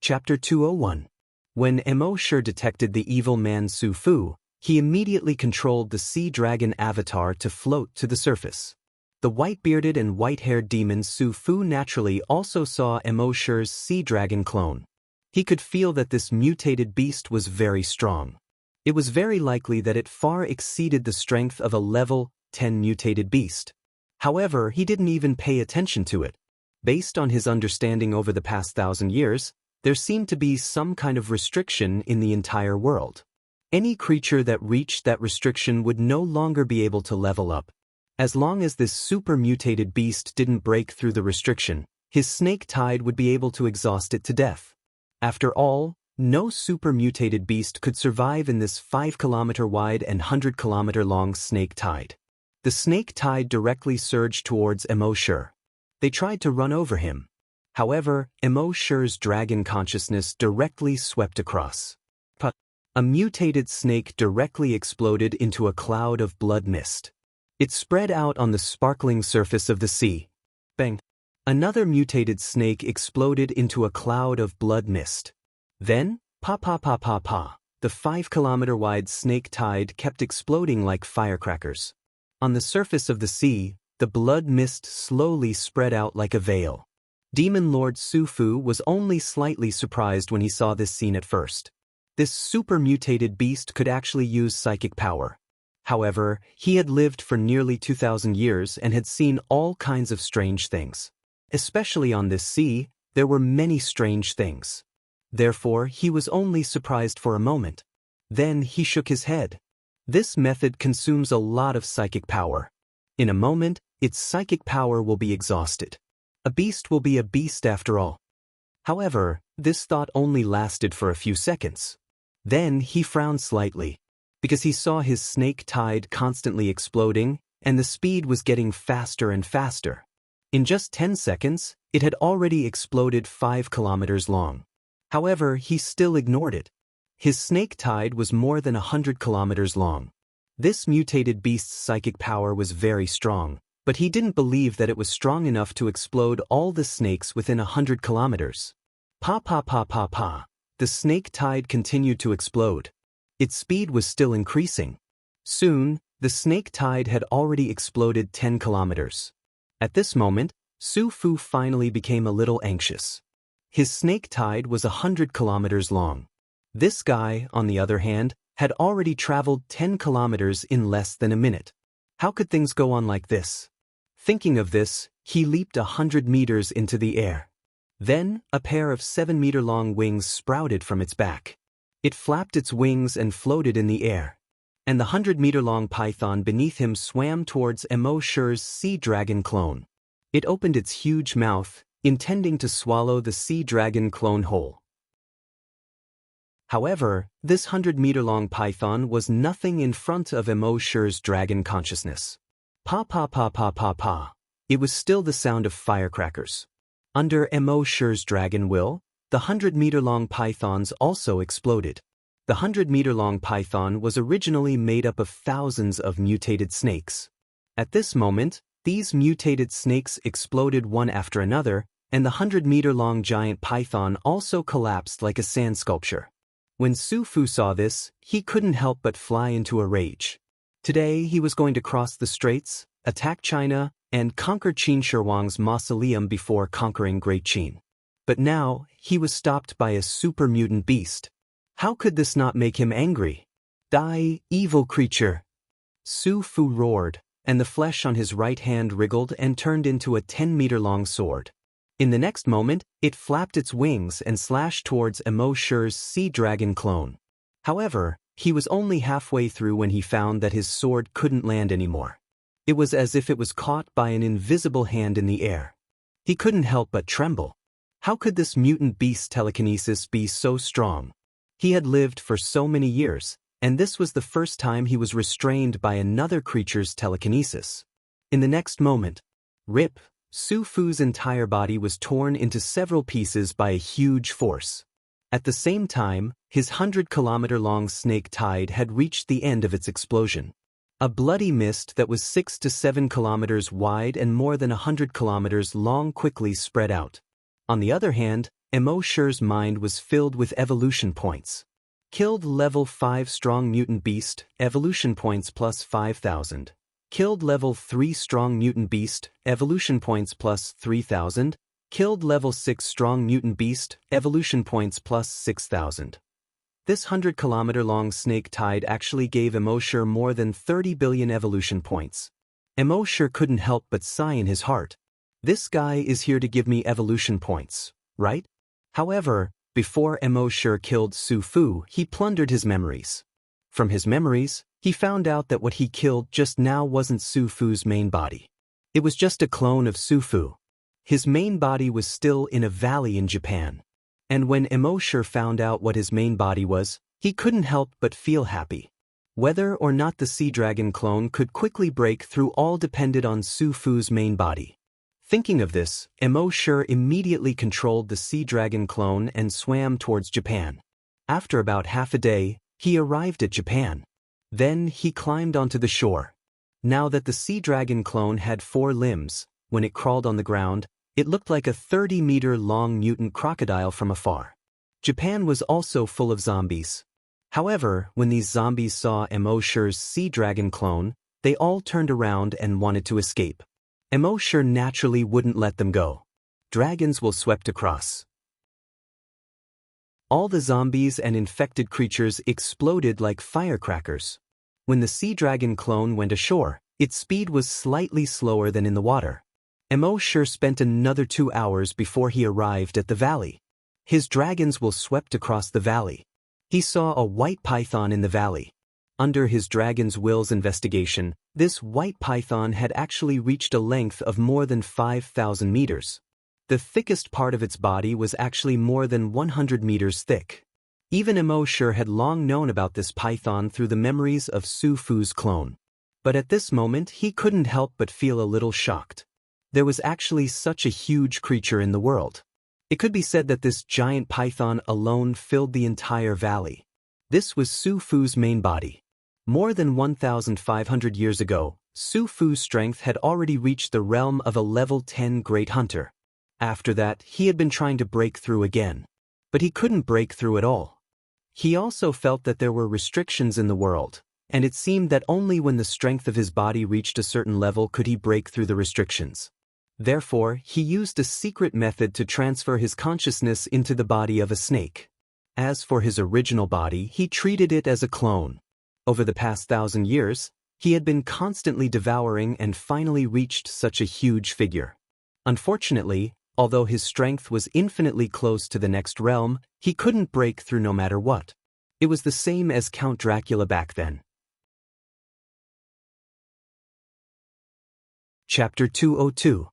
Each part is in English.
Chapter 201. When Mo Shi detected the evil man Su Fu, he immediately controlled the sea dragon avatar to float to the surface. The white-bearded and white-haired demon Su Fu naturally also saw Mo Shi's sea dragon clone. He could feel that this mutated beast was very strong. It was very likely that it far exceeded the strength of a level 10 mutated beast. However, he didn't even pay attention to it. Based on his understanding over the past 1,000 years, there seemed to be some kind of restriction in the entire world. Any creature that reached that restriction would no longer be able to level up. As long as this super mutated beast didn't break through the restriction, his snake tide would be able to exhaust it to death. After all, no super mutated beast could survive in this 5-kilometer wide and 100-kilometer long snake tide. The snake tide directly surged towards Mo Shi. They tried to run over him. However, Mo Shi's dragon consciousness directly swept across. A mutated snake directly exploded into a cloud of blood mist. It spread out on the sparkling surface of the sea. Bang! Another mutated snake exploded into a cloud of blood mist. Then, pa. The 5-kilometer wide snake tide kept exploding like firecrackers. On the surface of the sea, the blood mist slowly spread out like a veil. Demon Lord Su Fu was only slightly surprised when he saw this scene at first. This super mutated beast could actually use psychic power. However, he had lived for nearly 2,000 years and had seen all kinds of strange things. Especially on this sea, there were many strange things. Therefore, he was only surprised for a moment. Then he shook his head. This method consumes a lot of psychic power. In a moment, its psychic power will be exhausted. A beast will be a beast after all. However, this thought only lasted for a few seconds. Then he frowned slightly, because he saw his snake tide constantly exploding, and the speed was getting faster and faster. In just 10 seconds, it had already exploded 5 kilometers long. However, he still ignored it. His snake tide was more than 100 kilometers long. This mutated beast's psychic power was very strong, but he didn't believe that it was strong enough to explode all the snakes within 100 kilometers. Pa. The snake tide continued to explode. Its speed was still increasing. Soon, the snake tide had already exploded 10 kilometers. At this moment, Su Fu finally became a little anxious. His snake tide was 100 kilometers long. This guy, on the other hand, had already traveled 10 kilometers in less than a minute. How could things go on like this? Thinking of this, he leaped 100 meters into the air. Then, a pair of 7-meter-long wings sprouted from its back. It flapped its wings and floated in the air. And the 100-meter-long python beneath him swam towards Mo Shi's sea dragon clone. It opened its huge mouth, intending to swallow the sea dragon clone whole. However, this 100-meter-long python was nothing in front of Mo Shi's dragon consciousness. Pa. It was still the sound of firecrackers. Under Mo Shi's dragon will, the 100-meter-long pythons also exploded. The 100-meter-long python was originally made up of thousands of mutated snakes. At this moment, these mutated snakes exploded one after another, and the 100-meter-long giant python also collapsed like a sand sculpture. When Su Fu saw this, he couldn't help but fly into a rage. Today he was going to cross the straits, attack China, and conquer Qin Shi Huang's mausoleum before conquering Great Qin. But now, he was stopped by a super mutant beast. How could this not make him angry? Die, evil creature! Su Fu roared, and the flesh on his right hand wriggled and turned into a 10-meter-long sword. In the next moment, it flapped its wings and slashed towards Mo Shi's sea dragon clone. However, he was only halfway through when he found that his sword couldn't land anymore. It was as if it was caught by an invisible hand in the air. He couldn't help but tremble. How could this mutant beast's telekinesis be so strong? He had lived for so many years, and this was the first time he was restrained by another creature's telekinesis. In the next moment, rip, Su Fu's entire body was torn into several pieces by a huge force. At the same time, his 100-kilometer-long snake tide had reached the end of its explosion. A bloody mist that was 6 to 7 kilometers wide and more than 100 kilometers long quickly spread out. On the other hand, Immersive's mind was filled with evolution points. Killed level 5 strong mutant beast, evolution points plus 5,000. Killed level 3 strong mutant beast, evolution points plus 3,000. Killed level 6 strong mutant beast, evolution points plus 6,000. This 100-kilometer-long snake tide actually gave Immersive more than 30 billion evolution points. Immersive couldn't help but sigh in his heart. This guy is here to give me evolution points, right? However, before Immersive killed Su Fu, he plundered his memories. From his memories, he found out that what he killed just now wasn't Su Fu's main body. It was just a clone of Su Fu. His main body was still in a valley in Japan. And when Immersive found out what his main body was, he couldn't help but feel happy. Whether or not the sea dragon clone could quickly break through all depended on Su Fu's main body. Thinking of this, Immersive immediately controlled the sea dragon clone and swam towards Japan. After about half a day, he arrived at Japan. Then he climbed onto the shore. Now that the sea dragon clone had 4 limbs, when it crawled on the ground, it looked like a 30-meter-long mutant crocodile from afar. Japan was also full of zombies. However, when these zombies saw Immersive's sea dragon clone, they all turned around and wanted to escape. Immersive naturally wouldn't let them go. Dragons will swept across. All the zombies and infected creatures exploded like firecrackers. When the sea dragon clone went ashore, its speed was slightly slower than in the water. Immersive spent another 2 hours before he arrived at the valley. His dragons will swept across the valley. He saw a white python in the valley. Under his dragon's will's investigation, this white python had actually reached a length of more than 5,000 meters. The thickest part of its body was actually more than 100 meters thick. Even Immersive had long known about this python through the memories of Su Fu's clone. But at this moment he couldn't help but feel a little shocked. There was actually such a huge creature in the world. It could be said that this giant python alone filled the entire valley. This was Su Fu's main body. More than 1,500 years ago, Su Fu's strength had already reached the realm of a level 10 great hunter. After that, he had been trying to break through again. But he couldn't break through at all. He also felt that there were restrictions in the world, and it seemed that only when the strength of his body reached a certain level could he break through the restrictions. Therefore, he used a secret method to transfer his consciousness into the body of a snake. As for his original body, he treated it as a clone. Over the past 1,000 years, he had been constantly devouring and finally reached such a huge figure. Unfortunately, although his strength was infinitely close to the next realm, he couldn't break through no matter what. It was the same as Count Dracula back then. Chapter 202.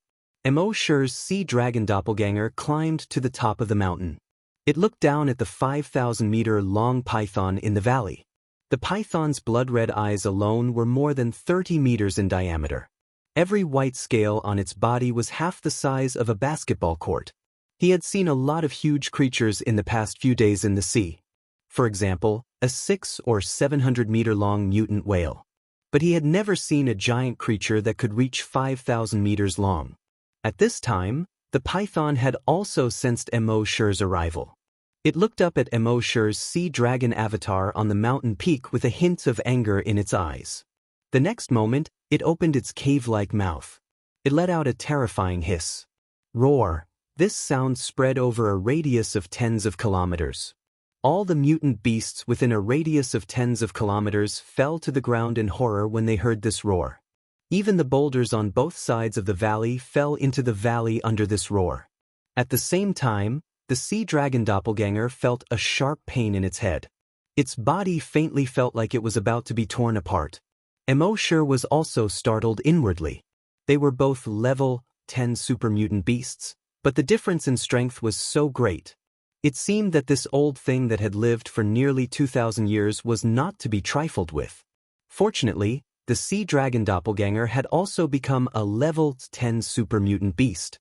Immersive's sea dragon doppelganger climbed to the top of the mountain. It looked down at the 5,000-meter-long python in the valley. The python's blood-red eyes alone were more than 30 meters in diameter. Every white scale on its body was half the size of a basketball court. He had seen a lot of huge creatures in the past few days in the sea. For example, a 600 or 700-meter-long mutant whale. But he had never seen a giant creature that could reach 5,000 meters long. At this time, the python had also sensed Immersive's arrival. It looked up at Immersive's sea dragon avatar on the mountain peak with a hint of anger in its eyes. The next moment, it opened its cave-like mouth. It let out a terrifying hiss. Roar. This sound spread over a radius of tens of kilometers. All the mutant beasts within a radius of tens of kilometers fell to the ground in horror when they heard this roar. Even the boulders on both sides of the valley fell into the valley under this roar. At the same time, the sea dragon doppelganger felt a sharp pain in its head. Its body faintly felt like it was about to be torn apart. Immersive was also startled inwardly. They were both level 10 super mutant beasts, but the difference in strength was so great. It seemed that this old thing that had lived for nearly 2,000 years was not to be trifled with. Fortunately, the sea dragon doppelganger had also become a level 10 super mutant beast.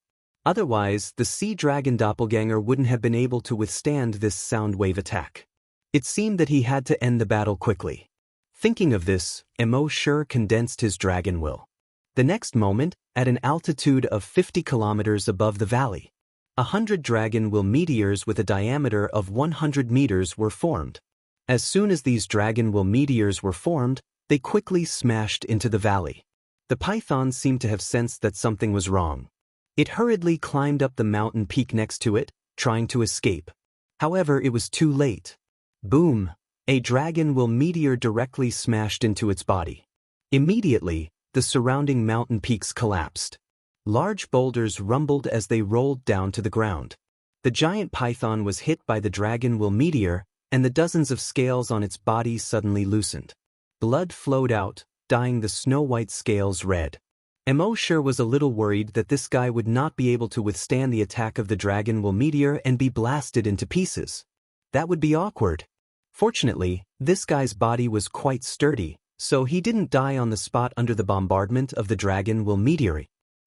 Otherwise, the sea dragon doppelganger wouldn't have been able to withstand this sound wave attack. It seemed that he had to end the battle quickly. Thinking of this, Immersive condensed his dragon will. The next moment, at an altitude of 50 kilometers above the valley, 100 dragon will meteors with a diameter of 100 meters were formed. As soon as these dragon will meteors were formed, they quickly smashed into the valley. The python seemed to have sensed that something was wrong. It hurriedly climbed up the mountain peak next to it, trying to escape. However, it was too late. Boom! A dragon will meteor directly smashed into its body. Immediately, the surrounding mountain peaks collapsed. Large boulders rumbled as they rolled down to the ground. The giant python was hit by the dragon will meteor, and the dozens of scales on its body suddenly loosened. Blood flowed out, dyeing the snow-white scales red. Immortal was a little worried that this guy would not be able to withstand the attack of the dragon will meteor and be blasted into pieces. That would be awkward. Fortunately, this guy's body was quite sturdy, so he didn't die on the spot under the bombardment of the dragon will meteor.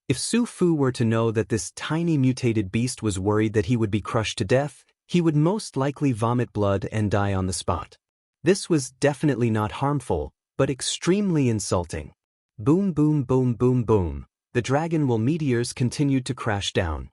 If Su Fu were to know that this tiny mutated beast was worried that he would be crushed to death, he would most likely vomit blood and die on the spot. This was definitely not harmful, but extremely insulting. Boom, boom, boom, boom, boom. The dragon will meteors continued to crash down.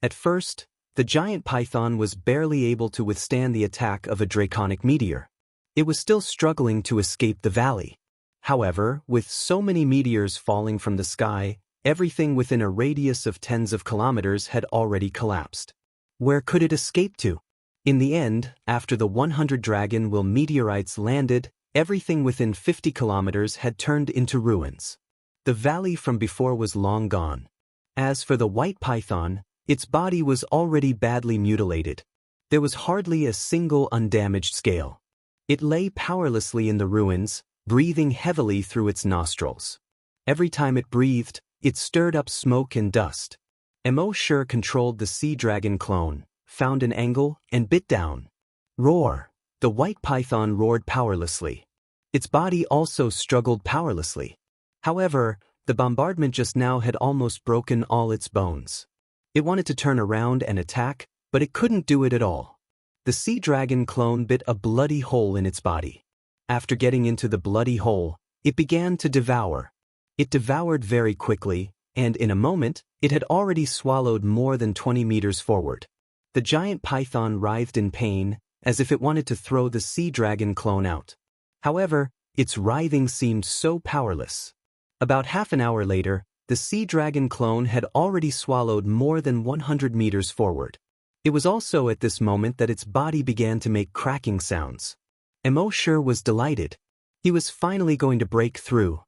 At first, the giant python was barely able to withstand the attack of a draconic meteor. It was still struggling to escape the valley. However, with so many meteors falling from the sky, everything within a radius of tens of kilometers had already collapsed. Where could it escape to? In the end, after the 100 dragon will meteorites landed, everything within 50 kilometers had turned into ruins. The valley from before was long gone. As for the white python, its body was already badly mutilated. There was hardly a single undamaged scale. It lay powerlessly in the ruins, breathing heavily through its nostrils. Every time it breathed, it stirred up smoke and dust. Immortal controlled the sea dragon clone, found an angle, and bit down. Roar! The white python roared powerlessly. Its body also struggled powerlessly. However, the bombardment just now had almost broken all its bones. It wanted to turn around and attack, but it couldn't do it at all. The sea dragon clone bit a bloody hole in its body. After getting into the bloody hole, it began to devour. It devoured very quickly, and in a moment, it had already swallowed more than 20 meters forward. The giant python writhed in pain, as if it wanted to throw the sea dragon clone out. However, its writhing seemed so powerless. About half an hour later, the sea dragon clone had already swallowed more than 100 meters forward. It was also at this moment that its body began to make cracking sounds. Immortal was delighted. He was finally going to break through.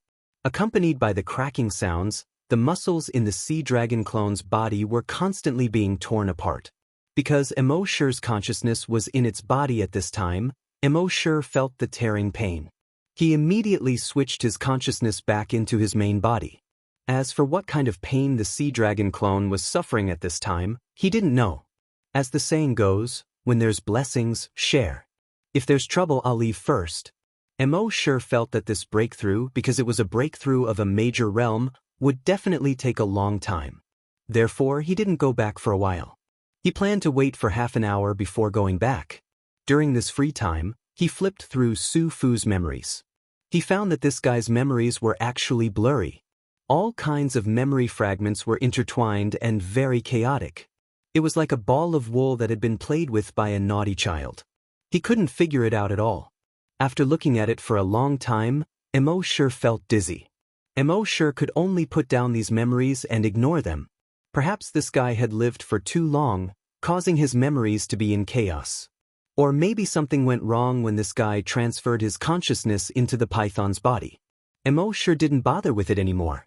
Accompanied by the cracking sounds, the muscles in the sea dragon clone's body were constantly being torn apart. Because Immortal's consciousness was in its body at this time, Immortal felt the tearing pain. He immediately switched his consciousness back into his main body. As for what kind of pain the sea dragon clone was suffering at this time, he didn't know. As the saying goes, when there's blessings, share. If there's trouble, I'll leave first. Immortal felt that this breakthrough, because it was a breakthrough of a major realm, would definitely take a long time. Therefore, he didn't go back for a while. He planned to wait for half an hour before going back. During this free time, he flipped through Su Fu's memories. He found that this guy's memories were actually blurry. All kinds of memory fragments were intertwined and very chaotic. It was like a ball of wool that had been played with by a naughty child. He couldn't figure it out at all. After looking at it for a long time, Immortal felt dizzy. Immortal could only put down these memories and ignore them. Perhaps this guy had lived for too long, causing his memories to be in chaos. Or maybe something went wrong when this guy transferred his consciousness into the python's body. Immortal didn't bother with it anymore.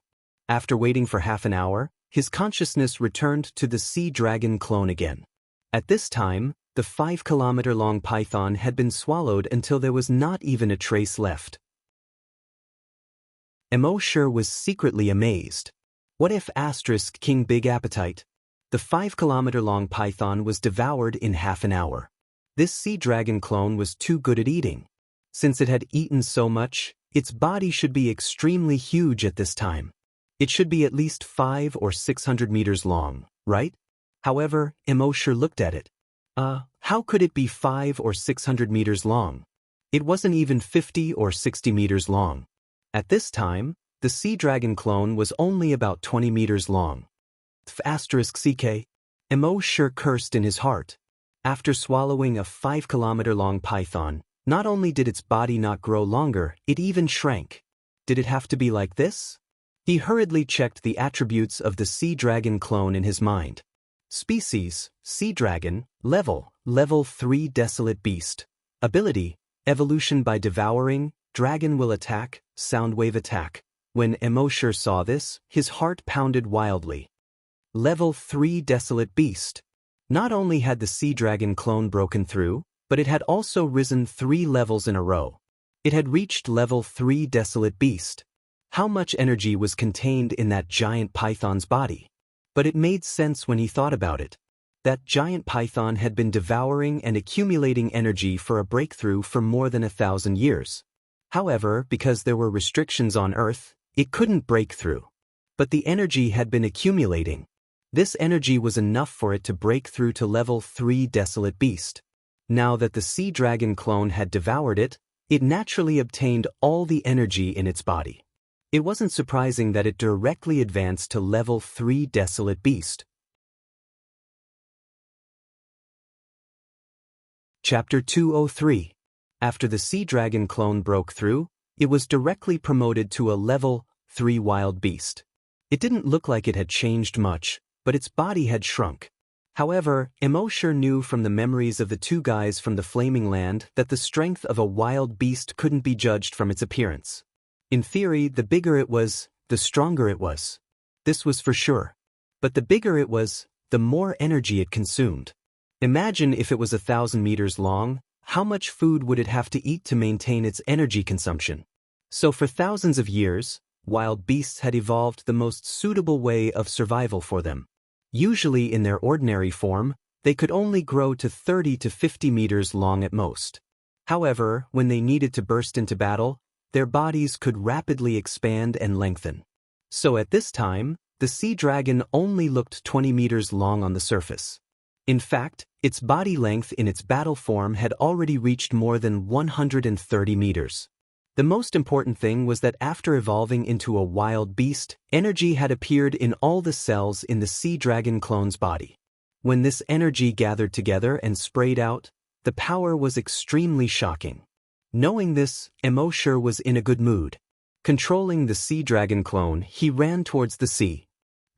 After waiting for half an hour, his consciousness returned to the sea dragon clone again. At this time, the 5-kilometer-long python had been swallowed until there was not even a trace left. Immortal was secretly amazed. What if King Big Appetite? The 5-kilometer-long python was devoured in half an hour. This sea dragon clone was too good at eating. Since it had eaten so much, its body should be extremely huge at this time. It should be at least 500 or 600 meters long, right? However, Immortal looked at it. How could it be 500 or 600 meters long? It wasn't even 50 or 60 meters long. At this time, the sea dragon clone was only about 20 meters long. *CK. Emo sure cursed in his heart. After swallowing a 5-kilometer-long python, not only did its body not grow longer, it even shrank. Did it have to be like this? He hurriedly checked the attributes of the sea dragon clone in his mind. Species, sea dragon, level 3 desolate beast. Ability, evolution by devouring, dragon will attack, soundwave attack. When Emosure saw this, his heart pounded wildly. Level 3 desolate beast. Not only had the sea dragon clone broken through, but it had also risen 3 levels in a row. It had reached level 3 desolate beast. How much energy was contained in that giant python's body? But it made sense when he thought about it. That giant python had been devouring and accumulating energy for a breakthrough for more than 1,000 years. However, because there were restrictions on Earth, it couldn't break through. But the energy had been accumulating. This energy was enough for it to break through to level 3 desolate beast. Now that the sea dragon clone had devoured it, it naturally obtained all the energy in its body. It wasn't surprising that it directly advanced to level 3 desolate beast. Chapter 203. After the sea dragon clone broke through, it was directly promoted to a level 3 wild beast. It didn't look like it had changed much, but its body had shrunk. However, Emosure knew from the memories of the 2 guys from the Flaming Land that the strength of a wild beast couldn't be judged from its appearance. In theory, the bigger it was, the stronger it was. This was for sure. But the bigger it was, the more energy it consumed. Imagine if it was 1,000 meters long, how much food would it have to eat to maintain its energy consumption? So for thousands of years, wild beasts had evolved the most suitable way of survival for them. Usually in their ordinary form, they could only grow to 30 to 50 meters long at most. However, when they needed to burst into battle, their bodies could rapidly expand and lengthen. So at this time, the sea dragon only looked 20 meters long on the surface. In fact, its body length in its battle form had already reached more than 130 meters. The most important thing was that after evolving into a wild beast, energy had appeared in all the cells in the sea dragon clone's body. When this energy gathered together and sprayed out, the power was extremely shocking. Knowing this, Emosure was in a good mood. Controlling the sea dragon clone, he ran towards the sea.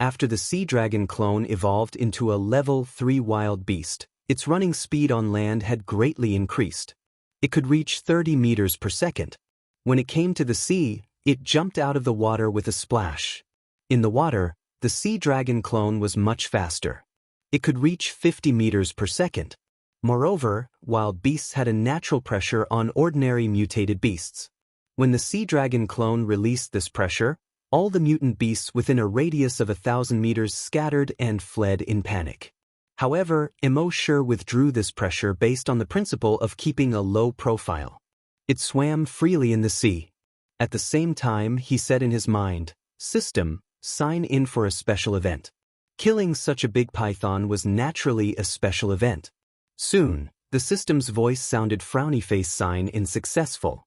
After the sea dragon clone evolved into a level 3 wild beast, its running speed on land had greatly increased. It could reach 30 meters per second. When it came to the sea, it jumped out of the water with a splash. In the water, the sea dragon clone was much faster. It could reach 50 meters per second. Moreover, wild beasts had a natural pressure on ordinary mutated beasts. When the sea dragon clone released this pressure, all the mutant beasts within a radius of 1,000 meters scattered and fled in panic. However, Emosure withdrew this pressure based on the principle of keeping a low profile. It swam freely in the sea. At the same time, he said in his mind, "System, sign in for a special event." Killing such a big python was naturally a special event. Soon, the system's voice sounded frowny face sign in successful.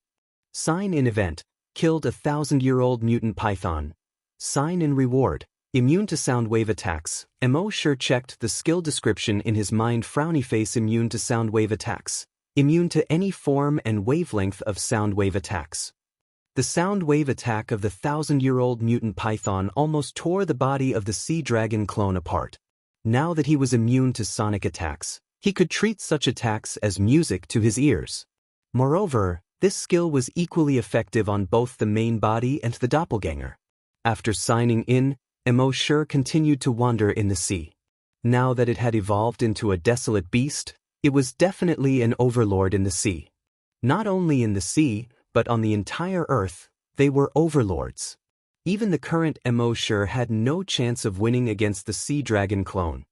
Sign in event, killed a 1,000-year-old mutant python. Sign in reward, immune to sound wave attacks. Emosure checked the skill description in his mind. Frowny face immune to sound wave attacks. Immune to any form and wavelength of sound wave attacks. The sound wave attack of the 1,000-year-old mutant python almost tore the body of the sea dragon clone apart. Now that he was immune to sonic attacks, he could treat such attacks as music to his ears. Moreover, this skill was equally effective on both the main body and the doppelganger. After signing in, Emosure continued to wander in the sea. Now that it had evolved into a desolate beast, it was definitely an overlord in the sea. Not only in the sea, but on the entire Earth, they were overlords. Even the current Emosure had no chance of winning against the sea dragon clone.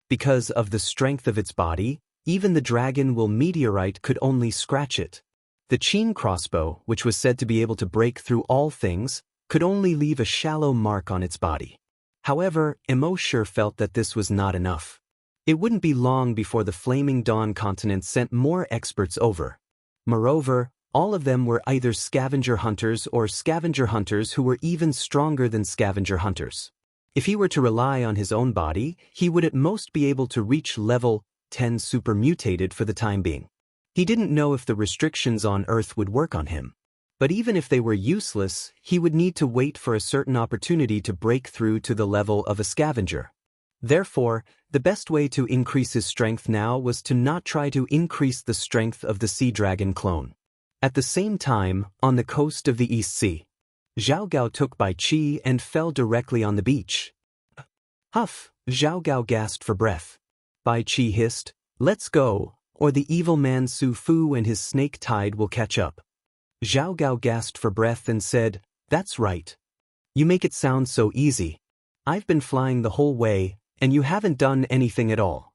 Because of the strength of its body, even the dragon will meteorite could only scratch it. The Qin crossbow, which was said to be able to break through all things, could only leave a shallow mark on its body. However, Emosure felt that this was not enough. It wouldn't be long before the Flaming Dawn continent sent more experts over. Moreover, all of them were either scavenger hunters or scavenger hunters who were even stronger than scavenger hunters. If he were to rely on his own body, he would at most be able to reach level 10 supermutated for the time being. He didn't know if the restrictions on Earth would work on him. But even if they were useless, he would need to wait for a certain opportunity to break through to the level of a scavenger. Therefore, the best way to increase his strength now was to not try to increase the strength of the sea dragon clone. At the same time, on the coast of the East Sea, Zhao Gao took Bai Qi and fell directly on the beach. Huff, Zhao Gao gasped for breath. Bai Qi hissed, "Let's go, or the evil man Su Fu and his snake tide will catch up." Zhao Gao gasped for breath and said, "That's right. You make it sound so easy. I've been flying the whole way, and you haven't done anything at all."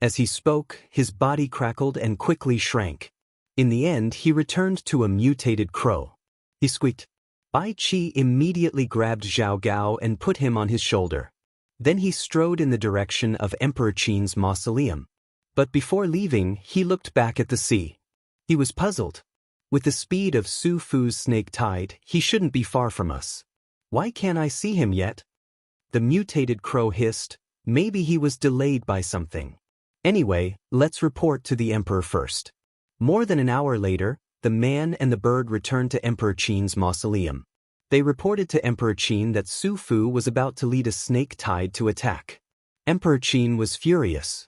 As he spoke, his body crackled and quickly shrank. In the end, he returned to a mutated crow. He squeaked. Bai Qi immediately grabbed Zhao Gao and put him on his shoulder. Then he strode in the direction of Emperor Qin's mausoleum. But before leaving, he looked back at the sea. He was puzzled. With the speed of Su Fu's snake tide, he shouldn't be far from us. Why can't I see him yet? The mutated crow hissed, maybe he was delayed by something. Anyway, let's report to the emperor first. More than an hour later, the man and the bird returned to Emperor Qin's mausoleum. They reported to Emperor Qin that Su Fu was about to lead a snake tide to attack. Emperor Qin was furious.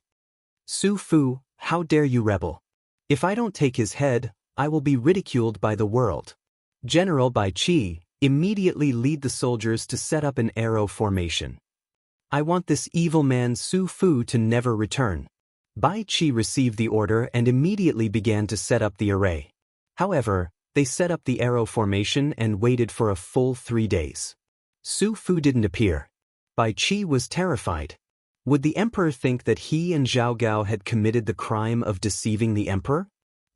"Su Fu, how dare you rebel? If I don't take his head, I will be ridiculed by the world. General Bai Qi, immediately lead the soldiers to set up an arrow formation. I want this evil man Su Fu to never return." Bai Qi received the order and immediately began to set up the array. However, they set up the arrow formation and waited for a full 3 days. Su Fu didn't appear. Bai Qi was terrified. Would the emperor think that he and Zhao Gao had committed the crime of deceiving the emperor?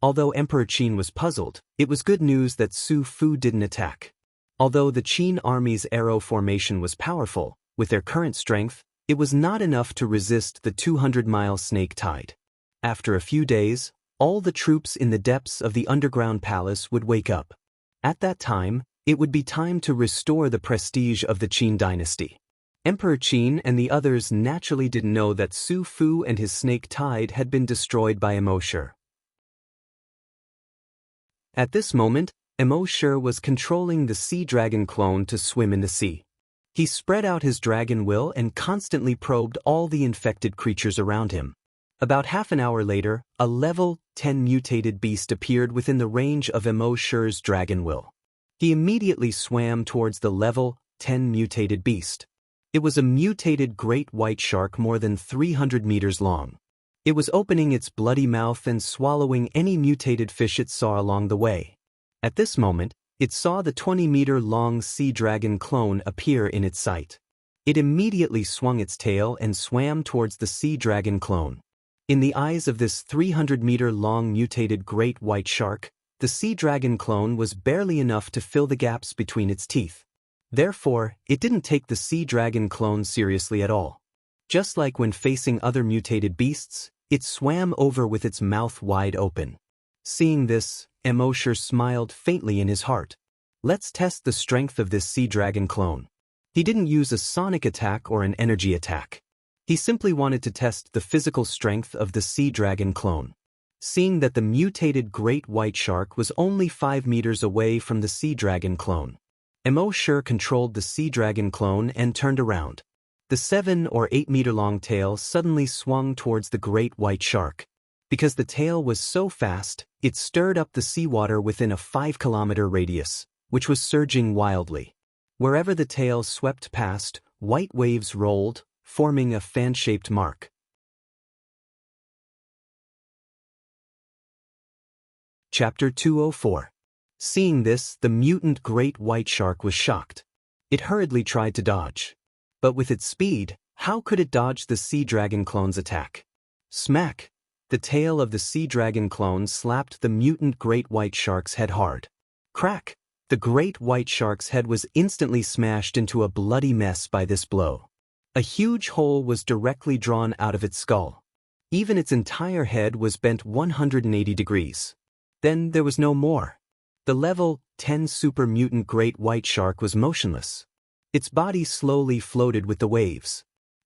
Although Emperor Qin was puzzled, it was good news that Su Fu didn't attack. Although the Qin army's arrow formation was powerful, with their current strength, it was not enough to resist the 200-mile snake tide. After a few days, all the troops in the depths of the underground palace would wake up. At that time, it would be time to restore the prestige of the Qin dynasty. Emperor Qin and the others naturally didn't know that Su Fu and his snake tide had been destroyed by Immortal. At this moment, Immortal was controlling the sea dragon clone to swim in the sea. He spread out his dragon will and constantly probed all the infected creatures around him. About half an hour later, a level 10 mutated beast appeared within the range of Immortal's dragon will. He immediately swam towards the level 10 mutated beast. It was a mutated great white shark more than 300 meters long. It was opening its bloody mouth and swallowing any mutated fish it saw along the way. At this moment, it saw the 20-meter-long sea dragon clone appear in its sight. It immediately swung its tail and swam towards the sea dragon clone. In the eyes of this 300-meter-long mutated great white shark, the sea dragon clone was barely enough to fill the gaps between its teeth. Therefore, it didn't take the sea dragon clone seriously at all. Just like when facing other mutated beasts, it swam over with its mouth wide open. Seeing this, Immortal smiled faintly in his heart. Let's test the strength of this sea dragon clone. He didn't use a sonic attack or an energy attack. He simply wanted to test the physical strength of the sea dragon clone. Seeing that the mutated great white shark was only 5 meters away from the sea dragon clone, Immortal controlled the sea dragon clone and turned around. The 7 or 8 meter long tail suddenly swung towards the great white shark. Because the tail was so fast, it stirred up the seawater within a 5-kilometer radius, which was surging wildly. Wherever the tail swept past, white waves rolled, forming a fan-shaped mark. Chapter 204. Seeing this, the mutant great white shark was shocked. It hurriedly tried to dodge. But with its speed, how could it dodge the sea dragon clone's attack? Smack! The tail of the sea dragon clone slapped the mutant great white shark's head hard. Crack! The great white shark's head was instantly smashed into a bloody mess by this blow. A huge hole was directly drawn out of its skull. Even its entire head was bent 180 degrees. Then there was no more. The level 10 super mutant great white shark was motionless. Its body slowly floated with the waves.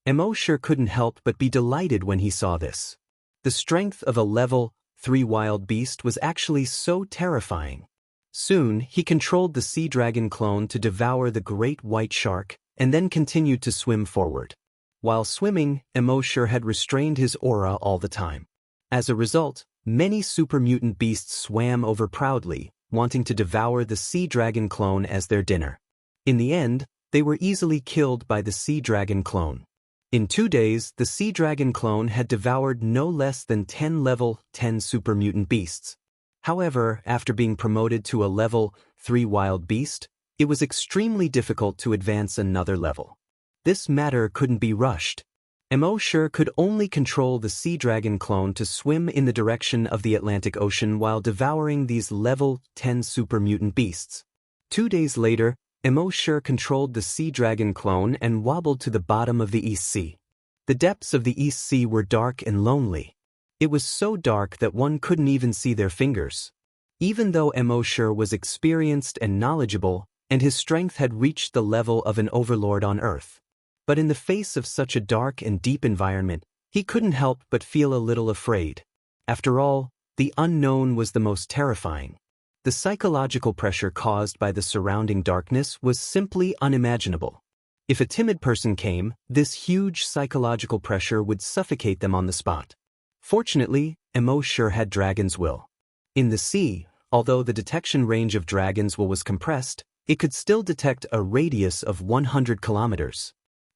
Mo sure couldn't help but be delighted when he saw this. The strength of a level 3 wild beast was actually so terrifying. Soon, he controlled the sea dragon clone to devour the great white shark, and then continued to swim forward. While swimming, Mo sure had restrained his aura all the time. As a result, many super mutant beasts swam over proudly, wanting to devour the sea dragon clone as their dinner. In the end, they were easily killed by the sea dragon clone. In 2 days, the sea dragon clone had devoured no less than 10 level 10 super mutant beasts. However, after being promoted to a level 3 wild beast, it was extremely difficult to advance another level. This matter couldn't be rushed. Mo sure could only control the sea dragon clone to swim in the direction of the Atlantic Ocean while devouring these level 10 super mutant beasts. 2 days later, Mo sure controlled the sea dragon clone and wobbled to the bottom of the East Sea. The depths of the East Sea were dark and lonely. It was so dark that one couldn't even see their fingers. Even though Mo sure was experienced and knowledgeable, and his strength had reached the level of an overlord on Earth. But in the face of such a dark and deep environment, he couldn't help but feel a little afraid. After all, the unknown was the most terrifying. The psychological pressure caused by the surrounding darkness was simply unimaginable. If a timid person came, this huge psychological pressure would suffocate them on the spot. Fortunately, Mo sure had dragon's will. In the sea, although the detection range of dragon's will was compressed, it could still detect a radius of 100 kilometers.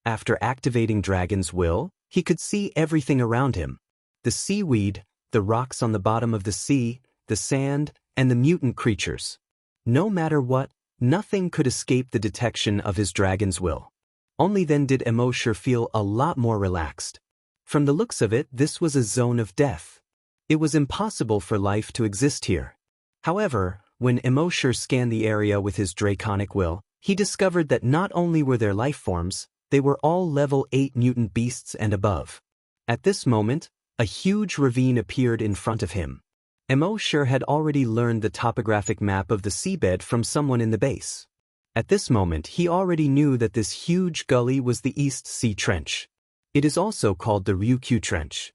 After activating dragon's will, he could see everything around him. The seaweed, the rocks on the bottom of the sea, the sand, and the mutant creatures. No matter what, nothing could escape the detection of his dragon's will. Only then did Mo sure feel a lot more relaxed. From the looks of it, this was a zone of death. It was impossible for life to exist here. However, when Mo sure scanned the area with his draconic will, he discovered that not only were there life forms, they were all level 8 mutant beasts and above. At this moment, a huge ravine appeared in front of him. Mo sure had already learned the topographic map of the seabed from someone in the base. At this moment, he already knew that this huge gully was the East Sea Trench. It is also called the Ryukyu Trench.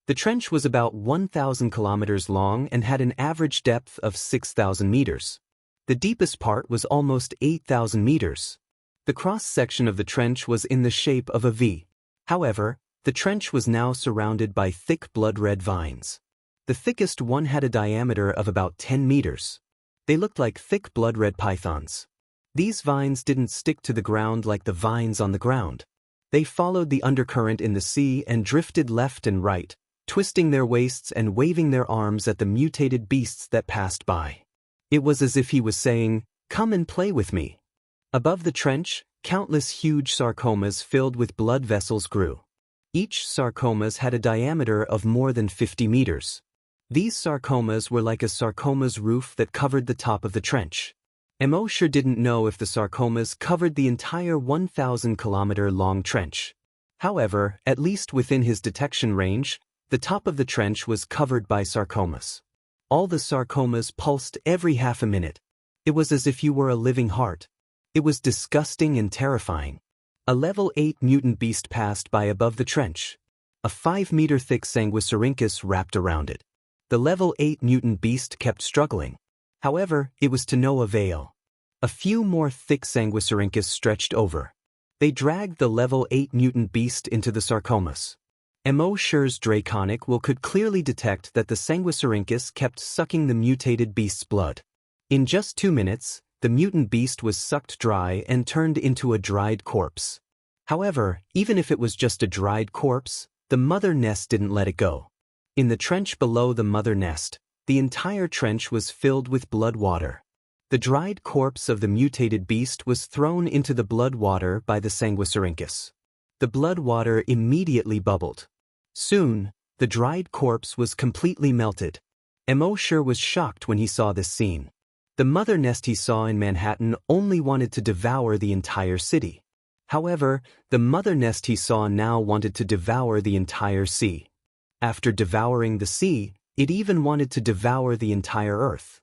The trench was about 1,000 kilometers long and had an average depth of 6,000 meters. The deepest part was almost 8,000 meters. The cross-section of the trench was in the shape of a V. However, the trench was now surrounded by thick blood-red vines. The thickest one had a diameter of about 10 meters. They looked like thick blood-red pythons. These vines didn't stick to the ground like the vines on the ground. They followed the undercurrent in the sea and drifted left and right, twisting their waists and waving their arms at the mutated beasts that passed by. It was as if he was saying, "Come and play with me." Above the trench, countless huge sarcomas filled with blood vessels grew. Each sarcomas had a diameter of more than 50 meters. These sarcomas were like a sarcoma's roof that covered the top of the trench. Mo sure didn't know if the sarcomas covered the entire 1,000-kilometer-long trench. However, at least within his detection range, the top of the trench was covered by sarcomas. All the sarcomas pulsed every half a minute. It was as if you were a living heart. It was disgusting and terrifying. A level 8 mutant beast passed by above the trench. A 5-meter thick Sanguisurincus wrapped around it. The level 8 mutant beast kept struggling. However, it was to no avail. A few more thick Sanguisurincus stretched over. They dragged the level 8 mutant beast into the sarcomas. Mo sure's draconic will could clearly detect that the Sanguisurincus kept sucking the mutated beast's blood. In just 2 minutes, the mutant beast was sucked dry and turned into a dried corpse. However, even if it was just a dried corpse, the mother nest didn't let it go. In the trench below the mother nest, the entire trench was filled with blood water. The dried corpse of the mutated beast was thrown into the blood water by the Sanguisurincus. The blood water immediately bubbled. Soon, the dried corpse was completely melted. Mo sure was shocked when he saw this scene. The mother nest he saw in Manhattan only wanted to devour the entire city. However, the mother nest he saw now wanted to devour the entire sea. After devouring the sea, it even wanted to devour the entire Earth.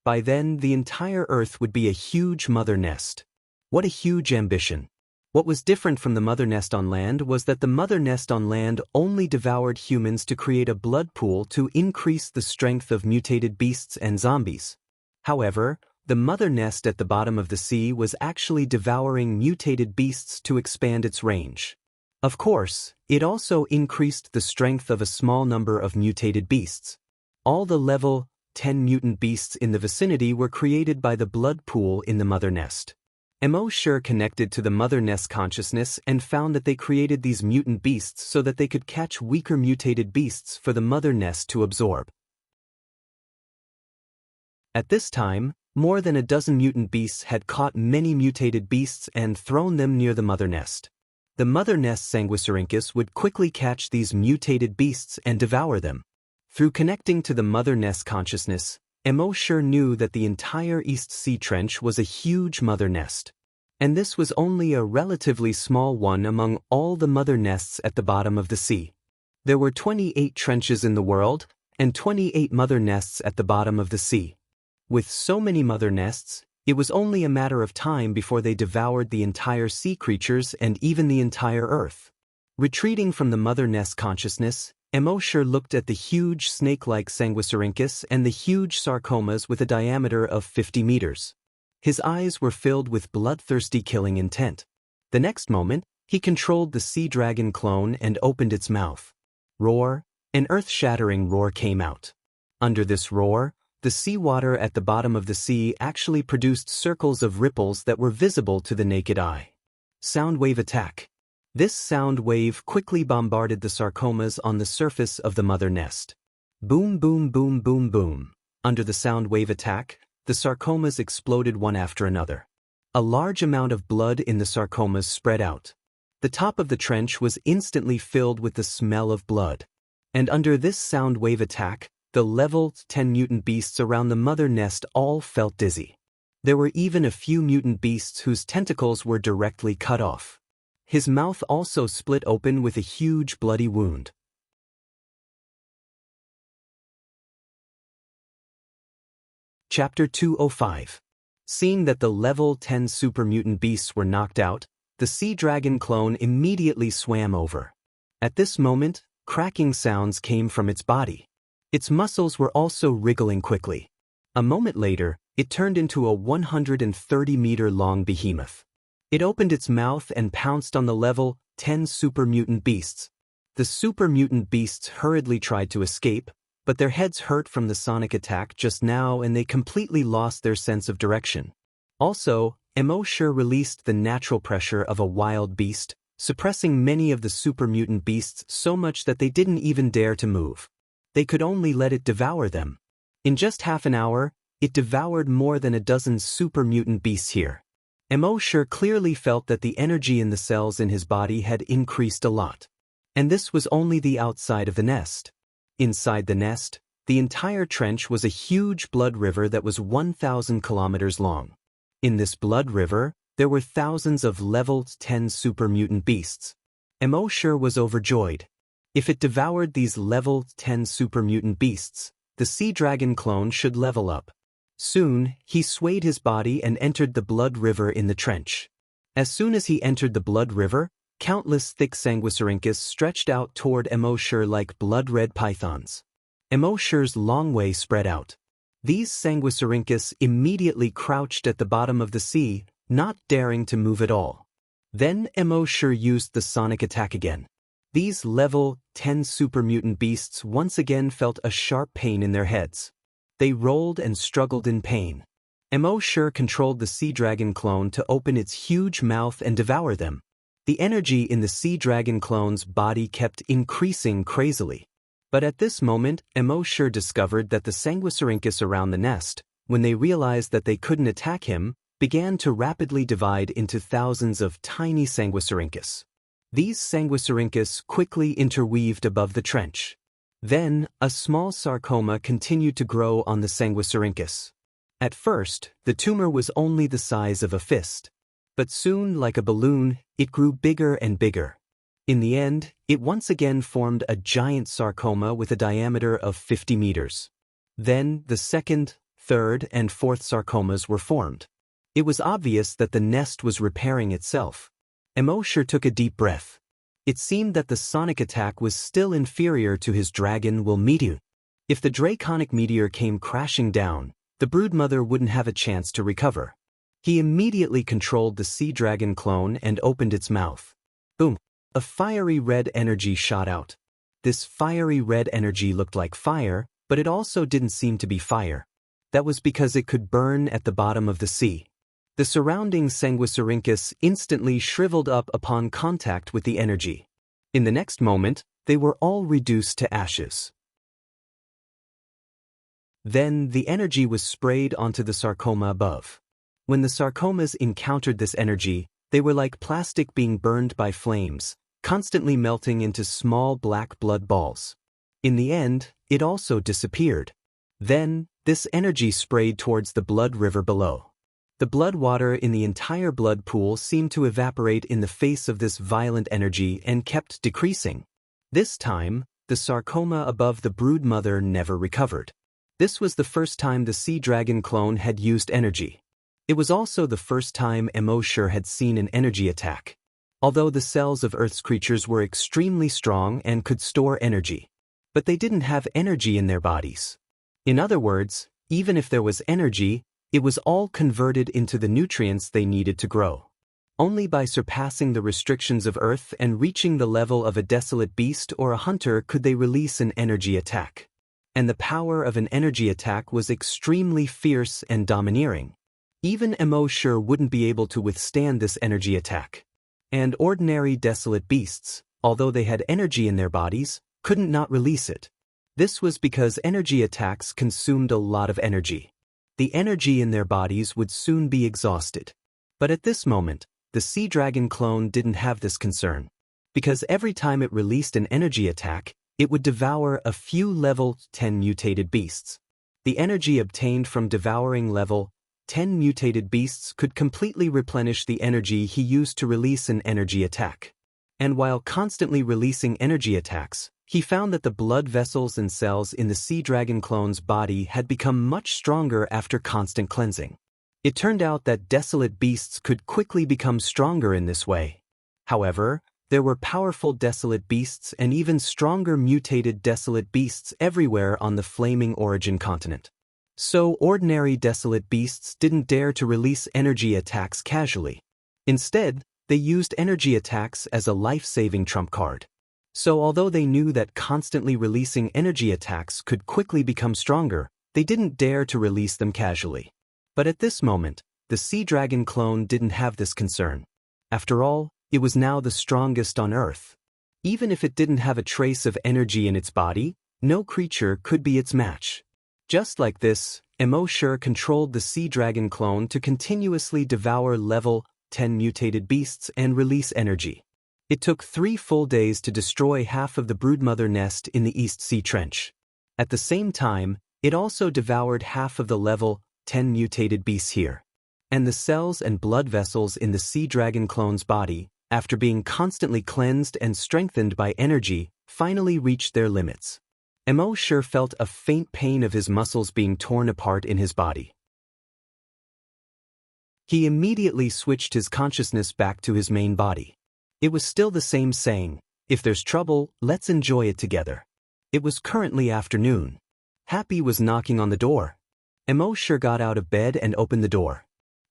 by then the entire Earth would be a huge mother nest. What a huge ambition. What was different from the mother nest on land was that the mother nest on land only devoured humans to create a blood pool to increase the strength of mutated beasts and zombies. However, the mother nest at the bottom of the sea was actually devouring mutated beasts to expand its range. Of course, it also increased the strength of a small number of mutated beasts. All the level 10 mutant beasts in the vicinity were created by the blood pool in the mother nest. Mo connected to the mother nest consciousness and found that they created these mutant beasts so that they could catch weaker mutated beasts for the mother nest to absorb. At this time, more than a dozen mutant beasts had caught many mutated beasts and thrown them near the mother nest. The mother nest Sanguisurincus would quickly catch these mutated beasts and devour them. Through connecting to the mother nest consciousness, Mo knew that the entire East Sea Trench was a huge mother nest. And this was only a relatively small one among all the mother nests at the bottom of the sea. There were 28 trenches in the world, and 28 mother nests at the bottom of the sea. With so many mother nests, it was only a matter of time before they devoured the entire sea creatures and even the entire Earth. Retreating from the mother nest consciousness, Mo looked at the huge snake-like Sanguisurincus and the huge sarcomas with a diameter of 50 meters. His eyes were filled with bloodthirsty killing intent. The next moment, he controlled the sea dragon clone and opened its mouth. Roar, an earth-shattering roar came out. Under this roar, the seawater at the bottom of the sea actually produced circles of ripples that were visible to the naked eye. Sound wave attack. This sound wave quickly bombarded the sarcomas on the surface of the mother nest. Boom, boom, boom, boom, boom. Under the sound wave attack, the sarcomas exploded one after another. A large amount of blood in the sarcomas spread out. The top of the trench was instantly filled with the smell of blood. And under this sound wave attack, the level 10 mutant beasts around the mother nest all felt dizzy. There were even a few mutant beasts whose tentacles were directly cut off. His mouth also split open with a huge bloody wound. Chapter 205. Seeing that the level 10 super mutant beasts were knocked out, the sea dragon clone immediately swam over. At this moment, cracking sounds came from its body. Its muscles were also wriggling quickly. A moment later, it turned into a 130-meter-long behemoth. It opened its mouth and pounced on the level 10 super mutant beasts. The super mutant beasts hurriedly tried to escape, but their heads hurt from the sonic attack just now and they completely lost their sense of direction. Also, Mo released the natural pressure of a wild beast, suppressing many of the super mutant beasts so much that they didn't even dare to move. They could only let it devour them. In just half an hour, it devoured more than a dozen super mutant beasts here. Mo clearly felt that the energy in the cells in his body had increased a lot. And this was only the outside of the nest. Inside the nest, the entire trench was a huge blood river that was 1,000 kilometers long. In this blood river, there were thousands of level 10 super mutant beasts. Mo was overjoyed. If it devoured these level 10 super mutant beasts, the sea dragon clone should level up. Soon, he swayed his body and entered the blood river in the trench. As soon as he entered the blood river, countless thick Sanguisurincus stretched out toward Mo like blood-red pythons. Mo long way spread out. These Sanguisurincus immediately crouched at the bottom of the sea, not daring to move at all. Then Mo used the sonic attack again. These level 10 super mutant beasts once again felt a sharp pain in their heads. They rolled and struggled in pain. Mo controlled the sea dragon clone to open its huge mouth and devour them. The energy in the sea dragon clone's body kept increasing crazily. But at this moment, Mo discovered that the Sanguisurincus around the nest, when they realized that they couldn't attack him, began to rapidly divide into thousands of tiny Sanguisurincus. These Sanguisurincus quickly interweaved above the trench. Then, a small sarcoma continued to grow on the Sanguisurincus. At first, the tumor was only the size of a fist. But soon, like a balloon, it grew bigger and bigger. In the end, it once again formed a giant sarcoma with a diameter of 50 meters. Then, the second, third, and fourth sarcomas were formed. It was obvious that the nest was repairing itself. Emosure took a deep breath. It seemed that the sonic attack was still inferior to his dragon will meteor. If the draconic meteor came crashing down, the broodmother wouldn't have a chance to recover. He immediately controlled the sea dragon clone and opened its mouth. Boom! A fiery red energy shot out. This fiery red energy looked like fire, but it also didn't seem to be fire. That was because it could burn at the bottom of the sea. The surrounding Sanguisurincus instantly shriveled up upon contact with the energy. In the next moment, they were all reduced to ashes. Then the energy was sprayed onto the sarcoma above. When the sarcomas encountered this energy, they were like plastic being burned by flames, constantly melting into small black blood balls. In the end, it also disappeared. Then, this energy sprayed towards the blood river below. The blood water in the entire blood pool seemed to evaporate in the face of this violent energy and kept decreasing. This time, the sarcoma above the broodmother never recovered. This was the first time the sea dragon clone had used energy. It was also the first time Emosure had seen an energy attack. Although the cells of Earth's creatures were extremely strong and could store energy, but they didn't have energy in their bodies. In other words, even if there was energy, it was all converted into the nutrients they needed to grow. Only by surpassing the restrictions of Earth and reaching the level of a desolate beast or a hunter could they release an energy attack. And the power of an energy attack was extremely fierce and domineering. Even Emosure wouldn't be able to withstand this energy attack. And ordinary desolate beasts, although they had energy in their bodies, couldn't not release it. This was because energy attacks consumed a lot of energy. The energy in their bodies would soon be exhausted. But at this moment, the sea dragon clone didn't have this concern. Because every time it released an energy attack, it would devour a few level 10 mutated beasts. The energy obtained from devouring level 10 mutated beasts could completely replenish the energy he used to release an energy attack. And while constantly releasing energy attacks, he found that the blood vessels and cells in the sea dragon clone's body had become much stronger after constant cleansing. It turned out that desolate beasts could quickly become stronger in this way. However, there were powerful desolate beasts and even stronger mutated desolate beasts everywhere on the flaming origin continent. So ordinary desolate beasts didn't dare to release energy attacks casually. Instead, they used energy attacks as a life-saving trump card. So although they knew that constantly releasing energy attacks could quickly become stronger, they didn't dare to release them casually. But at this moment, the sea dragon clone didn't have this concern. After all, it was now the strongest on Earth. Even if it didn't have a trace of energy in its body, no creature could be its match. Just like this, Emosure controlled the sea dragon clone to continuously devour level 10 mutated beasts and release energy. It took 3 full days to destroy half of the broodmother nest in the East Sea Trench. At the same time, it also devoured half of the level 10 mutated beasts here. And the cells and blood vessels in the sea dragon clone's body, after being constantly cleansed and strengthened by energy, finally reached their limits. Emosure felt a faint pain of his muscles being torn apart in his body. He immediately switched his consciousness back to his main body. It was still the same saying, "If there's trouble, let's enjoy it together." It was currently afternoon. Happy was knocking on the door. Emosure got out of bed and opened the door.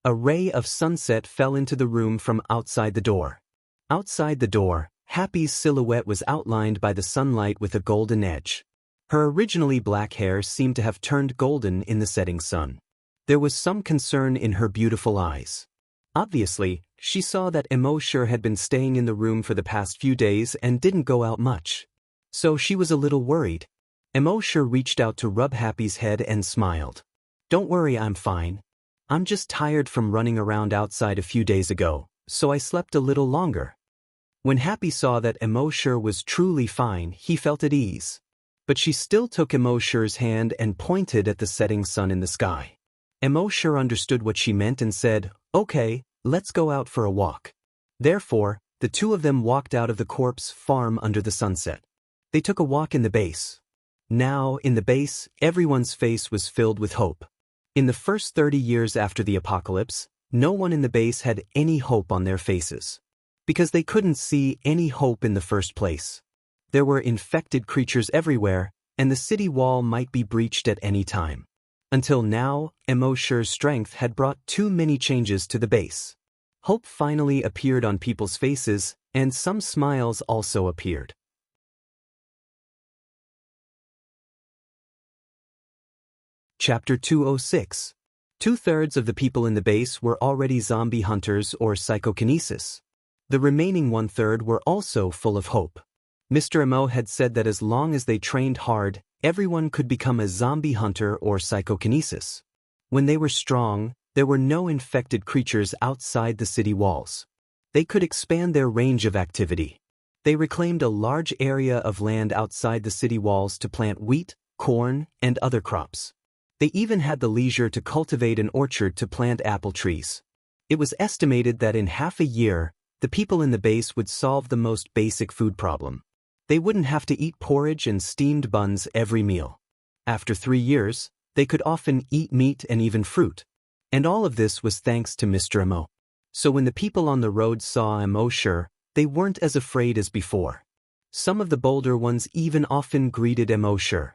A ray of sunset fell into the room from outside the door. Outside the door, Happy's silhouette was outlined by the sunlight with a golden edge. Her originally black hair seemed to have turned golden in the setting sun. There was some concern in her beautiful eyes. Obviously, she saw that Emosure had been staying in the room for the past few days and didn't go out much. So she was a little worried. Emosure reached out to rub Happy's head and smiled. "Don't worry, I'm fine. I'm just tired from running around outside a few days ago, so I slept a little longer." When Happy saw that Emosure was truly fine, he felt at ease. But she still took Emosure's hand and pointed at the setting sun in the sky. Emosure understood what she meant and said, "Okay, let's go out for a walk." Therefore, the two of them walked out of the corpse farm under the sunset. They took a walk in the base. Now, in the base, everyone's face was filled with hope. In the first 30 years after the apocalypse, no one in the base had any hope on their faces. Because they couldn't see any hope in the first place. There were infected creatures everywhere, and the city wall might be breached at any time. Until now, Immortal's strength had brought too many changes to the base. Hope finally appeared on people's faces, and some smiles also appeared. Chapter 206. 2/3 of the people in the base were already zombie hunters or psychokinesis. The remaining 1/3 were also full of hope. Mr. Mo had said that as long as they trained hard, everyone could become a zombie hunter or psychokinesis. When they were strong, there were no infected creatures outside the city walls. They could expand their range of activity. They reclaimed a large area of land outside the city walls to plant wheat, corn, and other crops. They even had the leisure to cultivate an orchard to plant apple trees. It was estimated that in half a year, the people in the base would solve the most basic food problem. They wouldn't have to eat porridge and steamed buns every meal. After 3 years, they could often eat meat and even fruit. And all of this was thanks to Mr. Mo. So when the people on the road saw Immortal, they weren't as afraid as before. Some of the bolder ones even often greeted Immortal.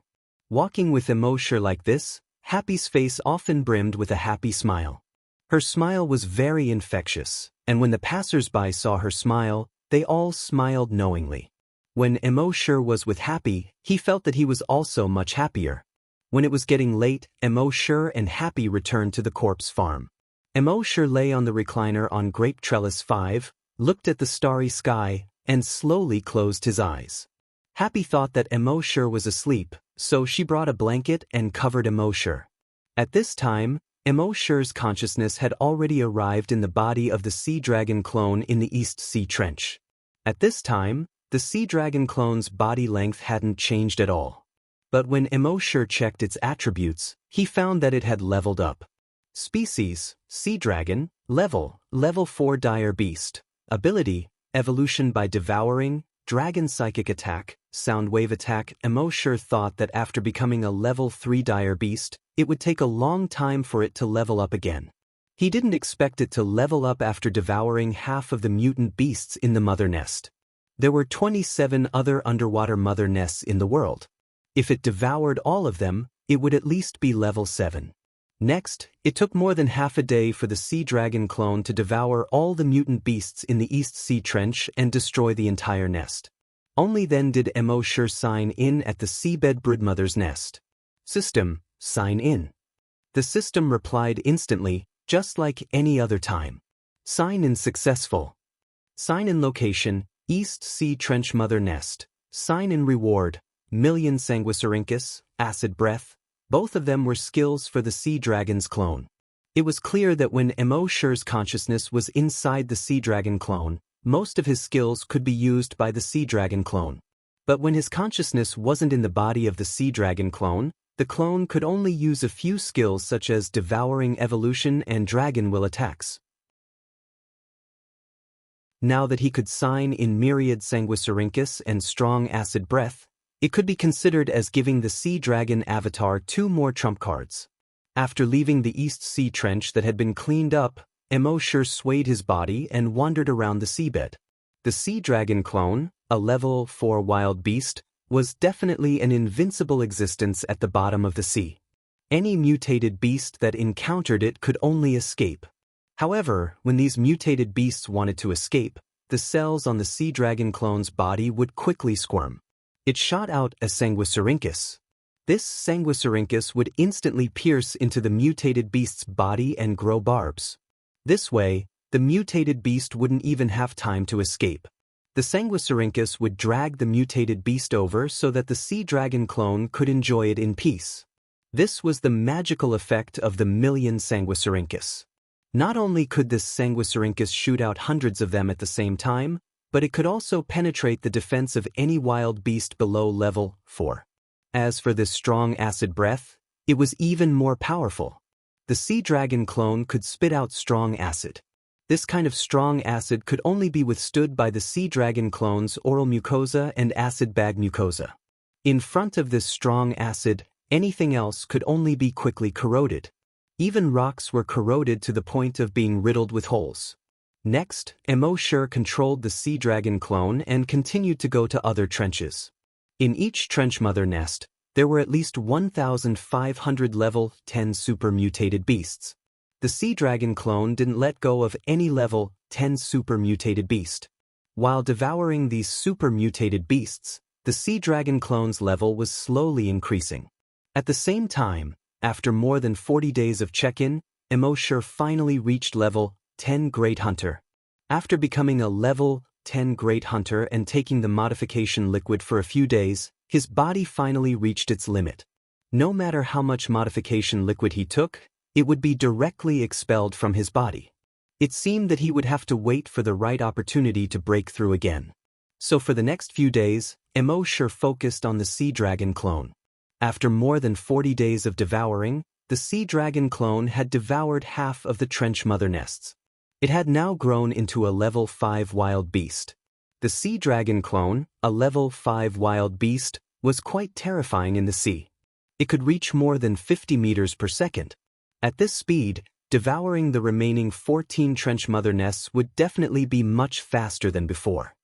Walking with Immortal like this, Happy's face often brimmed with a happy smile. Her smile was very infectious, and when the passers-by saw her smile, they all smiled knowingly. When Immortal was with Happy, he felt that he was also much happier. When it was getting late, Immortal and Happy returned to the corpse farm. Immortal lay on the recliner on Grape Trellis 5, looked at the starry sky, and slowly closed his eyes. Happy thought that Immortal was asleep, so she brought a blanket and covered Immortal. At this time, Immortal's consciousness had already arrived in the body of the sea dragon clone in the East Sea Trench. At this time, the sea dragon clone's body length hadn't changed at all. But when Immortal checked its attributes, he found that it had leveled up. Species, Sea Dragon, Level 4 Dire Beast. Ability, Evolution by Devouring, Dragon Psychic Attack, Sound Wave Attack. Immortal thought that after becoming a Level 3 Dire Beast, it would take a long time for it to level up again. He didn't expect it to level up after devouring half of the mutant beasts in the mother nest. There were 27 other underwater mother nests in the world. If it devoured all of them, it would at least be level 7. Next, it took more than half a day for the sea dragon clone to devour all the mutant beasts in the East Sea Trench and destroy the entire nest. Only then did Immortal sign in at the seabed broodmother's nest. System, sign in. The system replied instantly, just like any other time. Sign in successful. Sign in location, East Sea Trench mother nest. Sign in reward, Million Sanguisurincus, acid breath. Both of them were skills for the sea dragon's clone. It was clear that when Immortal's consciousness was inside the sea dragon clone, most of his skills could be used by the sea dragon clone. But when his consciousness wasn't in the body of the sea dragon clone, the clone could only use a few skills such as devouring evolution and dragon will attacks. Now that he could sign in myriad sanguisurincus and strong acid breath, it could be considered as giving the sea dragon avatar 2 more trump cards. After leaving the East Sea Trench that had been cleaned up, Immortal swayed his body and wandered around the seabed. The sea dragon clone, a level 4 wild beast, was definitely an invincible existence at the bottom of the sea. Any mutated beast that encountered it could only escape. However, when these mutated beasts wanted to escape, the cells on the sea dragon clone's body would quickly squirm. It shot out a sanguisurincus. This sanguisurincus would instantly pierce into the mutated beast's body and grow barbs. This way, the mutated beast wouldn't even have time to escape. The sanguisurincus would drag the mutated beast over so that the sea dragon clone could enjoy it in peace. This was the magical effect of the Million Sanguisurincus. Not only could this sanguisurincus shoot out hundreds of them at the same time, but it could also penetrate the defense of any wild beast below level 4. As for this strong acid breath, it was even more powerful. The sea dragon clone could spit out strong acid. This kind of strong acid could only be withstood by the sea dragon clone's oral mucosa and acid bag mucosa. In front of this strong acid, anything else could only be quickly corroded. Even rocks were corroded to the point of being riddled with holes. Next, Immortal controlled the sea dragon clone and continued to go to other trenches. In each trench mother nest, there were at least 1,500 level 10 super mutated beasts. The sea dragon clone didn't let go of any level 10 super mutated beast. While devouring these super mutated beasts, the sea dragon clone's level was slowly increasing. At the same time, after more than 40 days of check-in, Immortal finally reached level 10 Great Hunter. After becoming a level 10 Great Hunter and taking the modification liquid for a few days, his body finally reached its limit. No matter how much modification liquid he took, it would be directly expelled from his body. It seemed that he would have to wait for the right opportunity to break through again. So for the next few days, Immortal focused on the sea dragon clone. After more than 40 days of devouring, the sea dragon clone had devoured half of the trench mother nests. It had now grown into a level 5 wild beast. The sea dragon clone, a level 5 wild beast, was quite terrifying in the sea. It could reach more than 50 meters per second. At this speed, devouring the remaining 14 trench mother nests would definitely be much faster than before.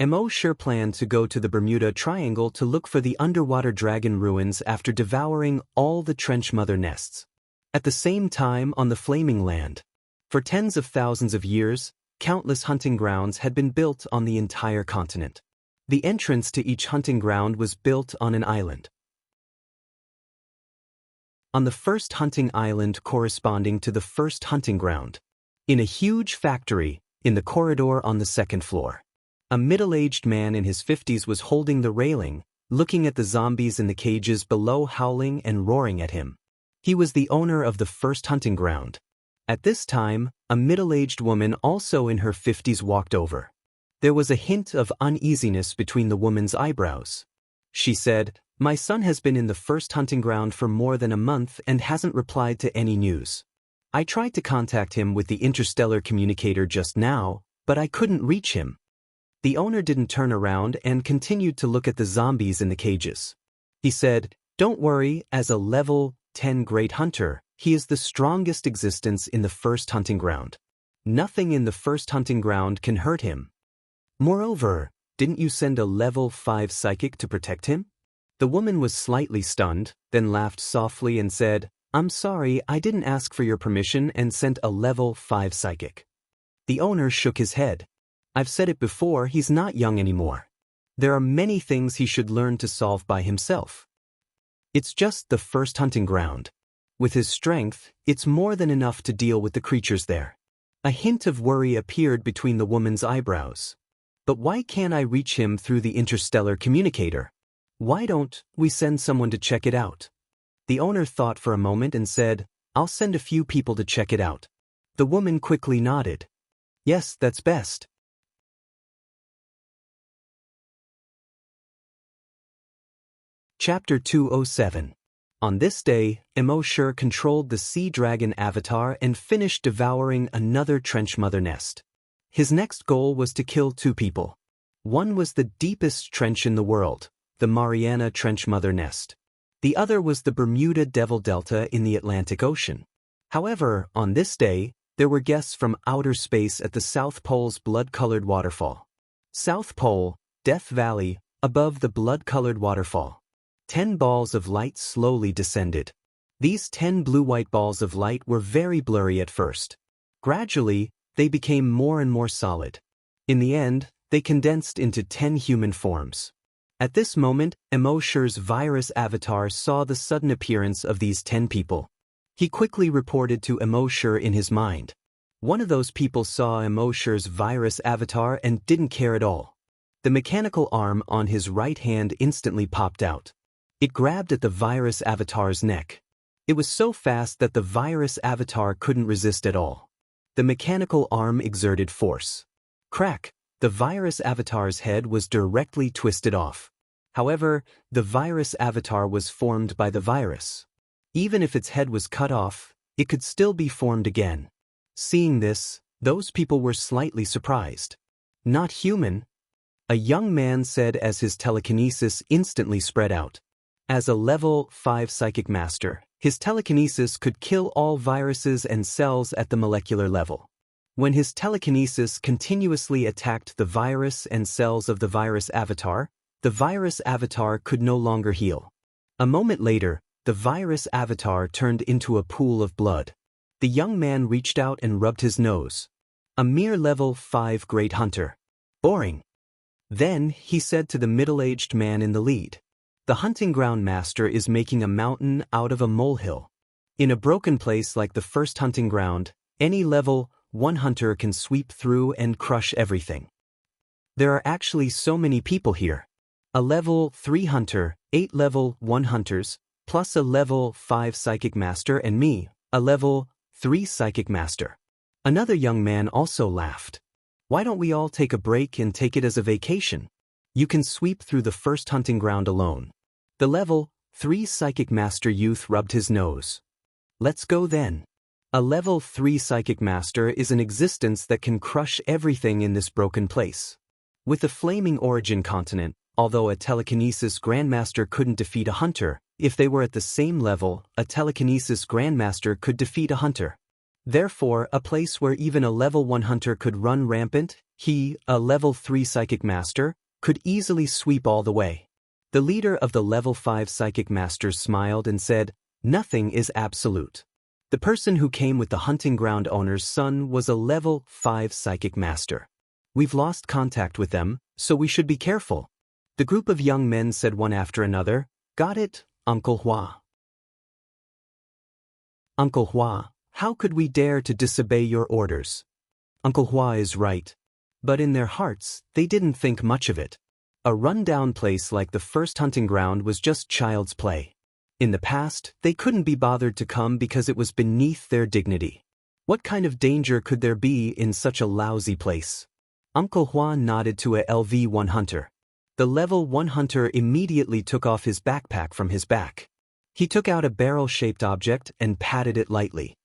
Immortal planned to go to the Bermuda Triangle to look for the underwater dragon ruins after devouring all the trench mother nests. At the same time, on the Flaming Land, for tens of thousands of years, countless hunting grounds had been built on the entire continent. The entrance to each hunting ground was built on an island. On the first hunting island corresponding to the first hunting ground, in a huge factory, in the corridor on the second floor, a middle-aged man in his 50s was holding the railing, looking at the zombies in the cages below, howling and roaring at him. He was the owner of the first hunting ground. At this time, a middle-aged woman also in her 50s walked over. There was a hint of uneasiness between the woman's eyebrows. She said, "My son has been in the first hunting ground for more than a month and hasn't replied to any news. I tried to contact him with the interstellar communicator just now, but I couldn't reach him." The owner didn't turn around and continued to look at the zombies in the cages. He said, "Don't worry, as a level 10 Great Hunter, he is the strongest existence in the first hunting ground. Nothing in the first hunting ground can hurt him. Moreover, didn't you send a level 5 psychic to protect him?" The woman was slightly stunned, then laughed softly and said, "I'm sorry, I didn't ask for your permission and sent a level 5 psychic." The owner shook his head. "I've said it before, he's not young anymore. There are many things he should learn to solve by himself. It's just the first hunting ground. With his strength, it's more than enough to deal with the creatures there." A hint of worry appeared between the woman's eyebrows. "But why can't I reach him through the interstellar communicator? Why don't we send someone to check it out?" The owner thought for a moment and said, "I'll send a few people to check it out." The woman quickly nodded. "Yes, that's best." Chapter 207. On this day, Immortal controlled the sea dragon avatar and finished devouring another trench mother nest. His next goal was to kill 2 people. One was the deepest trench in the world, the Mariana Trench Mother Nest. The other was the Bermuda Devil Delta in the Atlantic Ocean. However, on this day, there were guests from outer space at the South Pole's blood-colored waterfall. South Pole, Death Valley, above the blood-colored waterfall. 10 balls of light slowly descended. These 10 blue-white balls of light were very blurry at first. Gradually, they became more and more solid. In the end, they condensed into 10 human forms. At this moment, Immortal's virus avatar saw the sudden appearance of these 10 people. He quickly reported to Immortal in his mind. One of those people saw Immortal's virus avatar and didn't care at all. The mechanical arm on his right hand instantly popped out. It grabbed at the virus avatar's neck. It was so fast that the virus avatar couldn't resist at all. The mechanical arm exerted force. Crack! The virus avatar's head was directly twisted off. However, the virus avatar was formed by the virus. Even if its head was cut off, it could still be formed again. Seeing this, those people were slightly surprised. "Not human," a young man said as his telekinesis instantly spread out. As a level 5 psychic master, His telekinesis could kill all viruses and cells at the molecular level. When his telekinesis continuously attacked the virus and cells of the virus avatar could no longer heal. A moment later, the virus avatar turned into a pool of blood. The young man reached out and rubbed his nose. A mere level 5 great hunter. Boring. Then, he said to the middle-aged man in the lead. The hunting ground master is making a mountain out of a molehill. In a broken place like the first hunting ground, any level 1 hunter can sweep through and crush everything. There are actually so many people here. A level 3 hunter, 8 level 1 hunters, plus a level 5 psychic master and me, a level 3 psychic master. Another young man also laughed. Why don't we all take a break and take it as a vacation? You can sweep through the first hunting ground alone. The level 3 psychic master youth rubbed his nose. Let's go then. A level 3 psychic master is an existence that can crush everything in this broken place. With the flaming origin continent, although a telekinesis grandmaster couldn't defeat a hunter, if they were at the same level, a telekinesis grandmaster could defeat a hunter. Therefore, a place where even a level 1 hunter could run rampant, he, a level 3 psychic master, could easily sweep all the way. The leader of the level 5 psychic masters smiled and said, "Nothing is absolute." The person who came with the hunting ground owner's son was a level 5 psychic master. We've lost contact with them, so we should be careful. The group of young men said one after another, "Got it, Uncle Hua." Uncle Hua, how could we dare to disobey your orders? Uncle Hua is right. But in their hearts, they didn't think much of it. A run-down place like the first hunting ground was just child's play. In the past, they couldn't be bothered to come because it was beneath their dignity. What kind of danger could there be in such a lousy place? Uncle Hua nodded to a LV-1 hunter. The level 1 hunter immediately took off his backpack from his back. He took out a barrel-shaped object and patted it lightly.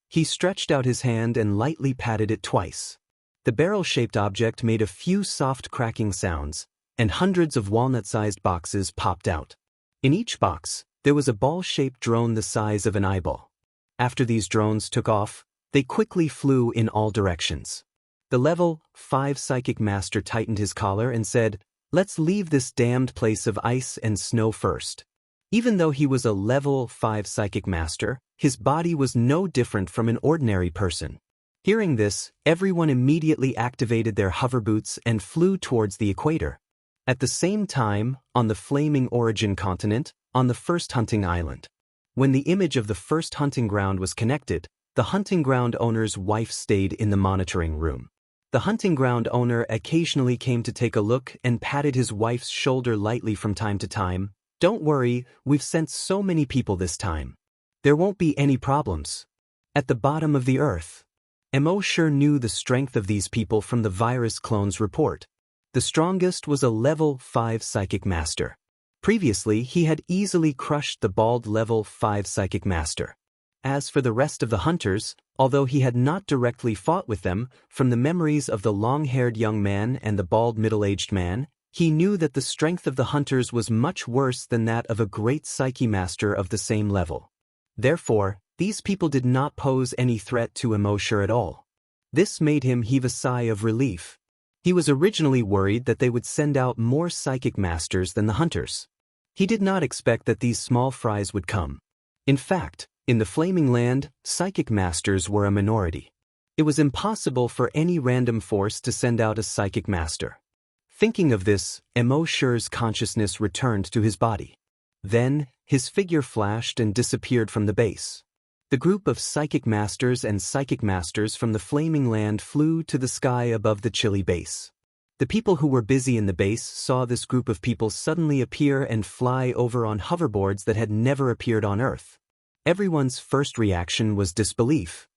He stretched out his hand and lightly patted it twice. The barrel-shaped object made a few soft cracking sounds, and hundreds of walnut-sized boxes popped out. In each box, there was a ball-shaped drone the size of an eyeball. After these drones took off, they quickly flew in all directions. The level 5 psychic master tightened his collar and said, "Let's leave this damned place of ice and snow first." Even though he was a level 5 psychic master, his body was no different from an ordinary person. Hearing this, everyone immediately activated their hover boots and flew towards the equator. At the same time, on the flaming origin continent, on the first hunting island. When the image of the first hunting ground was connected, the hunting ground owner's wife stayed in the monitoring room. The hunting ground owner occasionally came to take a look and patted his wife's shoulder lightly from time to time. "Don't worry, we've sent so many people this time. There won't be any problems." At the bottom of the earth, Mo sure knew the strength of these people from the virus clone's report. The strongest was a level 5 psychic master. Previously, he had easily crushed the bald level 5 psychic master. As for the rest of the hunters, although he had not directly fought with them, from the memories of the long-haired young man and the bald middle-aged man, he knew that the strength of the hunters was much worse than that of a great psyche master of the same level. Therefore, these people did not pose any threat to Emoshur at all. This made him heave a sigh of relief. He was originally worried that they would send out more psychic masters than the hunters. He did not expect that these small fries would come. In fact, in the Flaming Land, psychic masters were a minority. It was impossible for any random force to send out a psychic master. Thinking of this, Emoshur's consciousness returned to his body. Then, his figure flashed and disappeared from the base. The group of psychic masters and psychic masters from the Flaming Land flew to the sky above the chilly base. The people who were busy in the base saw this group of people suddenly appear and fly over on hoverboards that had never appeared on Earth. Everyone's first reaction was disbelief.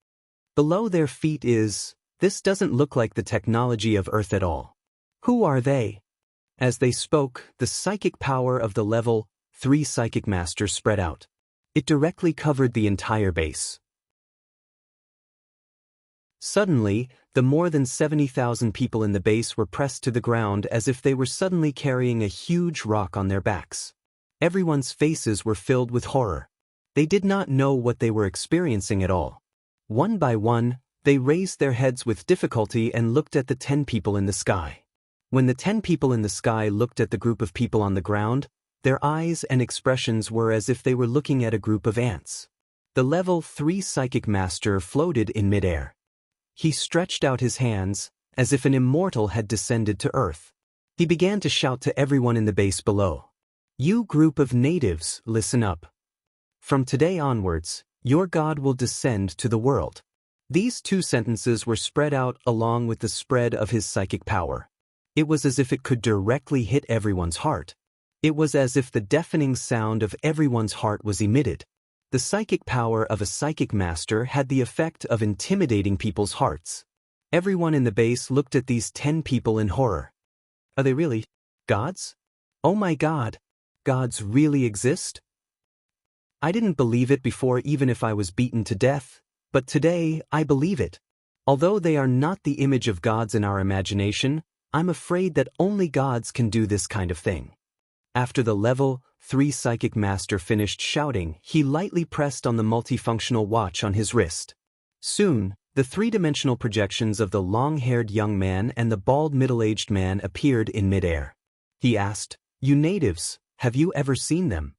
Below their feet this doesn't look like the technology of Earth at all. Who are they? As they spoke, the psychic power of the level 3 psychic master spread out. It directly covered the entire base. Suddenly, the more than 70,000 people in the base were pressed to the ground as if they were suddenly carrying a huge rock on their backs. Everyone's faces were filled with horror. They did not know what they were experiencing at all. One by one, they raised their heads with difficulty and looked at the 10 people in the sky. When the 10 people in the sky looked at the group of people on the ground, their eyes and expressions were as if they were looking at a group of ants. The level 3 psychic master floated in midair. He stretched out his hands, as if an immortal had descended to earth. He began to shout to everyone in the base below. "You group of natives, listen up. From today onwards, your God will descend to the world." These 2 sentences were spread out along with the spread of his psychic power. It was as if it could directly hit everyone's heart. It was as if the deafening sound of everyone's heart was emitted. The psychic power of a psychic master had the effect of intimidating people's hearts. Everyone in the base looked at these 10 people in horror. Are they really gods? Oh my God! Gods really exist? I didn't believe it before, even if I was beaten to death, but today I believe it. Although they are not the image of gods in our imagination, I'm afraid that only gods can do this kind of thing. After the level 3 psychic master finished shouting, he lightly pressed on the multifunctional watch on his wrist. Soon, the 3-dimensional projections of the long-haired young man and the bald middle-aged man appeared in midair. He asked, "You natives, have you ever seen them?"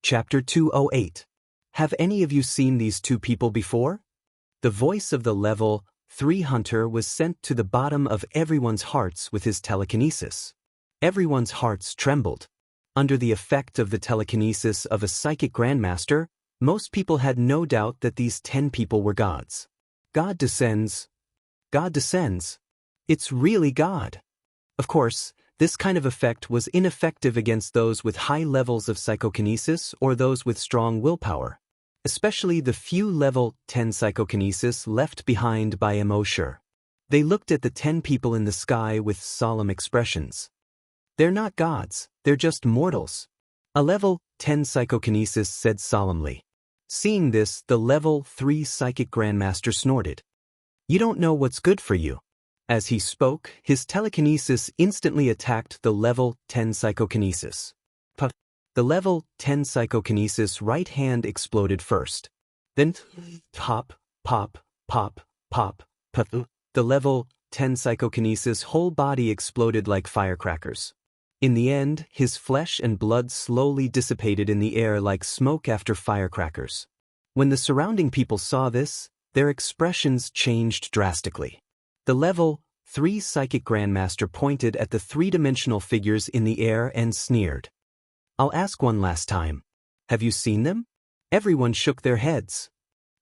Chapter 208. Have any of you seen these 2 people before? The voice of the level 3 hunter was sent to the bottom of everyone's hearts with his telekinesis. Everyone's hearts trembled. Under the effect of the telekinesis of a psychic grandmaster, most people had no doubt that these 10 people were gods. God descends. God descends. It's really God. Of course, this kind of effect was ineffective against those with high levels of psychokinesis or those with strong willpower, especially the few level 10 psychokinesis left behind by Immortal. They looked at the 10 people in the sky with solemn expressions. They're not gods, they're just mortals. A level 10 psychokinesis said solemnly. Seeing this, the level 3 psychic grandmaster snorted. "You don't know what's good for you." As he spoke, his telekinesis instantly attacked the level 10 psychokinesis. The level 10 psychokinesis right hand exploded first. Then pop, pop, pop, pop, pop. The level 10 psychokinesis whole body exploded like firecrackers. In the end, his flesh and blood slowly dissipated in the air like smoke after firecrackers. When the surrounding people saw this, their expressions changed drastically. The level 3 psychic grandmaster pointed at the 3-dimensional figures in the air and sneered. "I'll ask one last time. Have you seen them?" Everyone shook their heads.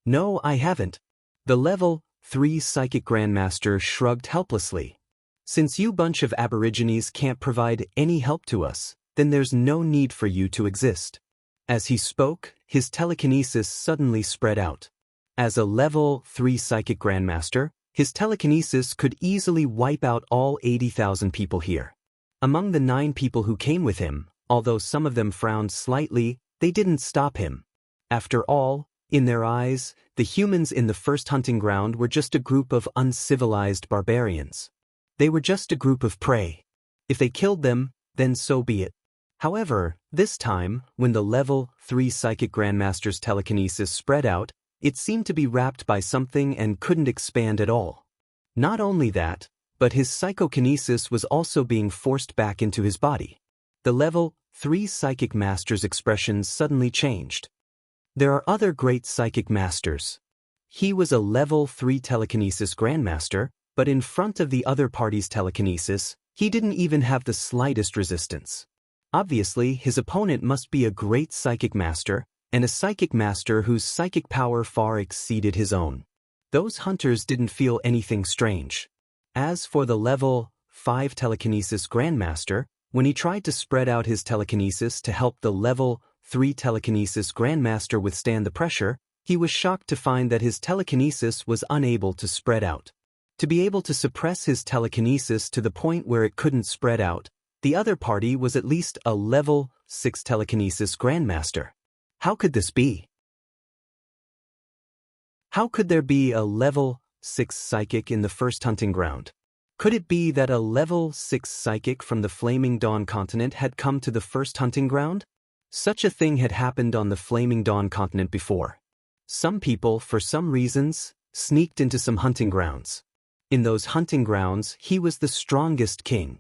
"No, I haven't." The level 3 psychic grandmaster shrugged helplessly. "Since you bunch of aborigines can't provide any help to us, then there's no need for you to exist." As he spoke, his telekinesis suddenly spread out. As a level 3 psychic grandmaster, his telekinesis could easily wipe out all 80,000 people here. Among the 9 people who came with him, although some of them frowned slightly, they didn't stop him. After all, in their eyes, the humans in the first hunting ground were just a group of uncivilized barbarians. They were just a group of prey. If they killed them, then so be it. However, this time, when the level 3 psychic grandmaster's telekinesis spread out, it seemed to be wrapped by something and couldn't expand at all. Not only that, but his psychokinesis was also being forced back into his body. The level 3 psychic master's expressions suddenly changed. There are other great psychic masters. He was a level 3 telekinesis grandmaster, but in front of the other party's telekinesis, he didn't even have the slightest resistance. Obviously, his opponent must be a great psychic master, and a psychic master whose psychic power far exceeded his own. Those hunters didn't feel anything strange. As for the level 5 telekinesis grandmaster, when he tried to spread out his telekinesis to help the level 3 telekinesis grandmaster withstand the pressure, he was shocked to find that his telekinesis was unable to spread out. To be able to suppress his telekinesis to the point where it couldn't spread out, the other party was at least a level 6 telekinesis grandmaster. How could this be? How could there be a level 6 psychic in the first hunting ground? Could it be that a level 6 psychic from the Flaming Dawn continent had come to the first hunting ground? Such a thing had happened on the Flaming Dawn continent before. Some people, for some reasons, sneaked into some hunting grounds. In those hunting grounds, he was the strongest king.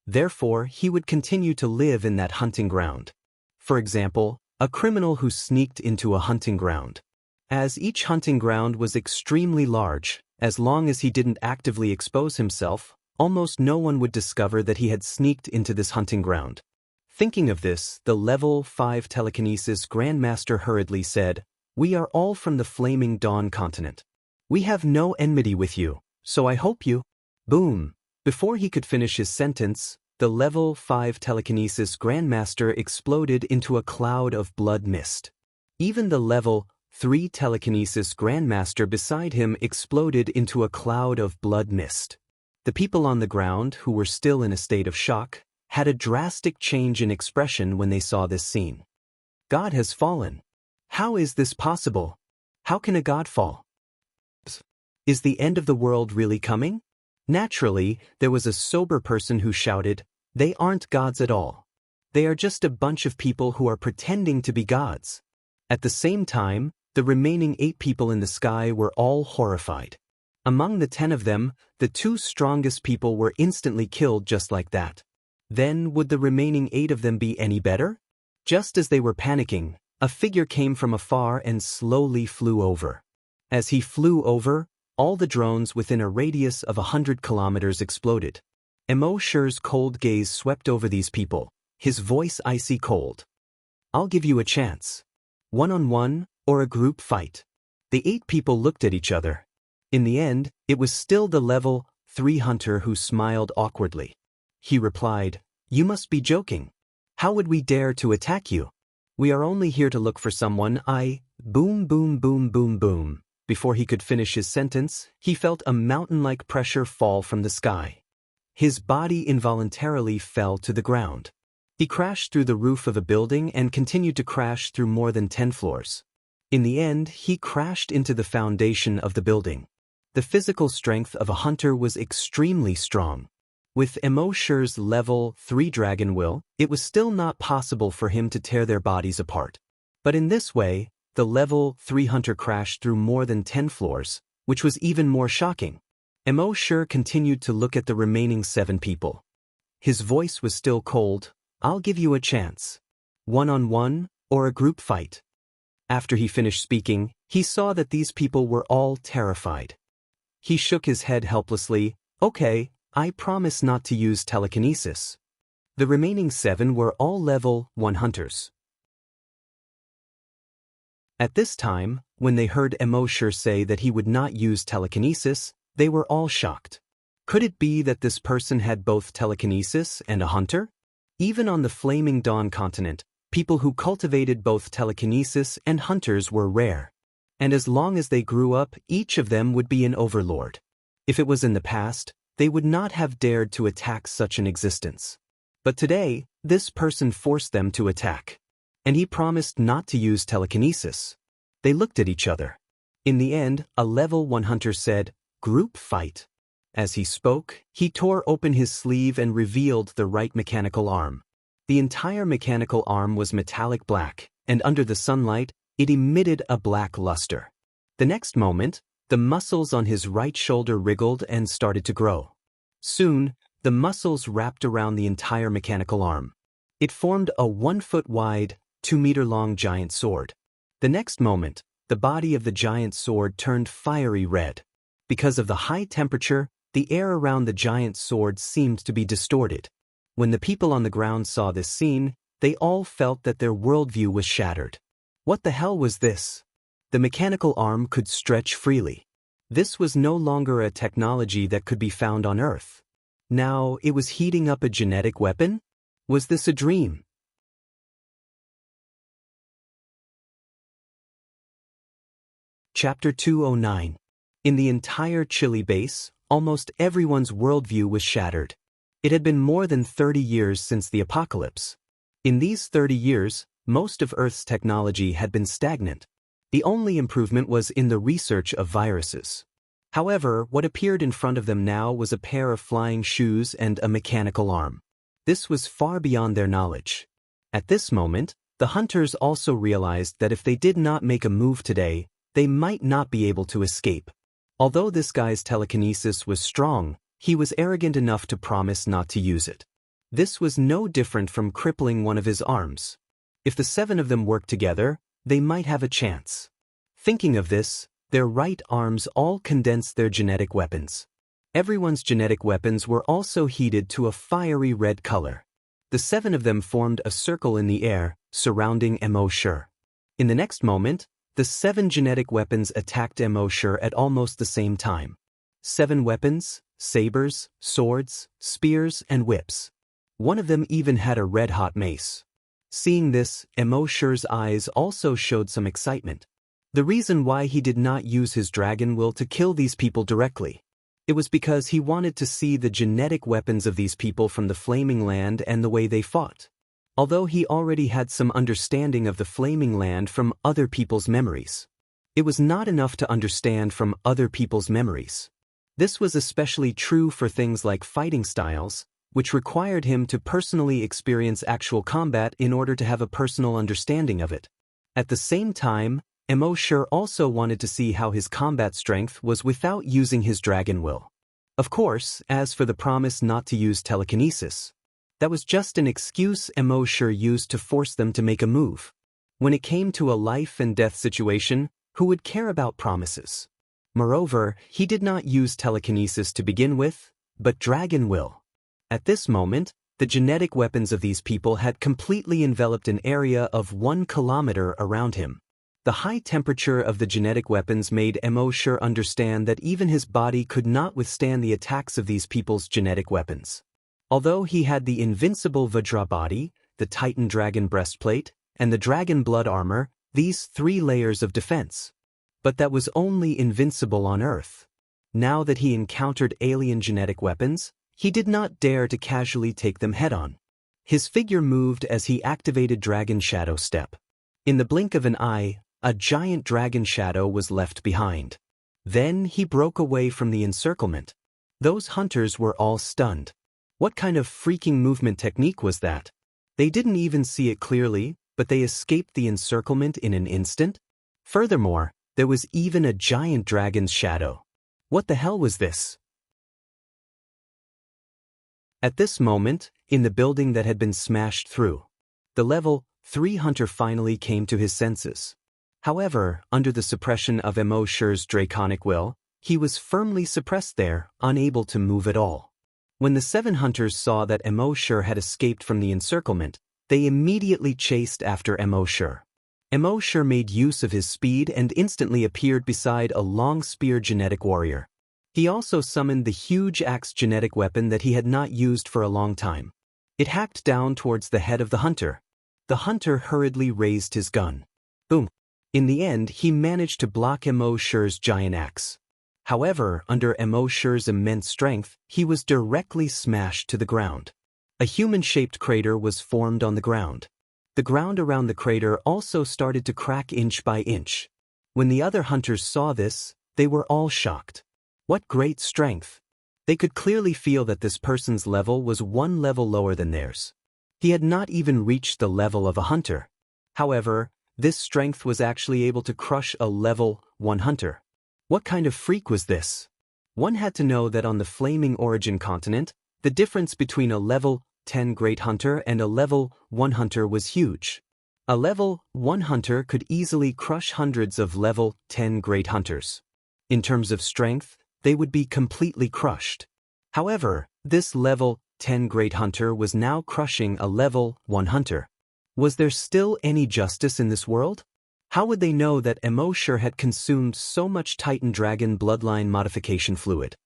Therefore, he would continue to live in that hunting ground. For example, a criminal who sneaked into a hunting ground. As each hunting ground was extremely large, as long as he didn't actively expose himself, almost no one would discover that he had sneaked into this hunting ground. Thinking of this, the level 5 telekinesis Grandmaster hurriedly said, "We are all from the Flaming Dawn continent. We have no enmity with you, so I hope you—" Boom! Before he could finish his sentence, the level 5 telekinesis Grandmaster exploded into a cloud of blood mist. Even the level 3 telekinesis Grandmaster beside him exploded into a cloud of blood mist. The people on the ground, who were still in a state of shock, had a drastic change in expression when they saw this scene. God has fallen. How is this possible? How can a god fall? Is the end of the world really coming? Naturally, there was a sober person who shouted, "They aren't gods at all. They are just a bunch of people who are pretending to be gods." At the same time, the remaining 8 people in the sky were all horrified. Among the 10 of them, the 2 strongest people were instantly killed just like that. Then would the remaining 8 of them be any better? Just as they were panicking, a figure came from afar and slowly flew over. As he flew over, all the drones within a radius of 100 kilometers exploded. Immortal's cold gaze swept over these people, his voice icy cold. "I'll give you a chance. One-on-one, or a group fight." The 8 people looked at each other. In the end, it was still the level 3 hunter who smiled awkwardly. He replied, "You must be joking. How would we dare to attack you? We are only here to look for someone Boom boom boom boom boom. Before he could finish his sentence, he felt a mountain-like pressure fall from the sky. His body involuntarily fell to the ground. He crashed through the roof of a building and continued to crash through more than 10 floors. In the end, he crashed into the foundation of the building. The physical strength of a hunter was extremely strong. With Immortal's level 3 dragon will, it was still not possible for him to tear their bodies apart. But in this way, the level 3 hunter crashed through more than 10 floors, which was even more shocking. Immortal continued to look at the remaining 7 people. His voice was still cold. "I'll give you a chance. One-on-one, or a group fight." After he finished speaking, he saw that these people were all terrified. He shook his head helplessly. "Okay, I promise not to use telekinesis." The remaining 7 were all level 1 hunters. At this time, when they heard Immortal say that he would not use telekinesis, they were all shocked. Could it be that this person had both telekinesis and a hunter? Even on the Flaming Dawn continent, people who cultivated both telekinesis and hunters were rare. And as long as they grew up, each of them would be an overlord. If it was in the past, they would not have dared to attack such an existence. But today, this person forced them to attack. And he promised not to use telekinesis. They looked at each other. In the end, a level 1 hunter said, "Group fight." As he spoke, he tore open his sleeve and revealed the right mechanical arm. The entire mechanical arm was metallic black, and under the sunlight, it emitted a black luster. The next moment, the muscles on his right shoulder wriggled and started to grow. Soon, the muscles wrapped around the entire mechanical arm. It formed a 1-foot-wide, 2-meter-long giant sword. The next moment, the body of the giant sword turned fiery red. Because of the high temperature, the air around the giant sword seemed to be distorted. When the people on the ground saw this scene, they all felt that their worldview was shattered. What the hell was this? The mechanical arm could stretch freely. This was no longer a technology that could be found on Earth. Now, it was heating up a genetic weapon? Was this a dream? Chapter 209. In the entire Chile base, almost everyone's worldview was shattered. It had been more than 30 years since the apocalypse. In these 30 years, most of Earth's technology had been stagnant. The only improvement was in the research of viruses. However, what appeared in front of them now was a pair of flying shoes and a mechanical arm. This was far beyond their knowledge. At this moment, the hunters also realized that if they did not make a move today, they might not be able to escape. Although this guy's telekinesis was strong, he was arrogant enough to promise not to use it. This was no different from crippling one of his arms. If the 7 of them worked together, they might have a chance. Thinking of this, their right arms all condensed their genetic weapons. Everyone's genetic weapons were also heated to a fiery red color. The 7 of them formed a circle in the air, surrounding Immortal. In the next moment, the 7 genetic weapons attacked Immortal at almost the same time. 7 weapons, sabers, swords, spears, and whips. One of them even had a red-hot mace. Seeing this, Immortal's eyes also showed some excitement. The reason why he did not use his dragon will to kill these people directly. It was because he wanted to see the genetic weapons of these people from the Flaming Land and the way they fought. Although he already had some understanding of the Flaming Land from other people's memories, it was not enough to understand from other people's memories. This was especially true for things like fighting styles, which required him to personally experience actual combat in order to have a personal understanding of it. At the same time, Immortal also wanted to see how his combat strength was without using his dragon will. Of course, as for the promise not to use telekinesis, that was just an excuse Immortal used to force them to make a move. When it came to a life and death situation, who would care about promises? Moreover, he did not use telekinesis to begin with, but dragon will. At this moment, the genetic weapons of these people had completely enveloped an area of 1 kilometer around him. The high temperature of the genetic weapons made Immortal understand that even his body could not withstand the attacks of these people's genetic weapons. Although he had the invincible Vajra body, the Titan dragon breastplate, and the dragon blood armor, these 3 layers of defense. But that was only invincible on Earth. Now that he encountered alien genetic weapons, he did not dare to casually take them head-on. His figure moved as he activated Dragon Shadow Step. In the blink of an eye, a giant dragon shadow was left behind. Then he broke away from the encirclement. Those hunters were all stunned. What kind of freaking movement technique was that? They didn't even see it clearly, but they escaped the encirclement in an instant? Furthermore, there was even a giant dragon's shadow. What the hell was this? At this moment, in the building that had been smashed through, the level 3 hunter finally came to his senses. However, under the suppression of Immortal's draconic will, he was firmly suppressed there, unable to move at all. When the 7 hunters saw that Immortal had escaped from the encirclement, they immediately chased after Immortal. Immortal made use of his speed and instantly appeared beside a long spear genetic warrior. He also summoned the huge axe genetic weapon that he had not used for a long time. It hacked down towards the head of the hunter. The hunter hurriedly raised his gun. Boom. In the end, he managed to block Immortal's giant axe. However, under Immortal's immense strength, he was directly smashed to the ground. A human-shaped crater was formed on the ground. The ground around the crater also started to crack inch by inch. When the other hunters saw this, they were all shocked. What great strength! They could clearly feel that this person's level was 1 level lower than theirs. He had not even reached the level of a hunter. However, this strength was actually able to crush a level 1 hunter. What kind of freak was this? One had to know that on the Flaming Origin continent, the difference between a level 10 great hunter and a level 1 hunter was huge. A level 1 hunter could easily crush hundreds of level 10 great hunters. In terms of strength, they would be completely crushed. However, this level 10 great hunter was now crushing a level 1 hunter. Was there still any justice in this world? How would they know that Immortal had consumed so much Titan Dragon bloodline modification fluid?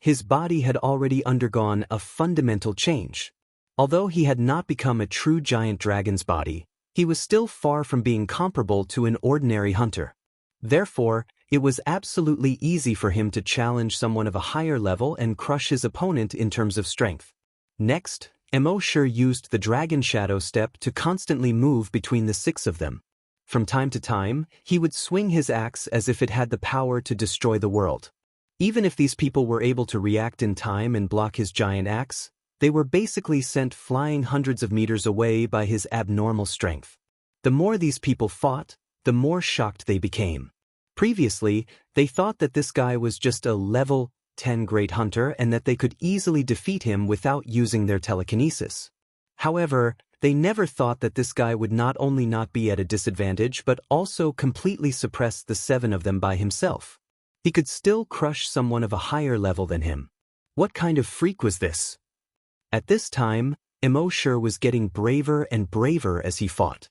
His body had already undergone a fundamental change. Although he had not become a true giant dragon's body, he was still far from being comparable to an ordinary hunter. Therefore, it was absolutely easy for him to challenge someone of a higher level and crush his opponent in terms of strength. Next, Immortal used the Dragon Shadow Step to constantly move between the 6 of them. From time to time, he would swing his axe as if it had the power to destroy the world. Even if these people were able to react in time and block his giant axe, they were basically sent flying hundreds of meters away by his abnormal strength. The more these people fought, the more shocked they became. Previously, they thought that this guy was just a level 10 great hunter and that they could easily defeat him without using their telekinesis. However, they never thought that this guy would not only not be at a disadvantage but also completely suppress the 7 of them by himself. He could still crush someone of a higher level than him. What kind of freak was this? At this time, Immortal was getting braver and braver as he fought.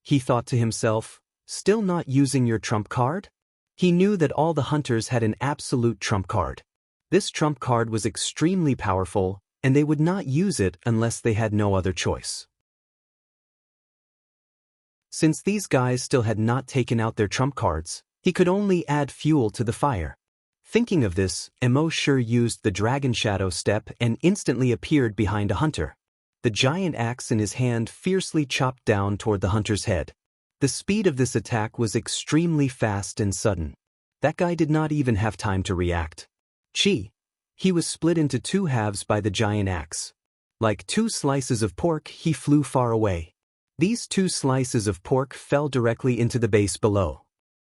He thought to himself, still not using your trump card? He knew that all the hunters had an absolute trump card. This trump card was extremely powerful, and they would not use it unless they had no other choice. Since these guys still had not taken out their trump cards, he could only add fuel to the fire. Thinking of this, Immortal used the Dragon Shadow step and instantly appeared behind a hunter. The giant axe in his hand fiercely chopped down toward the hunter's head. The speed of this attack was extremely fast and sudden. That guy did not even have time to react. He was split into 2 halves by the giant axe. Like 2 slices of pork, he flew far away. These 2 slices of pork fell directly into the base below.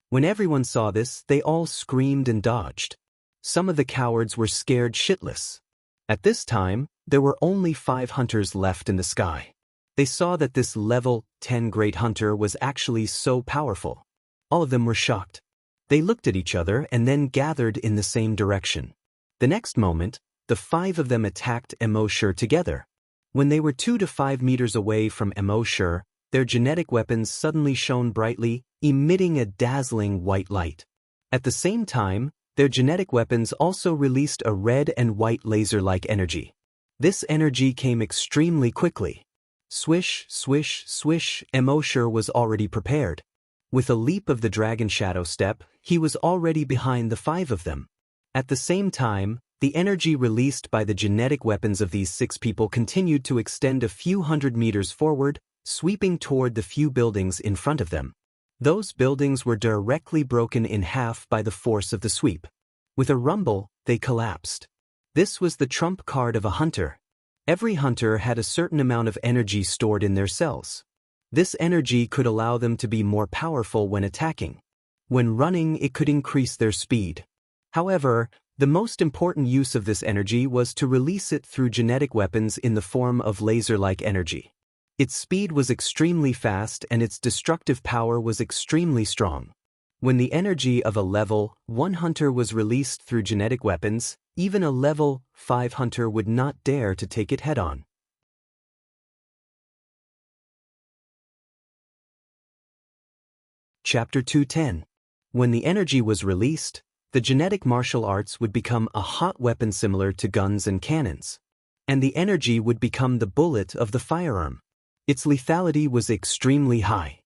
When everyone saw this, they all screamed and dodged. Some of the cowards were scared shitless. At this time, there were only 5 hunters left in the sky. They saw that this level 10 great hunter was actually so powerful. All of them were shocked. They looked at each other and then gathered in the same direction. The next moment, the 5 of them attacked Immortal together. When they were 2 to 5 meters away from Immortal, their genetic weapons suddenly shone brightly, emitting a dazzling white light. At the same time, their genetic weapons also released a red and white laser-like energy. This energy came extremely quickly. Swish, swish, swish, Immortal was already prepared. With a leap of the Dragon Shadow step, he was already behind the 5 of them. At the same time, the energy released by the genetic weapons of these 6 people continued to extend a few hundred meters forward, sweeping toward the few buildings in front of them. Those buildings were directly broken in half by the force of the sweep. With a rumble, they collapsed. This was the trump card of a hunter. Every hunter had a certain amount of energy stored in their cells. This energy could allow them to be more powerful when attacking. When running, it could increase their speed. However, the most important use of this energy was to release it through genetic weapons in the form of laser-like energy. Its speed was extremely fast and its destructive power was extremely strong. When the energy of a level 1 hunter was released through genetic weapons, even a level 5 hunter would not dare to take it head-on. Chapter 210. When the energy was released, the genetic martial arts would become a hot weapon similar to guns and cannons. And the energy would become the bullet of the firearm. Its lethality was extremely high.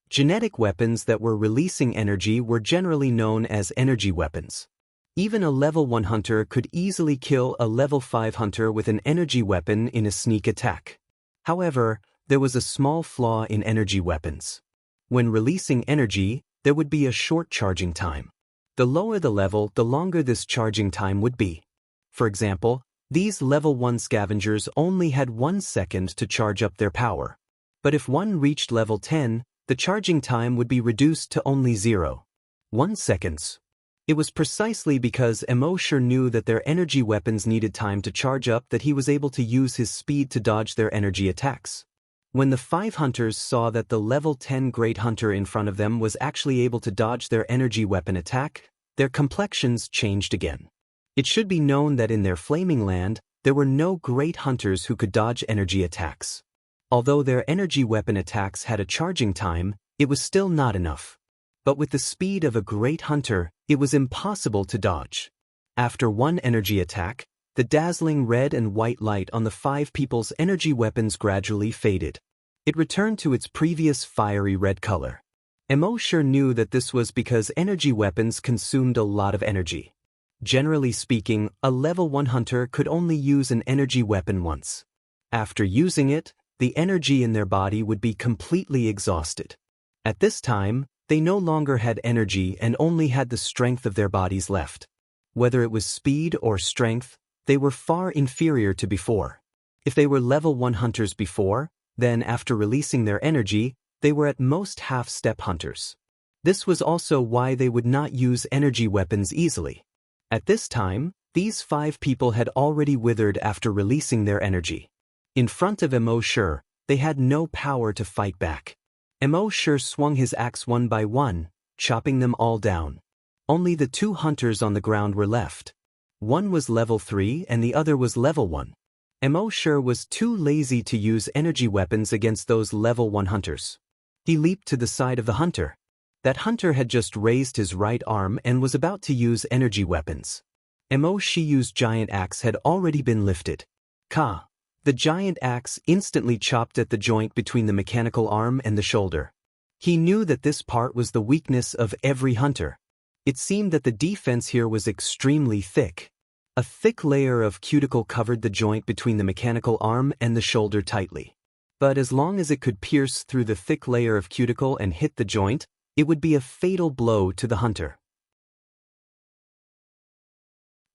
Genetic weapons that were releasing energy were generally known as energy weapons. Even a level 1 hunter could easily kill a level 5 hunter with an energy weapon in a sneak attack. However, there was a small flaw in energy weapons. When releasing energy, there would be a short charging time. The lower the level, the longer this charging time would be. For example, these level 1 scavengers only had 1 second to charge up their power. But if one reached level 10, the charging time would be reduced to only 0.1 seconds. It was precisely because Immortal knew that their energy weapons needed time to charge up that he was able to use his speed to dodge their energy attacks. When the 5 hunters saw that the level 10 great hunter in front of them was actually able to dodge their energy weapon attack, their complexions changed again. It should be known that in their flaming land, there were no great hunters who could dodge energy attacks. Although their energy weapon attacks had a charging time, it was still not enough. But with the speed of a great hunter, it was impossible to dodge. After one energy attack, the dazzling red and white light on the 5 people's energy weapons gradually faded. It returned to its previous fiery red color. Immortal knew that this was because energy weapons consumed a lot of energy. Generally speaking, a level 1 hunter could only use an energy weapon once. After using it, the energy in their body would be completely exhausted. At this time, they no longer had energy and only had the strength of their bodies left. Whether it was speed or strength, they were far inferior to before. If they were level 1 hunters before, then after releasing their energy, they were at most half-step hunters. This was also why they would not use energy weapons easily. At this time, these 5 people had already withered after releasing their energy. In front of Mo Shi, they had no power to fight back. Mo Shi swung his axe one by one, chopping them all down. Only the 2 hunters on the ground were left. One was level 3 and the other was level 1. Mo Shi was too lazy to use energy weapons against those level 1 hunters. He leaped to the side of the hunter. That hunter had just raised his right arm and was about to use energy weapons. Mo Shi's giant axe had already been lifted. Ka! The giant axe instantly chopped at the joint between the mechanical arm and the shoulder. He knew that this part was the weakness of every hunter. It seemed that the defense here was extremely thick. A thick layer of cuticle covered the joint between the mechanical arm and the shoulder tightly. But as long as it could pierce through the thick layer of cuticle and hit the joint, it would be a fatal blow to the hunter.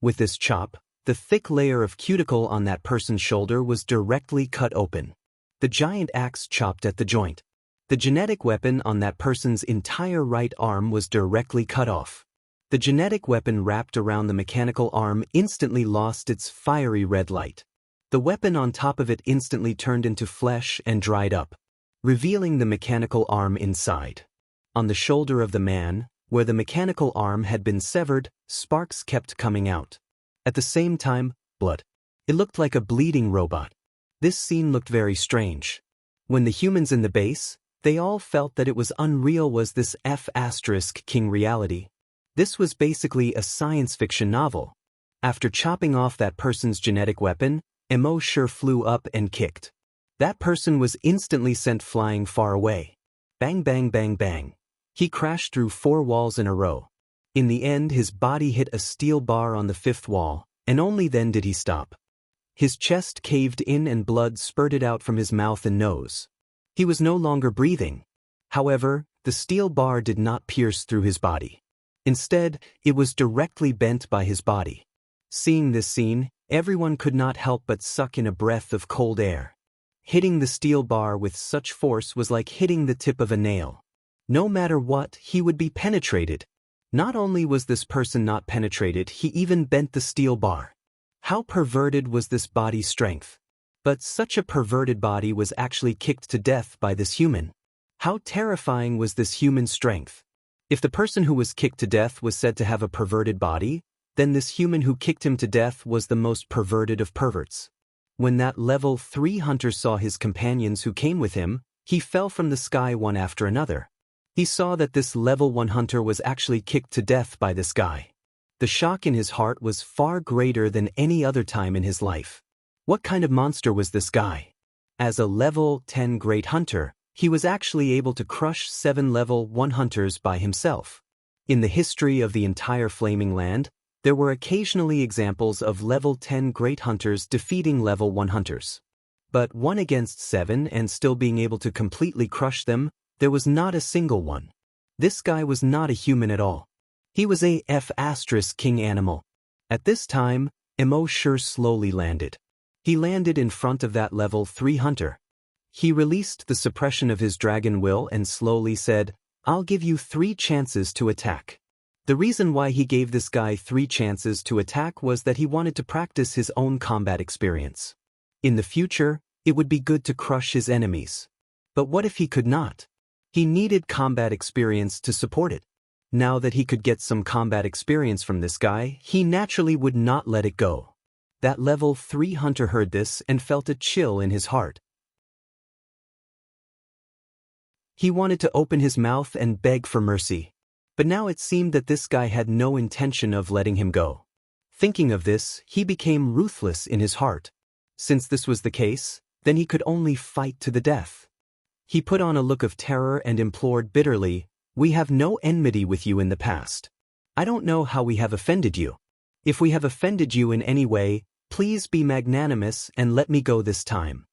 With this chop, the thick layer of cuticle on that person's shoulder was directly cut open. The giant axe chopped at the joint. The genetic weapon on that person's entire right arm was directly cut off. The genetic weapon wrapped around the mechanical arm instantly lost its fiery red light. The weapon on top of it instantly turned into flesh and dried up, revealing the mechanical arm inside. On the shoulder of the man, where the mechanical arm had been severed, sparks kept coming out. At the same time, blood. It looked like a bleeding robot. This scene looked very strange. When the humans in the base, they all felt that it was unreal. Was this King reality? This was basically a science fiction novel. After chopping off that person's genetic weapon, Mo Shi flew up and kicked. That person was instantly sent flying far away. Bang bang bang bang. He crashed through 4 walls in a row. In the end, his body hit a steel bar on the 5th wall, and only then did he stop. His chest caved in and blood spurted out from his mouth and nose. He was no longer breathing. However, the steel bar did not pierce through his body. Instead, it was directly bent by his body. Seeing this scene, everyone could not help but suck in a breath of cold air. Hitting the steel bar with such force was like hitting the tip of a nail. No matter what, he would be penetrated. Not only was this person not penetrated, he even bent the steel bar. How perverted was this body's strength? But such a perverted body was actually kicked to death by this human. How terrifying was this human strength? If the person who was kicked to death was said to have a perverted body, then this human who kicked him to death was the most perverted of perverts. When that level 3 hunter saw his companions who came with him, he fell from the sky one after another. He saw that this level 1 hunter was actually kicked to death by this guy. The shock in his heart was far greater than any other time in his life. What kind of monster was this guy? As a level 10 great hunter, he was actually able to crush 7 level 1 hunters by himself. In the history of the entire Flaming Land, there were occasionally examples of level 10 great hunters defeating level 1 hunters. But 1 against 7 and still being able to completely crush them, there was not a single one. This guy was not a human at all. He was a king animal. At this time, Mo Shi slowly landed. He landed in front of that level 3 hunter. He released the suppression of his dragon will and slowly said, "I'll give you 3 chances to attack." The reason why he gave this guy 3 chances to attack was that he wanted to practice his own combat experience. In the future, it would be good to crush his enemies. But what if he could not? He needed combat experience to support it. Now that he could get some combat experience from this guy, he naturally would not let it go. That level 3 hunter heard this and felt a chill in his heart. He wanted to open his mouth and beg for mercy. But now it seemed that this guy had no intention of letting him go. Thinking of this, he became ruthless in his heart. Since this was the case, then he could only fight to the death. He put on a look of terror and implored bitterly, "We have no enmity with you in the past. I don't know how we have offended you. If we have offended you in any way, please be magnanimous and let me go this time.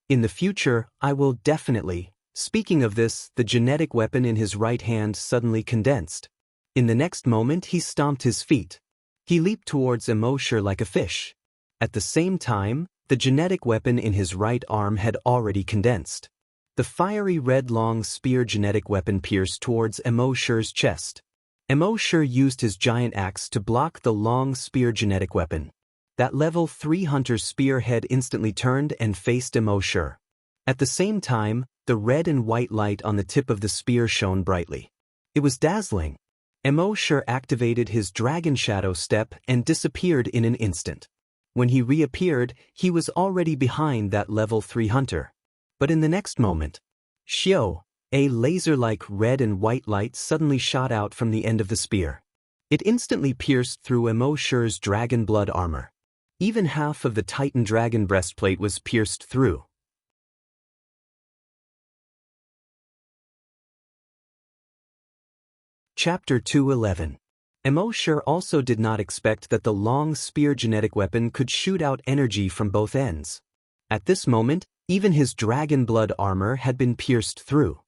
In the future, I will definitely." Speaking of this, the genetic weapon in his right hand suddenly condensed. In the next moment he stomped his feet. He leaped towards Emoshur like a fish. At the same time, the genetic weapon in his right arm had already condensed. The fiery red long spear genetic weapon pierced towards Emoshur's chest. Emoshur used his giant axe to block the long spear genetic weapon. That level 3 hunter's spear head instantly turned and faced Emoshur. At the same time, the red and white light on the tip of the spear shone brightly. It was dazzling. Emoshur activated his dragon shadow step and disappeared in an instant. When he reappeared, he was already behind that level 3 hunter. But in the next moment, Xiao, a laser-like red and white light suddenly shot out from the end of the spear. It instantly pierced through Emoshur's dragon blood armor. Even half of the Titan dragon breastplate was pierced through. Chapter 211. Emoshur also did not expect that the long spear genetic weapon could shoot out energy from both ends. At this moment, even his dragon blood armor had been pierced through.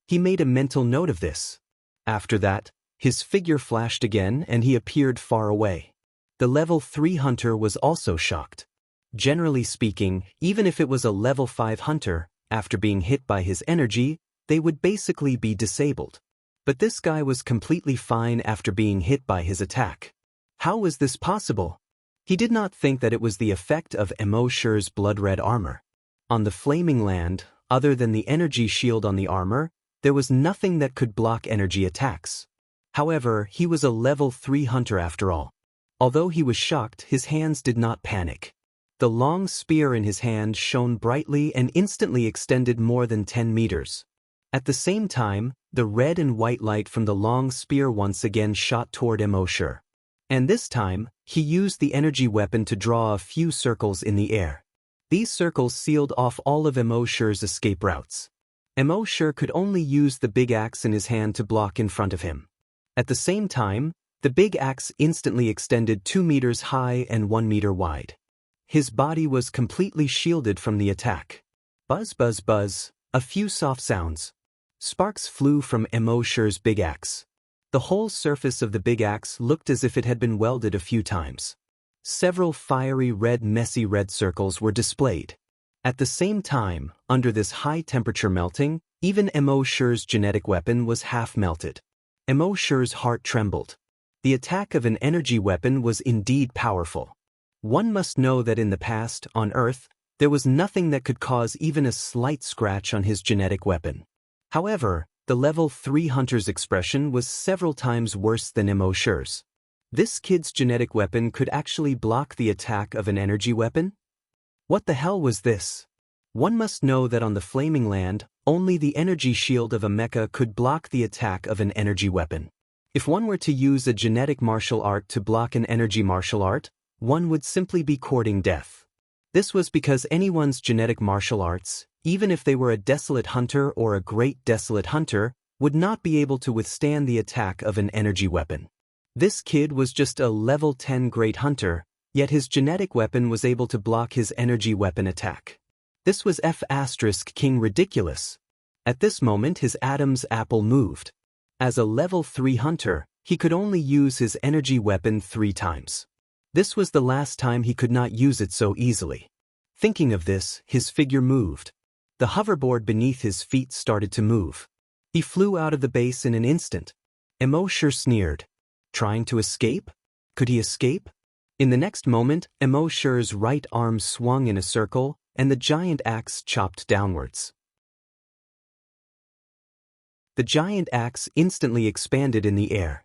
He made a mental note of this. After that, his figure flashed again and he appeared far away. The level 3 hunter was also shocked. Generally speaking, even if it was a level 5 hunter, after being hit by his energy, they would basically be disabled. But this guy was completely fine after being hit by his attack. How was this possible? He did not think that it was the effect of Emoshur's blood-red armor. On the flaming land, other than the energy shield on the armor, there was nothing that could block energy attacks. However, he was a level 3 hunter after all. Although he was shocked, his hands did not panic. The long spear in his hand shone brightly and instantly extended more than 10 meters. At the same time, the red and white light from the long spear once again shot toward Emoshur. And this time, he used the energy weapon to draw a few circles in the air. These circles sealed off all of Emoshur's escape routes. Emoshur could only use the big axe in his hand to block in front of him. At the same time, the big axe instantly extended 2 meters high and 1 meter wide. His body was completely shielded from the attack. Buzz buzz buzz, a few soft sounds. Sparks flew from Emoshur's big axe. The whole surface of the big axe looked as if it had been welded a few times. Several fiery messy red circles were displayed. At the same time, under this high-temperature melting, even Emoshur's genetic weapon was half melted. Emoshur's heart trembled. The attack of an energy weapon was indeed powerful. One must know that in the past, on Earth, there was nothing that could cause even a slight scratch on his genetic weapon. However, the level 3 hunter's expression was several times worse than Emoshur's. This kid's genetic weapon could actually block the attack of an energy weapon? What the hell was this? One must know that on the flaming land, only the energy shield of a mecha could block the attack of an energy weapon. If one were to use a genetic martial art to block an energy martial art, one would simply be courting death. This was because anyone's genetic martial arts, even if they were a desolate hunter or a great desolate hunter, would not be able to withstand the attack of an energy weapon. This kid was just a level 10 great hunter, yet his genetic weapon was able to block his energy weapon attack. This was King ridiculous. At this moment his Adam's apple moved. As a level 3 hunter, he could only use his energy weapon 3 times. This was the last time he could not use it so easily. Thinking of this, his figure moved. The hoverboard beneath his feet started to move. He flew out of the base in an instant. Emoshur sneered. Trying to escape? Could he escape? In the next moment, Emoshur's right arm swung in a circle, and the giant axe chopped downwards. The giant axe instantly expanded in the air.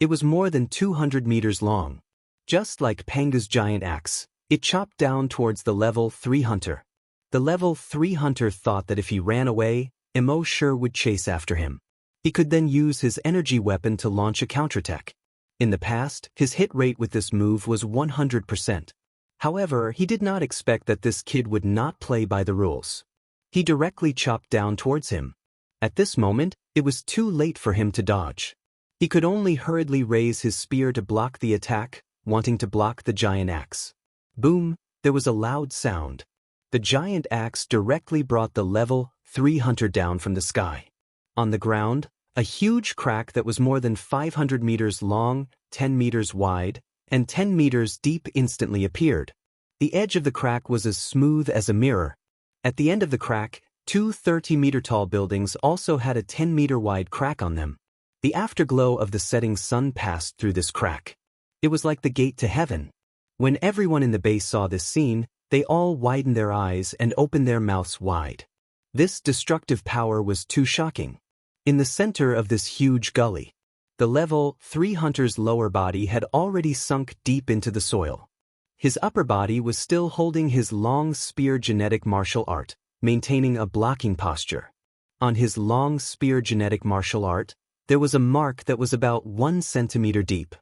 It was more than 200 meters long. Just like Panga's giant axe, it chopped down towards the level 3 hunter. The level 3 hunter thought that if he ran away, Emoshur would chase after him. He could then use his energy weapon to launch a counterattack. In the past, his hit rate with this move was 100%. However, he did not expect that this kid would not play by the rules. He directly chopped down towards him. At this moment, it was too late for him to dodge. He could only hurriedly raise his spear to block the attack, wanting to block the giant axe. Boom, there was a loud sound. The giant axe directly brought the level 3 hunter down from the sky. On the ground, a huge crack that was more than 500 meters long, 10 meters wide, and 10 meters deep instantly appeared. The edge of the crack was as smooth as a mirror. At the end of the crack, two 30-meter-tall buildings also had a 10-meter-wide crack on them. The afterglow of the setting sun passed through this crack. It was like the gate to heaven. When everyone in the base saw this scene, they all widened their eyes and opened their mouths wide. This destructive power was too shocking. In the center of this huge gully, the level 3 hunter's lower body had already sunk deep into the soil. His upper body was still holding his long spear genetic martial art, maintaining a blocking posture. On his long spear genetic martial art, there was a mark that was about 1 centimeter deep.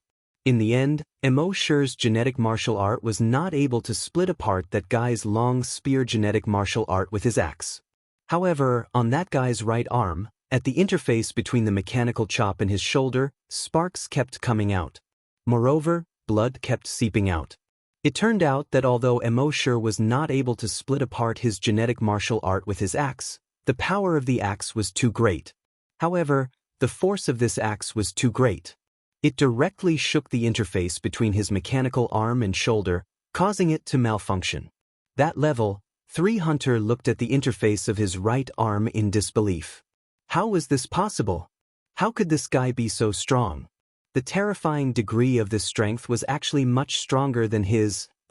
In the end, Immortal's genetic martial art was not able to split apart that guy's long spear genetic martial art with his axe. However, on that guy's right arm, at the interface between the mechanical chop and his shoulder, sparks kept coming out. Moreover, blood kept seeping out. It turned out that although Immortal was not able to split apart his genetic martial art with his axe, the power of the axe was too great. However, the force of this axe was too great. It directly shook the interface between his mechanical arm and shoulder, causing it to malfunction. That level 3 hunter looked at the interface of his right arm in disbelief. How was this possible? How could this guy be so strong? The terrifying degree of this strength was actually much stronger than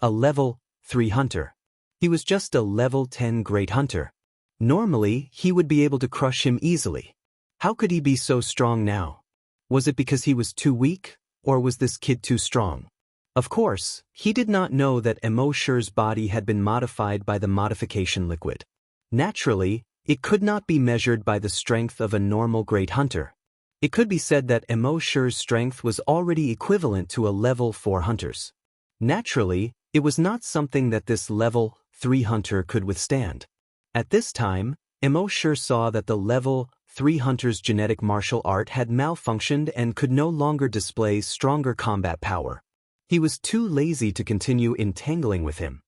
a level 3 hunter. He was just a level 10 great hunter. Normally, he would be able to crush him easily. How could he be so strong now? Was it because he was too weak, or was this kid too strong? Of course, he did not know that Immortal's body had been modified by the modification liquid. Naturally, it could not be measured by the strength of a normal great hunter. It could be said that Immortal's strength was already equivalent to a level 4 hunter's. Naturally, it was not something that this level 3 hunter could withstand. At this time, Immortal saw that the level 3 hunter's genetic martial art had malfunctioned and could no longer display stronger combat power. He was too lazy to continue entangling with him.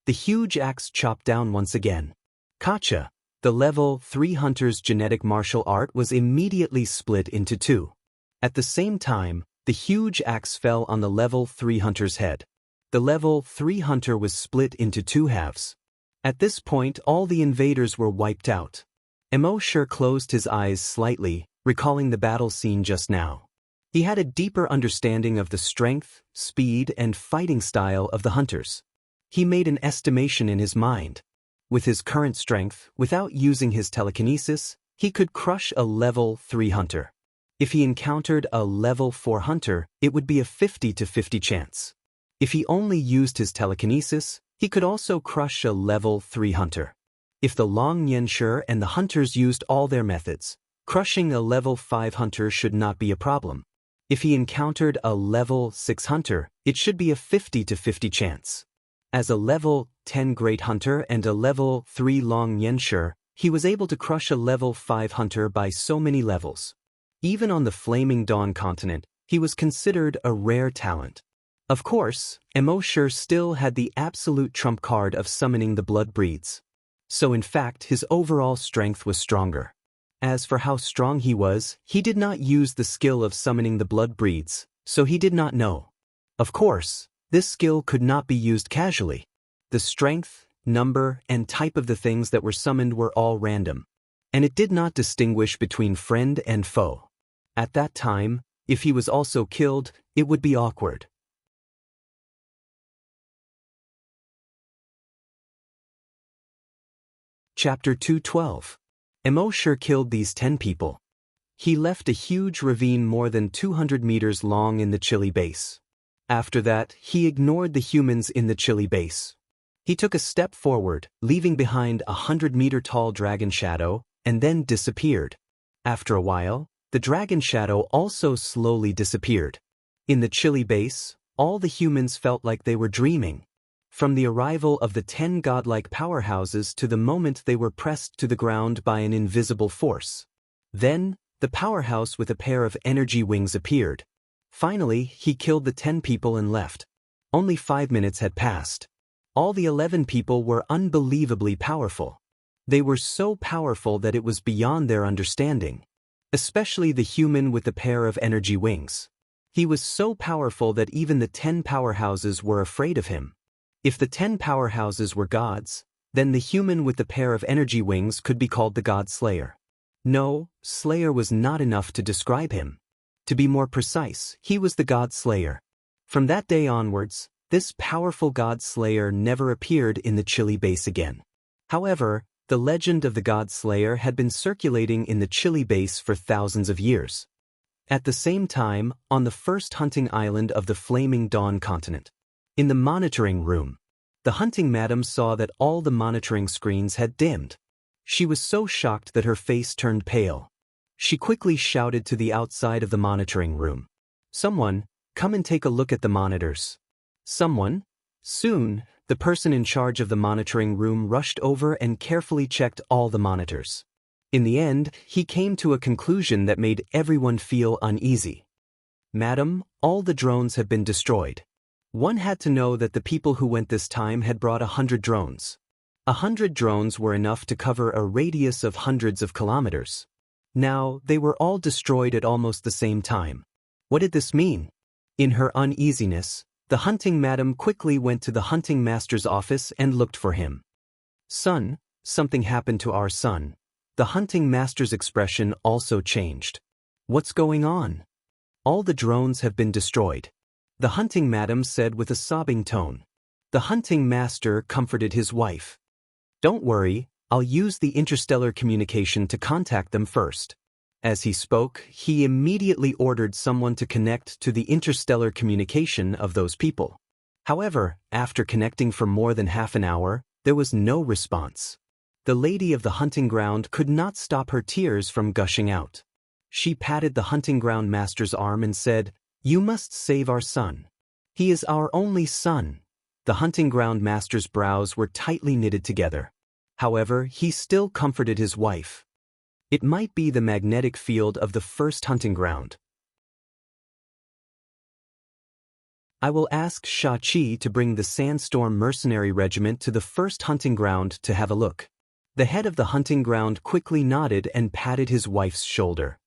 The huge axe chopped down once again. Kacha, the level 3 hunter's genetic martial art was immediately split into 2. At the same time, the huge axe fell on the level 3 hunter's head. The level 3 hunter was split into 2 halves. At this point, all the invaders were wiped out. Immortal closed his eyes slightly, recalling the battle scene just now. He had a deeper understanding of the strength, speed, and fighting style of the hunters. He made an estimation in his mind. With his current strength, without using his telekinesis, he could crush a level 3 hunter. If he encountered a level 4 hunter, it would be a 50-50 chance. If he only used his telekinesis, he could also crush a level 3 hunter. If the Xianxia and the hunters used all their methods, crushing a level 5 hunter should not be a problem. If he encountered a level 6 hunter, it should be a 50-50 chance. As a level 10 great hunter and a level 3 Xianxia, he was able to crush a level 5 hunter by so many levels. Even on the Flaming Dawn continent, he was considered a rare talent. Of course, Immortal still had the absolute trump card of summoning the blood breeds. So in fact, his overall strength was stronger. As for how strong he was, he did not use the skill of summoning the blood breeds, so he did not know. Of course, this skill could not be used casually. The strength, number, and type of the things that were summoned were all random, and it did not distinguish between friend and foe. At that time, if he was also killed, it would be awkward. Chapter 212. Immortal killed these 10 people. He left a huge ravine more than 200 meters long in the chilly base. After that, he ignored the humans in the chilly base. He took a step forward, leaving behind a 100-meter-tall dragon shadow, and then disappeared. After a while, the dragon shadow also slowly disappeared. In the chilly base, all the humans felt like they were dreaming. From the arrival of the 10 godlike powerhouses to the moment they were pressed to the ground by an invisible force. Then, the powerhouse with a pair of energy wings appeared. Finally, he killed the 10 people and left. Only 5 minutes had passed. All the 11 people were unbelievably powerful. They were so powerful that it was beyond their understanding. especially the human with the pair of energy wings. He was so powerful that even the 10 powerhouses were afraid of him. If the 10 powerhouses were gods, then the human with the pair of energy wings could be called the God Slayer. No, Slayer was not enough to describe him. To be more precise, he was the God Slayer. From that day onwards, this powerful God Slayer never appeared in the Chili base again. However, the legend of the God Slayer had been circulating in the Chili base for thousands of years. At the same time, on the first hunting island of the Flaming Dawn continent, in the monitoring room, the hunting madam saw that all the monitoring screens had dimmed. She was so shocked that her face turned pale. She quickly shouted to the outside of the monitoring room, "Someone, come and take a look at the monitors." Someone? Soon, the person in charge of the monitoring room rushed over and carefully checked all the monitors. In the end, he came to a conclusion that made everyone feel uneasy. "Madam, all the drones have been destroyed." One had to know that the people who went this time had brought 100 drones. 100 drones were enough to cover a radius of hundreds of kilometers. Now, they were all destroyed at almost the same time. What did this mean? In her uneasiness, the hunting madam quickly went to the hunting master's office and looked for him. "Son, something happened to our son." The hunting master's expression also changed. "What's going on?" "All the drones have been destroyed," the hunting madam said with a sobbing tone. The hunting master comforted his wife. "Don't worry, I'll use the interstellar communication to contact them first." As he spoke, he immediately ordered someone to connect to the interstellar communication of those people. However, after connecting for more than half an hour, there was no response. The lady of the hunting ground could not stop her tears from gushing out. She patted the hunting ground master's arm and said, "You must save our son. He is our only son." The hunting ground master's brows were tightly knitted together. However, he still comforted his wife. It might be the magnetic field of the first hunting ground. "I will ask Sha-Chi to bring the Sandstorm Mercenary Regiment to the first hunting ground to have a look." The head of the hunting ground quickly nodded and patted his wife's shoulder.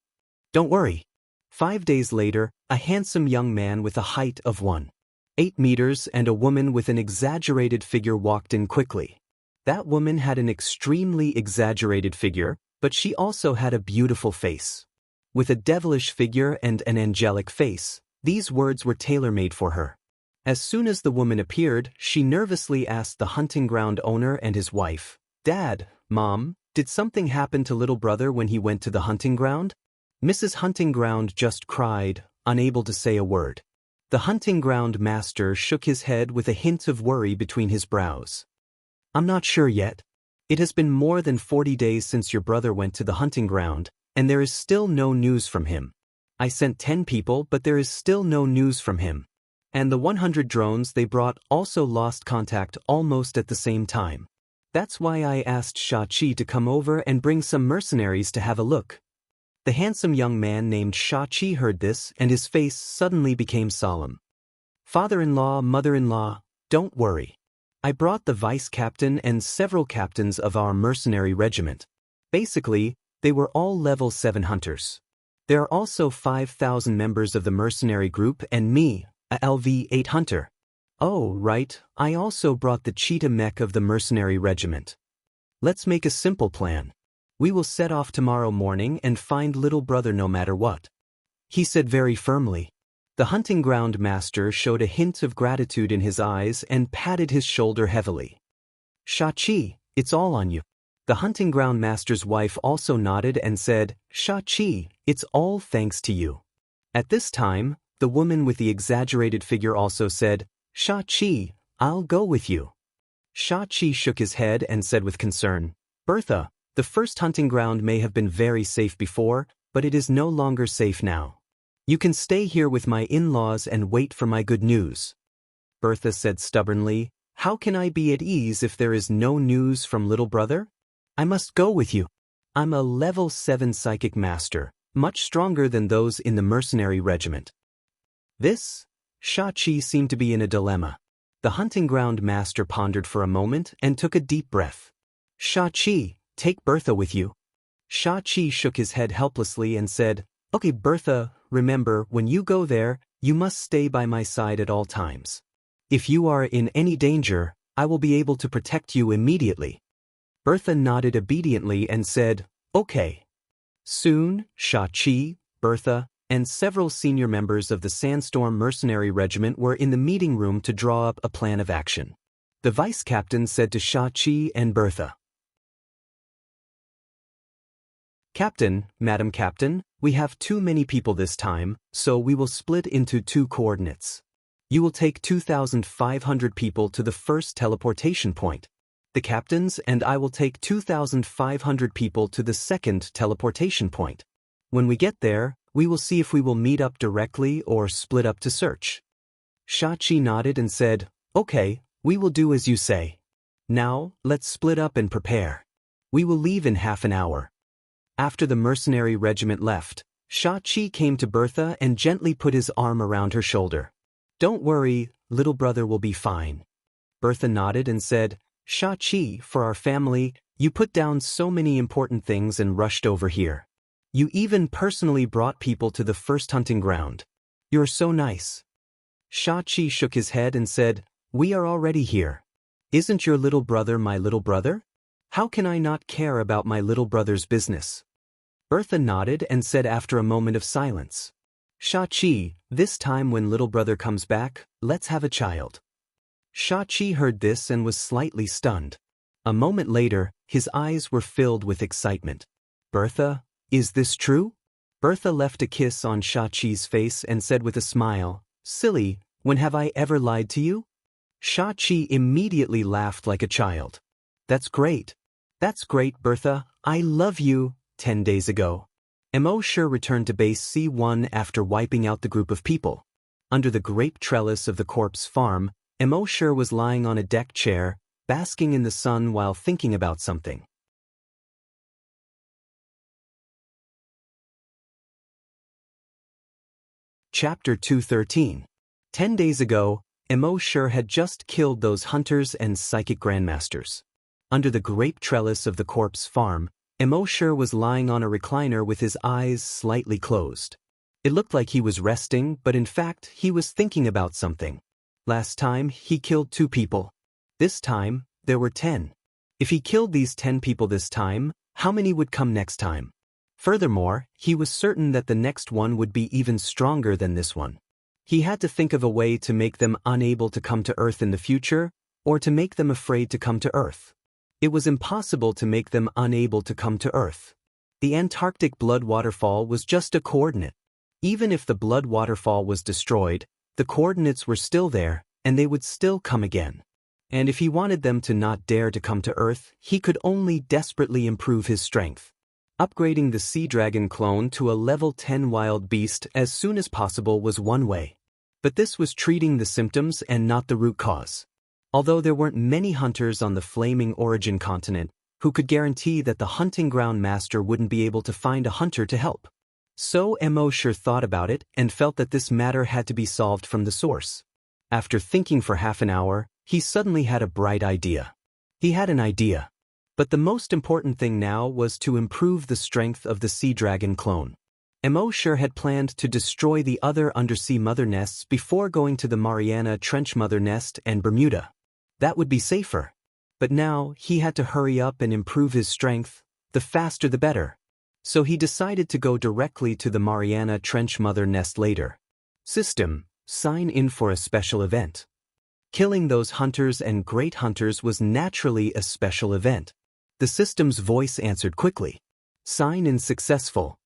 "Don't worry." 5 days later, a handsome young man with a height of 1.8 meters and a woman with an exaggerated figure walked in quickly. That woman had an extremely exaggerated figure, but she also had a beautiful face. With a devilish figure and an angelic face, these words were tailor-made for her. As soon as the woman appeared, she nervously asked the hunting ground owner and his wife, "Dad, Mom, did something happen to little brother when he went to the hunting ground?" Mrs. Hunting Ground just cried, unable to say a word. The hunting ground master shook his head with a hint of worry between his brows. "I'm not sure yet. It has been more than 40 days since your brother went to the hunting ground, and there is still no news from him. I sent 10 people, but there is still no news from him. And the 100 drones they brought also lost contact almost at the same time. That's why I asked Sha-Chi to come over and bring some mercenaries to have a look." The handsome young man named Sha-Chi heard this, and his face suddenly became solemn. "Father-in-law, mother-in-law, don't worry. I brought the vice captain and several captains of our mercenary regiment. Basically, they were all level 7 hunters. There are also 5,000 members of the mercenary group and me, a LV-8 hunter. Oh, right, I also brought the cheetah mech of the mercenary regiment. Let's make a simple plan. We will set off tomorrow morning and find little brother no matter what," he said very firmly. The hunting ground master showed a hint of gratitude in his eyes and patted his shoulder heavily. "Sha-Chi, it's all on you." The hunting ground master's wife also nodded and said, "Sha-Chi, it's all thanks to you." At this time, the woman with the exaggerated figure also said, "Sha-Chi, I'll go with you." Sha-Chi shook his head and said with concern, "Bertha, the first hunting ground may have been very safe before, but it is no longer safe now. You can stay here with my in-laws and wait for my good news." Bertha said stubbornly, "How can I be at ease if there is no news from little brother? I must go with you. I'm a level 7 psychic master, much stronger than those in the mercenary regiment." This? Sha-Chi seemed to be in a dilemma. The hunting ground master pondered for a moment and took a deep breath. "Sha-Chi, take Bertha with you." Shao-Chi shook his head helplessly and said, "Okay, Bertha, remember, when you go there, you must stay by my side at all times. If you are in any danger, I will be able to protect you immediately." Bertha nodded obediently and said, "Okay." Soon, Shao-Chi, Bertha, and several senior members of the Sandstorm Mercenary Regiment were in the meeting room to draw up a plan of action. The vice captain said to Shao-Chi and Bertha, "Captain, Madam Captain, we have too many people this time, so we will split into 2 coordinates. You will take 2,500 people to the first teleportation point. The captains and I will take 2,500 people to the second teleportation point. When we get there, we will see if we will meet up directly or split up to search." Shao-Chi nodded and said, "Okay, we will do as you say. Now, let's split up and prepare. We will leave in half an hour." After the mercenary regiment left, Shao-Chi came to Bertha and gently put his arm around her shoulder. "Don't worry, little brother will be fine." Bertha nodded and said, "Shao-Chi, for our family, you put down so many important things and rushed over here. You even personally brought people to the first hunting ground. You're so nice." Shao-Chi shook his head and said, "We are already here. Isn't your little brother my little brother? How can I not care about my little brother's business?" Bertha nodded and said after a moment of silence, "Shao-Chi, this time when little brother comes back, let's have a child." Shao-Chi heard this and was slightly stunned. A moment later, his eyes were filled with excitement. "Bertha, is this true?" Bertha left a kiss on Shao-Chi's face and said with a smile, "Silly, when have I ever lied to you?" Shao-Chi immediately laughed like a child. "That's great. That's great, Bertha. I love you." 10 days ago, Mo Sure returned to base C1 after wiping out the group of people. Under the grape trellis of the corpse farm, Mo Sure was lying on a deck chair, basking in the sun while thinking about something. Chapter 213. 10 days ago, Mo Sure had just killed those hunters and psychic grandmasters. Under the grape trellis of the corpse farm, Mo Sure was lying on a recliner with his eyes slightly closed. It looked like he was resting, but in fact, he was thinking about something. Last time, he killed 2 people. This time, there were 10. If he killed these 10 people this time, how many would come next time? Furthermore, he was certain that the next one would be even stronger than this one. He had to think of a way to make them unable to come to Earth in the future, or to make them afraid to come to Earth. It was impossible to make them unable to come to Earth. The Antarctic blood waterfall was just a coordinate. Even if the blood waterfall was destroyed, the coordinates were still there, and they would still come again. And if he wanted them to not dare to come to Earth, he could only desperately improve his strength. Upgrading the sea dragon clone to a level 10 wild beast as soon as possible was one way. But this was treating the symptoms and not the root cause. Although there weren't many hunters on the flaming origin continent who could guarantee that the hunting ground master wouldn't be able to find a hunter to help. So Mo Sure thought about it and felt that this matter had to be solved from the source. After thinking for half an hour, he suddenly had a bright idea. He had an idea. But the most important thing now was to improve the strength of the sea dragon clone. Mo Sure had planned to destroy the other undersea mother nests before going to the Mariana Trench mother nest and Bermuda. That would be safer. But now, he had to hurry up and improve his strength, the faster the better. So he decided to go directly to the Mariana Trench mother nest later. System, sign in for a special event. Killing those hunters and great hunters was naturally a special event. The system's voice answered quickly. Sign in successful.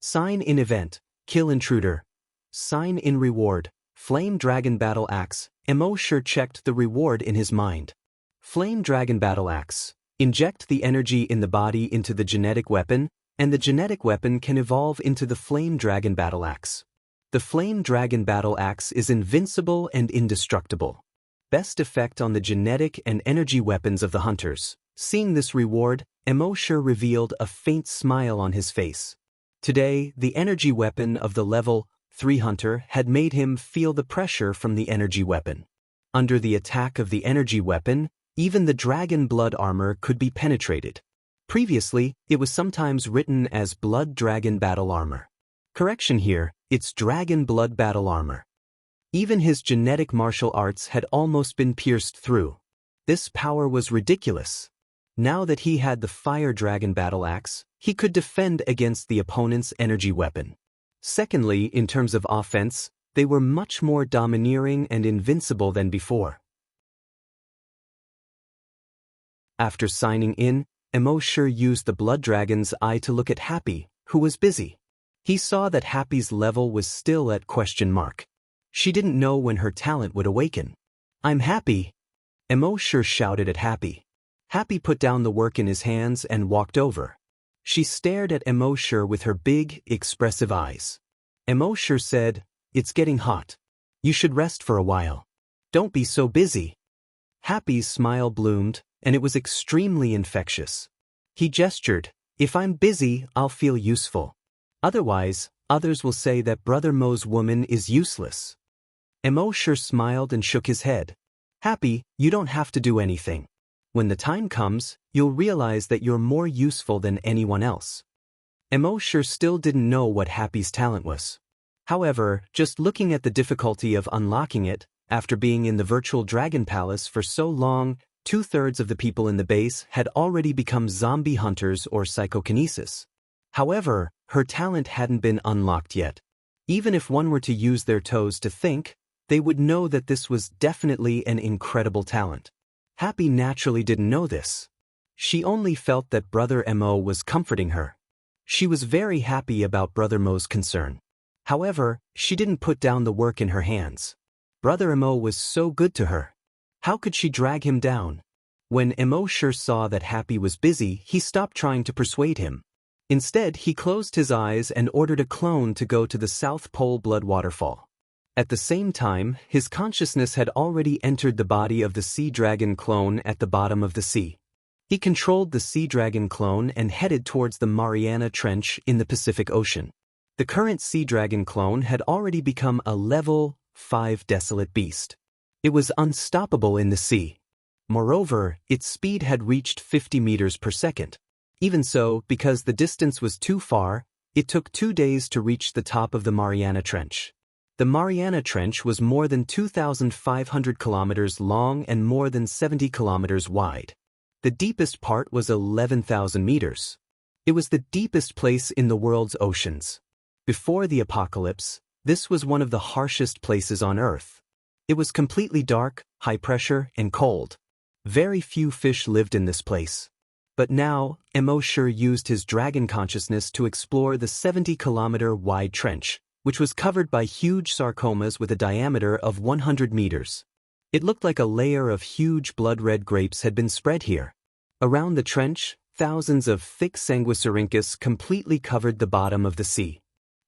Sign in event, kill intruder. Sign in reward, flame dragon battle axe. Mo Sure checked the reward in his mind. Flame dragon battle axe. Inject the energy in the body into the genetic weapon, and the genetic weapon can evolve into the flame dragon battle axe. The flame dragon battle axe is invincible and indestructible. Best effect on the genetic and energy weapons of the hunters. Seeing this reward, Mo Sure revealed a faint smile on his face. Today, the energy weapon of the level 3 hunter had made him feel the pressure from the energy weapon. Under the attack of the energy weapon, even the dragon blood armor could be penetrated. Previously, it was sometimes written as Blood Dragon Battle Armor. Correction here, it's Dragon Blood Battle Armor. Even his genetic martial arts had almost been pierced through. This power was ridiculous. Now that he had the Fire Dragon Battle Axe, he could defend against the opponent's energy weapon. Secondly, in terms of offense, they were much more domineering and invincible than before. After signing in, Immortal used the Blood Dragon's eye to look at Happy, who was busy. He saw that Happy's level was still at question mark. She didn't know when her talent would awaken. "I'm Happy," Immortal shouted at Happy. Happy put down the work in his hands and walked over. She stared at Immortal with her big, expressive eyes. Immortal said, "It's getting hot. You should rest for a while. Don't be so busy." Happy's smile bloomed, and it was extremely infectious. He gestured, "If I'm busy, I'll feel useful. Otherwise, others will say that Brother Mo's woman is useless." Immortal smiled and shook his head. "Happy, you don't have to do anything. When the time comes, you'll realize that you're more useful than anyone else." Immortal still didn't know what Happy's talent was. However, just looking at the difficulty of unlocking it, after being in the virtual dragon palace for so long, 2/3 of the people in the base had already become zombie hunters or psychokinesis. However, her talent hadn't been unlocked yet. Even if one were to use their toes to think, they would know that this was definitely an incredible talent. Happy naturally didn't know this. She only felt that Brother Mo was comforting her. She was very happy about Brother Mo's concern. However, she didn't put down the work in her hands. Brother Mo was so good to her. How could she drag him down? When Immortal saw that Happy was busy, he stopped trying to persuade him. Instead, he closed his eyes and ordered a clone to go to the South Pole Blood Waterfall. At the same time, his consciousness had already entered the body of the Sea Dragon clone at the bottom of the sea. He controlled the Sea Dragon clone and headed towards the Mariana Trench in the Pacific Ocean. The current Sea Dragon clone had already become a level 5 desolate beast. It was unstoppable in the sea. Moreover, its speed had reached 50 meters per second. Even so, because the distance was too far, it took 2 days to reach the top of the Mariana Trench. The Mariana Trench was more than 2,500 kilometers long and more than 70 kilometers wide. The deepest part was 11,000 meters. It was the deepest place in the world's oceans. Before the apocalypse, this was one of the harshest places on Earth. It was completely dark, high pressure, and cold. Very few fish lived in this place. But now, Immortal used his dragon consciousness to explore the 70-kilometer wide trench, which was covered by huge sarcomas with a diameter of 100 meters. It looked like a layer of huge blood-red grapes had been spread here. Around the trench, thousands of thick sanguisurincus completely covered the bottom of the sea.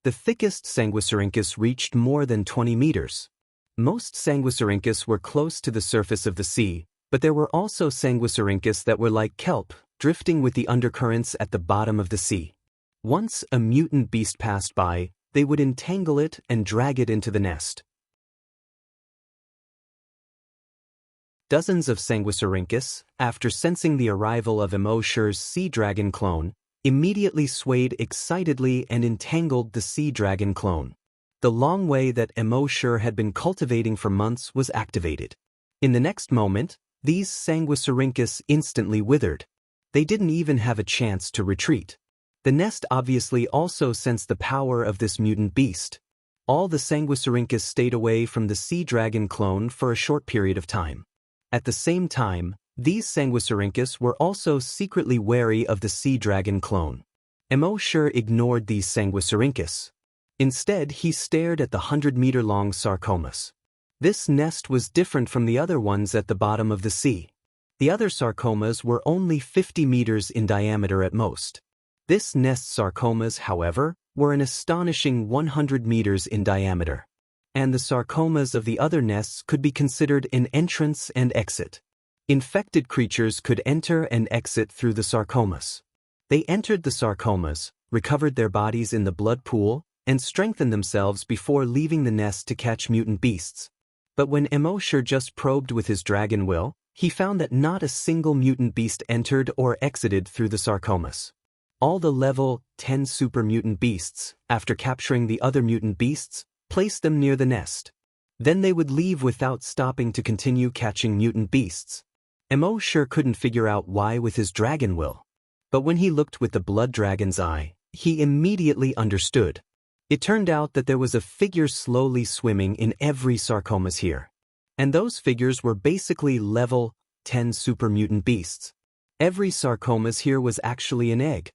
The thickest sanguisurincus reached more than 20 meters. Most sanguisurincus were close to the surface of the sea, but there were also sanguisurincus that were like kelp, drifting with the undercurrents at the bottom of the sea. Once a mutant beast passed by, they would entangle it and drag it into the nest. Dozens of sanguisurincus, after sensing the arrival of Immortal's sea dragon clone, immediately swayed excitedly and entangled the sea dragon clone. The long way that Immortal had been cultivating for months was activated. In the next moment, these sanguisurincus instantly withered. They didn't even have a chance to retreat. The nest obviously also sensed the power of this mutant beast. All the sanguisurincus stayed away from the sea dragon clone for a short period of time. At the same time, these sanguisurincus were also secretly wary of the sea dragon clone. Immortal ignored these sanguisurincus. Instead, he stared at the 100-meter-long sarcomas. This nest was different from the other ones at the bottom of the sea. The other sarcomas were only 50 meters in diameter at most. This nest's sarcomas, however, were an astonishing 100 meters in diameter. And the sarcomas of the other nests could be considered an entrance and exit. Infected creatures could enter and exit through the sarcomas. They entered the sarcomas, recovered their bodies in the blood pool, and strengthened themselves before leaving the nest to catch mutant beasts. But when Immortal just probed with his dragon will, he found that not a single mutant beast entered or exited through the sarcomas. All the level 10 super mutant beasts, after capturing the other mutant beasts, placed them near the nest. Then they would leave without stopping to continue catching mutant beasts. Mo sure couldn't figure out why with his dragon will. But when he looked with the blood dragon's eye, he immediately understood. It turned out that there was a figure slowly swimming in every sarcomas here. And those figures were basically level 10 super mutant beasts. Every sarcomas here was actually an egg.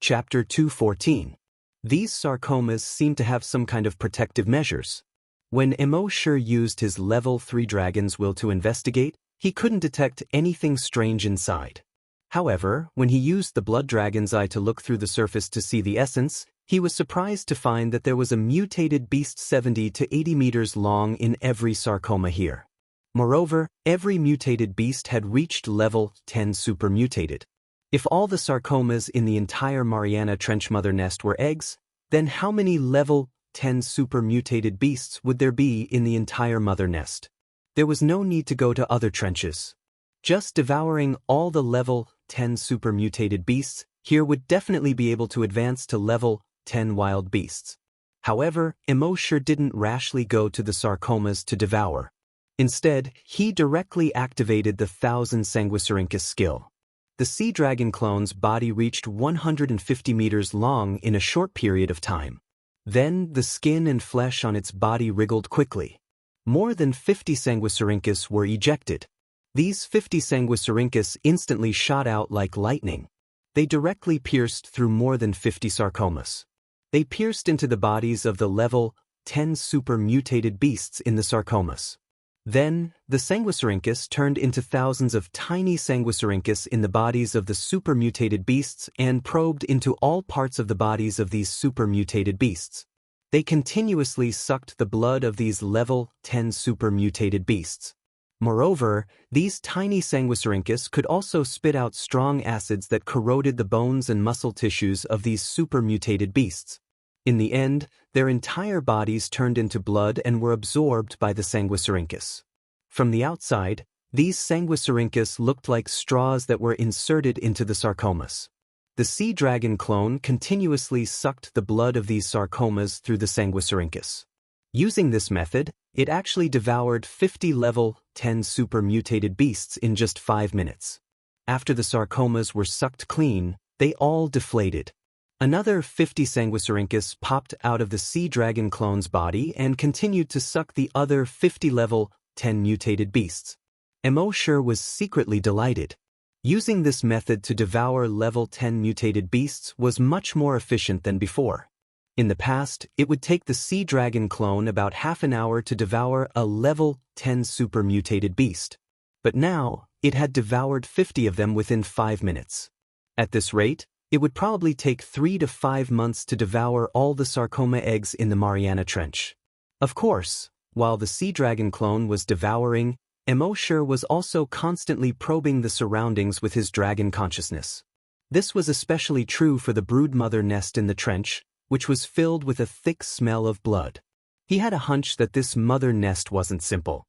Chapter 214. These sarcomas seem to have some kind of protective measures. When Mo sure used his level 3 dragon's will to investigate, he couldn't detect anything strange inside. However, when he used the blood dragon's eye to look through the surface to see the essence, he was surprised to find that there was a mutated beast 70 to 80 meters long in every sarcoma here. Moreover, every mutated beast had reached level 10 super mutated. If all the sarcomas in the entire Mariana Trench mother nest were eggs, then how many level 10 super mutated beasts would there be in the entire mother nest? There was no need to go to other trenches. Just devouring all the level 10 super mutated beasts here would definitely be able to advance to level 10 wild beasts. However, Mo sure didn't rashly go to the sarcomas to devour. Instead, he directly activated the 1000 Sanguisurincus skill. The sea dragon clone's body reached 150 meters long in a short period of time. Then, the skin and flesh on its body wriggled quickly. More than 50 Sanguisurincus were ejected. These 50 Sanguisurincus instantly shot out like lightning. They directly pierced through more than 50 sarcomas. They pierced into the bodies of the level 10 super mutated beasts in the sarcomas. Then, the Sanguisurincus turned into thousands of tiny Sanguisurincus in the bodies of the super mutated beasts and probed into all parts of the bodies of these super mutated beasts. They continuously sucked the blood of these level 10 super mutated beasts. Moreover, these tiny Sanguisurincus could also spit out strong acids that corroded the bones and muscle tissues of these super mutated beasts. In the end, their entire bodies turned into blood and were absorbed by the Sanguisurincus. From the outside, these Sanguisurincus looked like straws that were inserted into the sarcomas. The sea dragon clone continuously sucked the blood of these sarcomas through the Sanguisurincus. Using this method, it actually devoured 50 level 10 super mutated beasts in just 5 minutes. After the sarcomas were sucked clean, they all deflated. Another 50 Sanguisurincus popped out of the sea dragon clone's body and continued to suck the other 50 level 10 mutated beasts. Mo sure was secretly delighted. Using this method to devour level 10 mutated beasts was much more efficient than before. In the past, it would take the sea dragon clone about half an hour to devour a level 10 super mutated beast. But now, it had devoured 50 of them within 5 minutes. At this rate, it would probably take 3 to 5 months to devour all the sarcoma eggs in the Mariana Trench. Of course, while the sea dragon clone was devouring, Mo sure was also constantly probing the surroundings with his dragon consciousness. This was especially true for the brood mother nest in the trench, which was filled with a thick smell of blood. He had a hunch that this mother nest wasn't simple.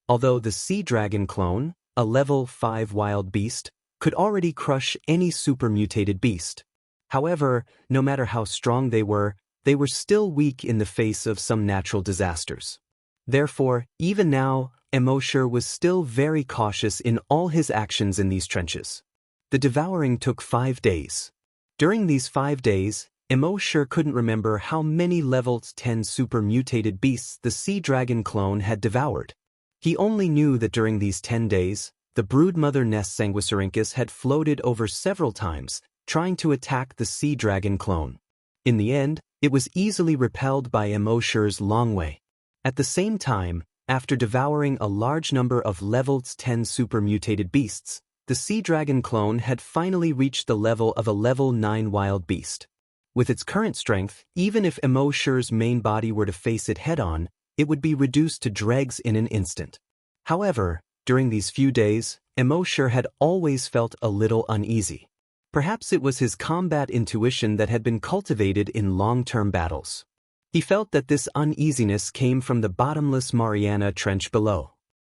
Although the sea dragon clone, a level 5 wild beast, could already crush any super mutated beast. However, no matter how strong they were still weak in the face of some natural disasters. Therefore, even now, Mo sure was still very cautious in all his actions in these trenches. The devouring took 5 days. During these 5 days, Mo sure couldn't remember how many level 10 super mutated beasts the sea dragon clone had devoured. He only knew that during these 10 days, the brood mother nest Sanguisurincus had floated over several times, trying to attack the sea dragon clone. In the end, it was easily repelled by Mo sure's long way. At the same time, after devouring a large number of level 10 super mutated beasts, the sea dragon clone had finally reached the level of a level 9 wild beast. With its current strength, even if Mo sure's main body were to face it head-on, it would be reduced to dregs in an instant. However, during these few days, Mo sure had always felt a little uneasy. Perhaps it was his combat intuition that had been cultivated in long-term battles. He felt that this uneasiness came from the bottomless Mariana Trench below.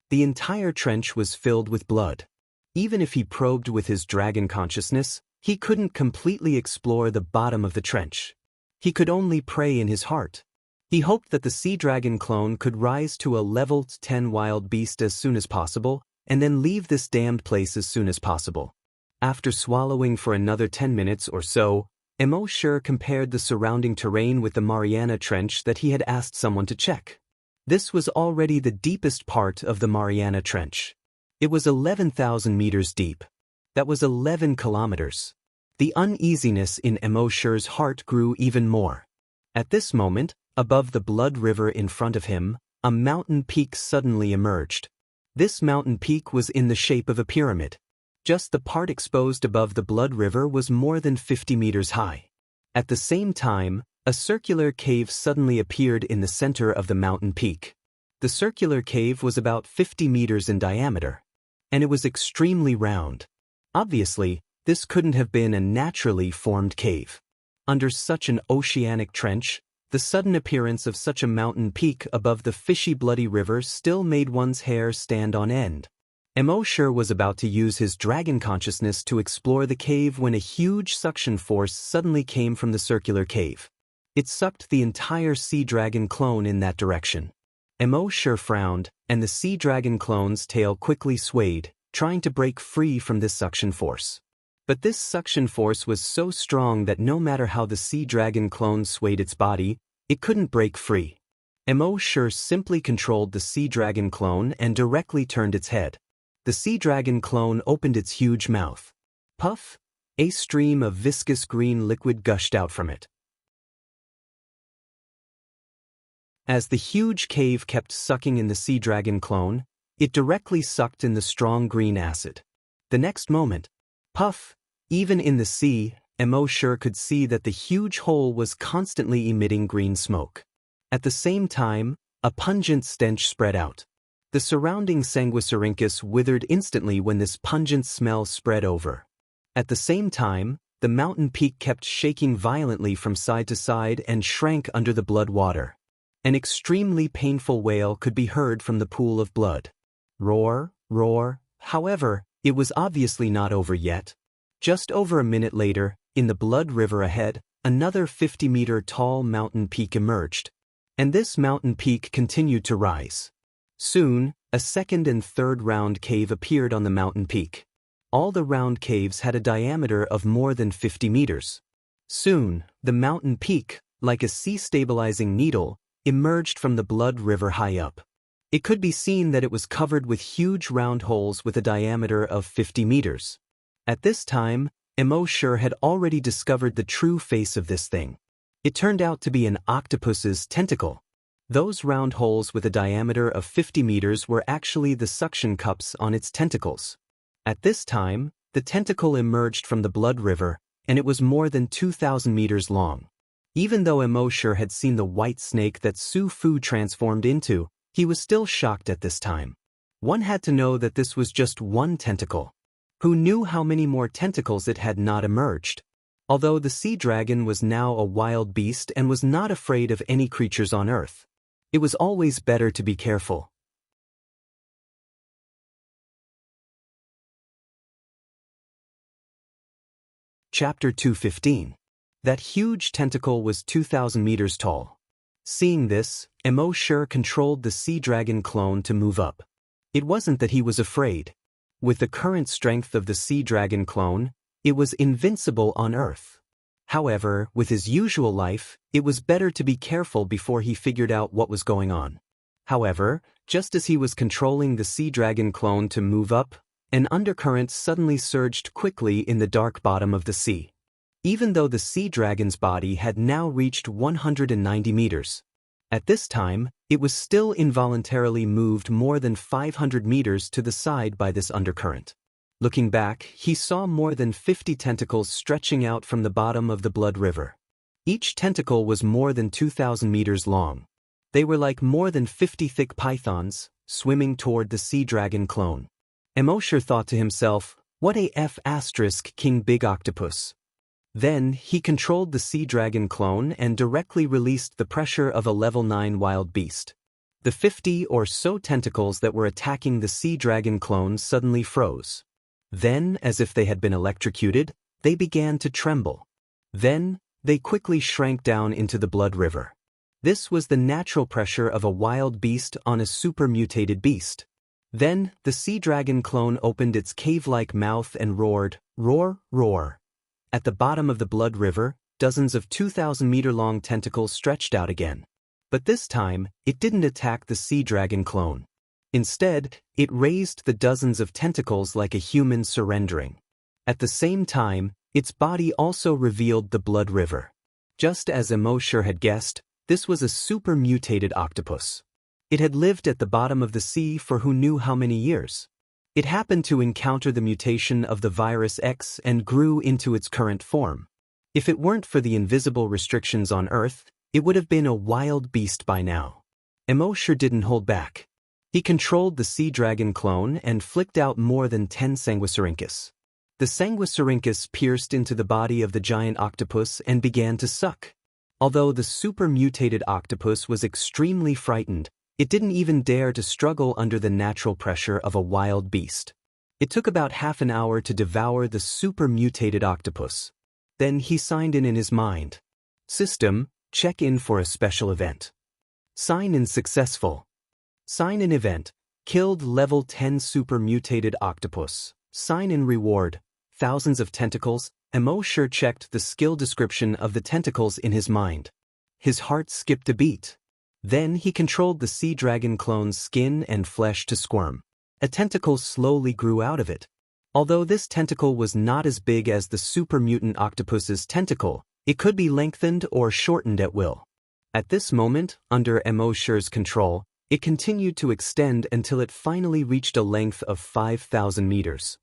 The entire trench was filled with blood. Even if he probed with his dragon consciousness, he couldn't completely explore the bottom of the trench. He could only pray in his heart. He hoped that the sea dragon clone could rise to a level 10 wild beast as soon as possible, and then leave this damned place as soon as possible. After swallowing for another 10 minutes or so, Immortal compared the surrounding terrain with the Mariana Trench that he had asked someone to check. This was already the deepest part of the Mariana Trench. It was 11,000 meters deep. That was 11 kilometers. The uneasiness in Immortal's heart grew even more. At this moment, above the blood river in front of him, a mountain peak suddenly emerged. This mountain peak was in the shape of a pyramid. Just the part exposed above the blood river was more than 50 meters high. At the same time, a circular cave suddenly appeared in the center of the mountain peak. The circular cave was about 50 meters in diameter, and it was extremely round. Obviously, this couldn't have been a naturally formed cave. Under such an oceanic trench, the sudden appearance of such a mountain peak above the fishy bloody river still made one's hair stand on end. Immortal was about to use his dragon consciousness to explore the cave when a huge suction force suddenly came from the circular cave. It sucked the entire sea dragon clone in that direction. Immortal frowned, and the sea dragon clone's tail quickly swayed, trying to break free from this suction force. But this suction force was so strong that no matter how the sea dragon clone swayed its body, it couldn't break free. Immortal simply controlled the sea dragon clone and directly turned its head. The sea dragon clone opened its huge mouth. Puff! A stream of viscous green liquid gushed out from it. As the huge cave kept sucking in the sea dragon clone, it directly sucked in the strong green acid. The next moment, puff! Even in the sea, Immortal could see that the huge hole was constantly emitting green smoke. At the same time, a pungent stench spread out. The surrounding Sanguisurincus withered instantly when this pungent smell spread over. At the same time, the mountain peak kept shaking violently from side to side and shrank under the blood water. An extremely painful wail could be heard from the pool of blood. Roar, roar. However, it was obviously not over yet. Just over a minute later, in the blood river ahead, another 50-meter tall mountain peak emerged. And this mountain peak continued to rise. Soon, a second and third round cave appeared on the mountain peak. All the round caves had a diameter of more than 50 meters. Soon, the mountain peak, like a sea-stabilizing needle, emerged from the blood river high up. It could be seen that it was covered with huge round holes with a diameter of 50 meters. At this time, Immortal had already discovered the true face of this thing. It turned out to be an octopus's tentacle. Those round holes with a diameter of 50 meters were actually the suction cups on its tentacles. At this time, the tentacle emerged from the blood river, and it was more than 2,000 meters long. Even though Immortal had seen the white snake that Su Fu transformed into, he was still shocked at this time. One had to know that this was just one tentacle. Who knew how many more tentacles it had not emerged? Although the sea dragon was now a wild beast and was not afraid of any creatures on Earth, it was always better to be careful. Chapter 215. That huge tentacle was 2,000 meters tall. Seeing this, Immortal controlled the sea dragon clone to move up. It wasn't that he was afraid. With the current strength of the sea dragon clone, it was invincible on Earth. However, with his usual life, it was better to be careful before he figured out what was going on. However, just as he was controlling the sea dragon clone to move up, an undercurrent suddenly surged quickly in the dark bottom of the sea. Even though the sea dragon's body had now reached 190 meters. At this time, it was still involuntarily moved more than 500 meters to the side by this undercurrent. Looking back, he saw more than 50 tentacles stretching out from the bottom of the blood river. Each tentacle was more than 2,000 meters long. They were like more than 50 thick pythons, swimming toward the sea dragon clone. Immortal thought to himself, What a F** King Big Octopus. Then, he controlled the sea dragon clone and directly released the pressure of a level 9 wild beast. The 50 or so tentacles that were attacking the sea dragon clone suddenly froze. Then, as if they had been electrocuted, they began to tremble. Then, they quickly shrank down into the blood river. This was the natural pressure of a wild beast on a super mutated beast. Then, the sea dragon clone opened its cave-like mouth and roared, roar, roar. At the bottom of the blood river, dozens of 2,000-meter-long tentacles stretched out again. But this time, it didn't attack the sea dragon clone. Instead, it raised the dozens of tentacles like a human surrendering. At the same time, its body also revealed the blood river. Just as Immortal had guessed, this was a super mutated octopus. It had lived at the bottom of the sea for who knew how many years. It happened to encounter the mutation of the virus X and grew into its current form. If it weren't for the invisible restrictions on Earth, it would have been a wild beast by now. Immortal didn't hold back. He controlled the sea dragon clone and flicked out more than 10 sanguisurincus. The sanguisurincus pierced into the body of the giant octopus and began to suck. Although the super mutated octopus was extremely frightened, it didn't even dare to struggle under the natural pressure of a wild beast. It took about half an hour to devour the super mutated octopus. Then he signed in his mind. System, check in for a special event. Sign in successful. Sign in event, killed level 10 super mutated octopus. Sign in reward, thousands of tentacles. Immortal checked the skill description of the tentacles in his mind. His heart skipped a beat. Then he controlled the sea dragon clone's skin and flesh to squirm. A tentacle slowly grew out of it. Although this tentacle was not as big as the super mutant octopus's tentacle, it could be lengthened or shortened at will. At this moment, under Immortal's control, it continued to extend until it finally reached a length of 5,000 meters.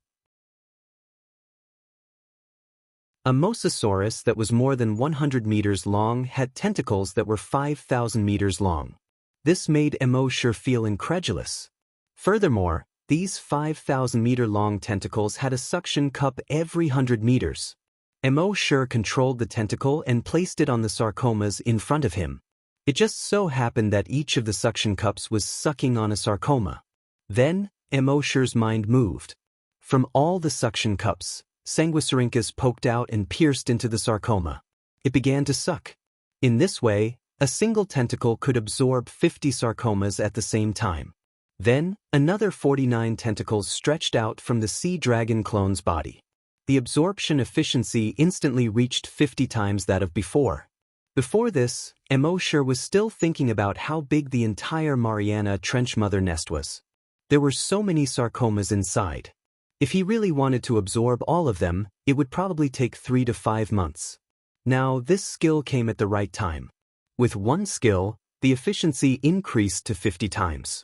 A mosasaurus that was more than 100 meters long had tentacles that were 5,000 meters long. This made Immortal feel incredulous. Furthermore, these 5,000-meter-long tentacles had a suction cup every 100 meters. Immortal controlled the tentacle and placed it on the sarcomas in front of him. It just so happened that each of the suction cups was sucking on a sarcoma. Then, Immortal's mind moved. From all the suction cups, sanguisurincus poked out and pierced into the sarcoma. It began to suck. In this way, a single tentacle could absorb 50 sarcomas at the same time. Then, another 49 tentacles stretched out from the sea dragon clone's body. The absorption efficiency instantly reached 50 times that of before. Before this, Immortal was still thinking about how big the entire Mariana Trench mother nest was. There were so many sarcomas inside. If he really wanted to absorb all of them, it would probably take 3 to 5 months. Now, this skill came at the right time. With one skill, the efficiency increased to 50 times.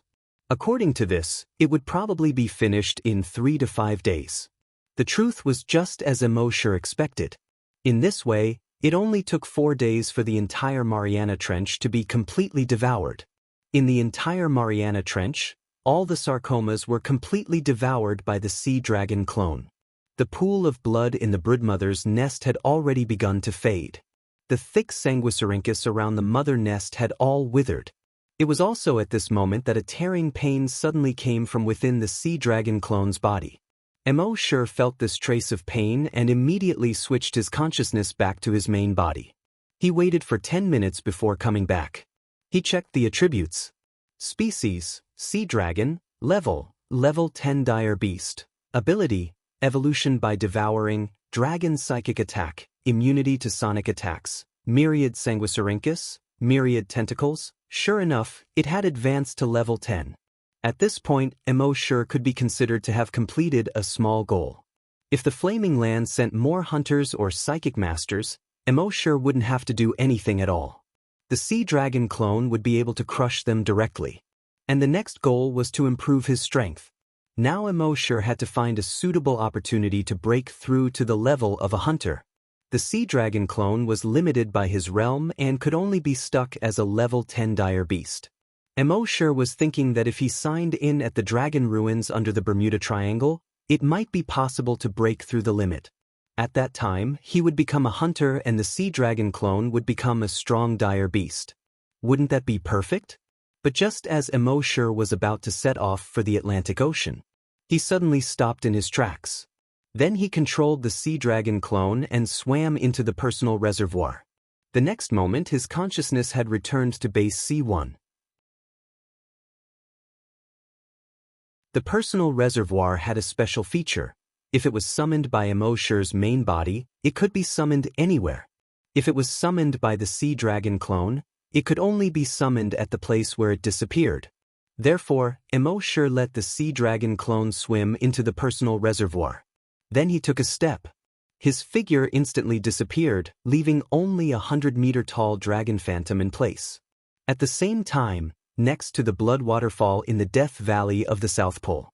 According to this, it would probably be finished in 3 to 5 days. The truth was just as Immortal expected. In this way, it only took 4 days for the entire Mariana Trench to be completely devoured. In the entire Mariana Trench, all the sarcomas were completely devoured by the sea dragon clone. The pool of blood in the broodmother's nest had already begun to fade. The thick sanguisurincus around the mother nest had all withered. It was also at this moment that a tearing pain suddenly came from within the sea dragon clone's body. Immortal felt this trace of pain and immediately switched his consciousness back to his main body. He waited for 10 minutes before coming back. He checked the attributes. Species, Sea Dragon, Level 10 Dire Beast. Ability, Evolution by Devouring, Dragon Psychic Attack, Immunity to Sonic Attacks, Myriad Sanguisurincus, Myriad Tentacles. Sure enough, it had advanced to level 10. At this point, Immortal could be considered to have completed a small goal. If the Flaming Land sent more hunters or psychic masters, Immortal wouldn't have to do anything at all. The sea dragon clone would be able to crush them directly. And the next goal was to improve his strength. Now Immortal had to find a suitable opportunity to break through to the level of a hunter. The sea dragon clone was limited by his realm and could only be stuck as a level 10 dire beast. Immortal was thinking that if he signed in at the dragon ruins under the Bermuda Triangle, It might be possible to break through the limit. At that time, he would become a hunter and the sea dragon clone would become a strong dire beast. Wouldn't that be perfect? But just as Immortal was about to set off for the Atlantic Ocean, he suddenly stopped in his tracks. Then he controlled the sea dragon clone and swam into the personal reservoir. The next moment his consciousness had returned to base C1. The personal reservoir had a special feature. If it was summoned by Immortal's main body, it could be summoned anywhere. If it was summoned by the sea dragon clone, it could only be summoned at the place where it disappeared. Therefore, Immortal let the sea dragon clone swim into the personal reservoir. Then he took a step. His figure instantly disappeared, leaving only a 100-meter-tall dragon phantom in place. At the same time, next to the blood waterfall in the Death Valley of the South Pole,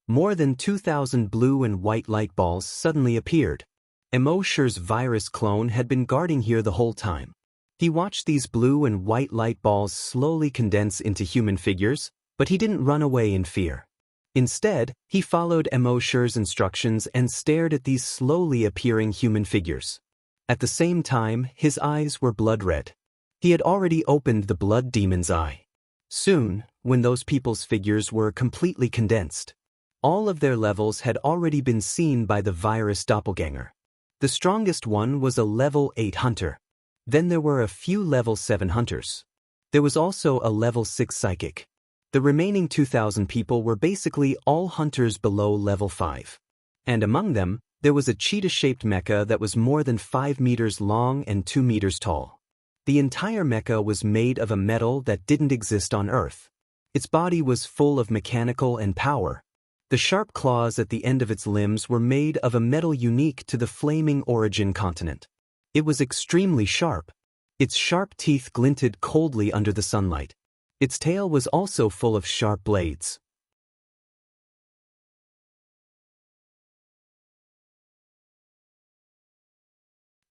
more than 2,000 blue and white light balls suddenly appeared. Immortal's virus clone had been guarding here the whole time. He watched these blue and white light balls slowly condense into human figures, but he didn't run away in fear. Instead, he followed Immortal's instructions and stared at these slowly appearing human figures. At the same time, his eyes were blood red. He had already opened the blood demon's eye. Soon, when those people's figures were completely condensed, all of their levels had already been seen by the virus doppelganger. The strongest one was a level 8 hunter. Then there were a few level 7 hunters. There was also a level 6 psychic. The remaining 2,000 people were basically all hunters below level 5. And among them, there was a cheetah-shaped mecha that was more than 5 meters long and 2 meters tall. The entire mecha was made of a metal that didn't exist on Earth. Its body was full of mechanical and power. The sharp claws at the end of its limbs were made of a metal unique to the flaming origin continent. It was extremely sharp. Its sharp teeth glinted coldly under the sunlight. Its tail was also full of sharp blades.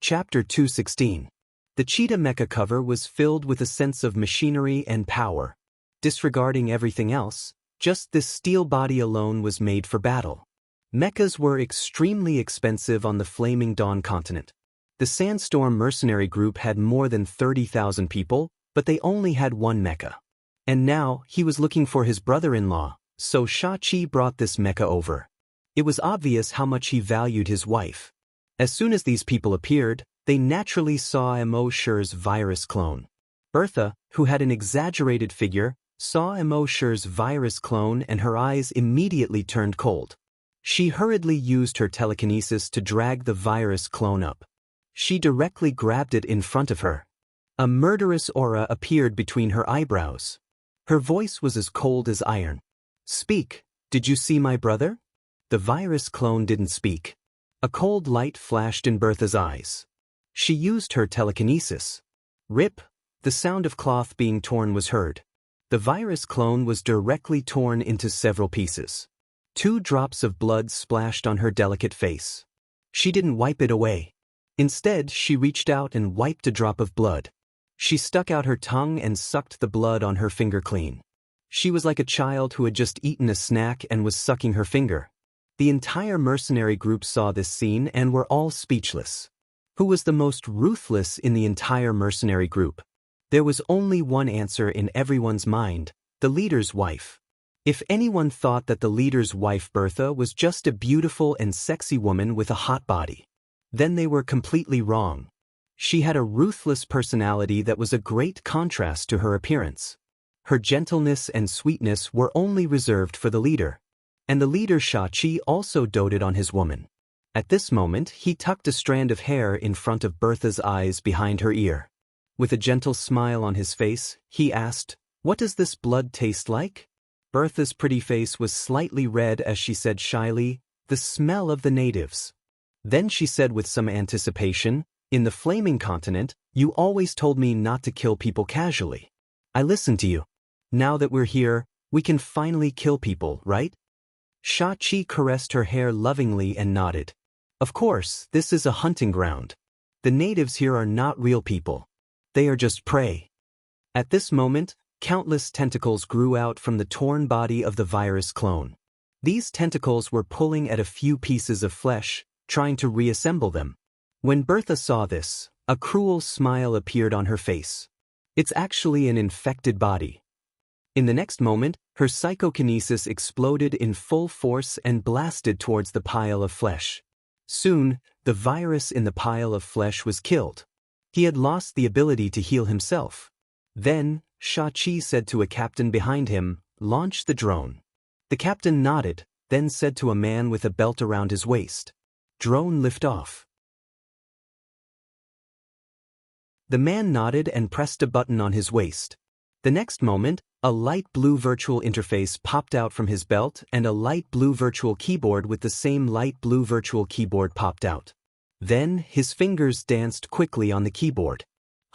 Chapter 216. The cheetah mecha cover was filled with a sense of machinery and power. Disregarding everything else, just this steel body alone was made for battle. Mechas were extremely expensive on the Flaming Dawn continent. The Sandstorm mercenary group had more than 30,000 people, but they only had one mecha. And now, he was looking for his brother-in-law, so Shachi brought this mecha over. It was obvious how much he valued his wife. As soon as these people appeared, they naturally saw Immortal's virus clone. Bertha, who had an exaggerated figure, saw Immortal's virus clone and her eyes immediately turned cold. She hurriedly used her telekinesis to drag the virus clone up. She directly grabbed it in front of her. A murderous aura appeared between her eyebrows. Her voice was as cold as iron. "Speak, did you see my brother?" The virus clone didn't speak. A cold light flashed in Bertha's eyes. She used her telekinesis. Rip, the sound of cloth being torn was heard. The virus clone was directly torn into several pieces. 2 drops of blood splashed on her delicate face. She didn't wipe it away. Instead, she reached out and wiped a drop of blood. She stuck out her tongue and sucked the blood on her finger clean. She was like a child who had just eaten a snack and was sucking her finger. The entire mercenary group saw this scene and were all speechless. Who was the most ruthless in the entire mercenary group? There was only one answer in everyone's mind: the leader's wife. If anyone thought that the leader's wife Bertha was just a beautiful and sexy woman with a hot body, then they were completely wrong. She had a ruthless personality that was a great contrast to her appearance. Her gentleness and sweetness were only reserved for the leader. And the leader Shachi also doted on his woman. At this moment, he tucked a strand of hair in front of Bertha's eyes behind her ear. With a gentle smile on his face, he asked, "What does this blood taste like?" Bertha's pretty face was slightly red as she said shyly, "The smell of the natives." Then she said with some anticipation, "In the Flaming Continent, you always told me not to kill people casually. I listened to you. Now that we're here, we can finally kill people, right?" Shachi caressed her hair lovingly and nodded. "Of course, this is a hunting ground. The natives here are not real people. They are just prey." At this moment, countless tentacles grew out from the torn body of the virus clone. These tentacles were pulling at a few pieces of flesh, trying to reassemble them. When Bertha saw this, a cruel smile appeared on her face. It's actually an infected body. In the next moment, her psychokinesis exploded in full force and blasted towards the pile of flesh. Soon, the virus in the pile of flesh was killed. He had lost the ability to heal himself. Then, Xiaoqi said to a captain behind him, "Launch the drone." The captain nodded, then said to a man with a belt around his waist, "Drone lift off." The man nodded and pressed a button on his waist. The next moment, a light blue virtual interface popped out from his belt and a light blue virtual keyboard with the same light blue virtual keyboard popped out. Then, his fingers danced quickly on the keyboard.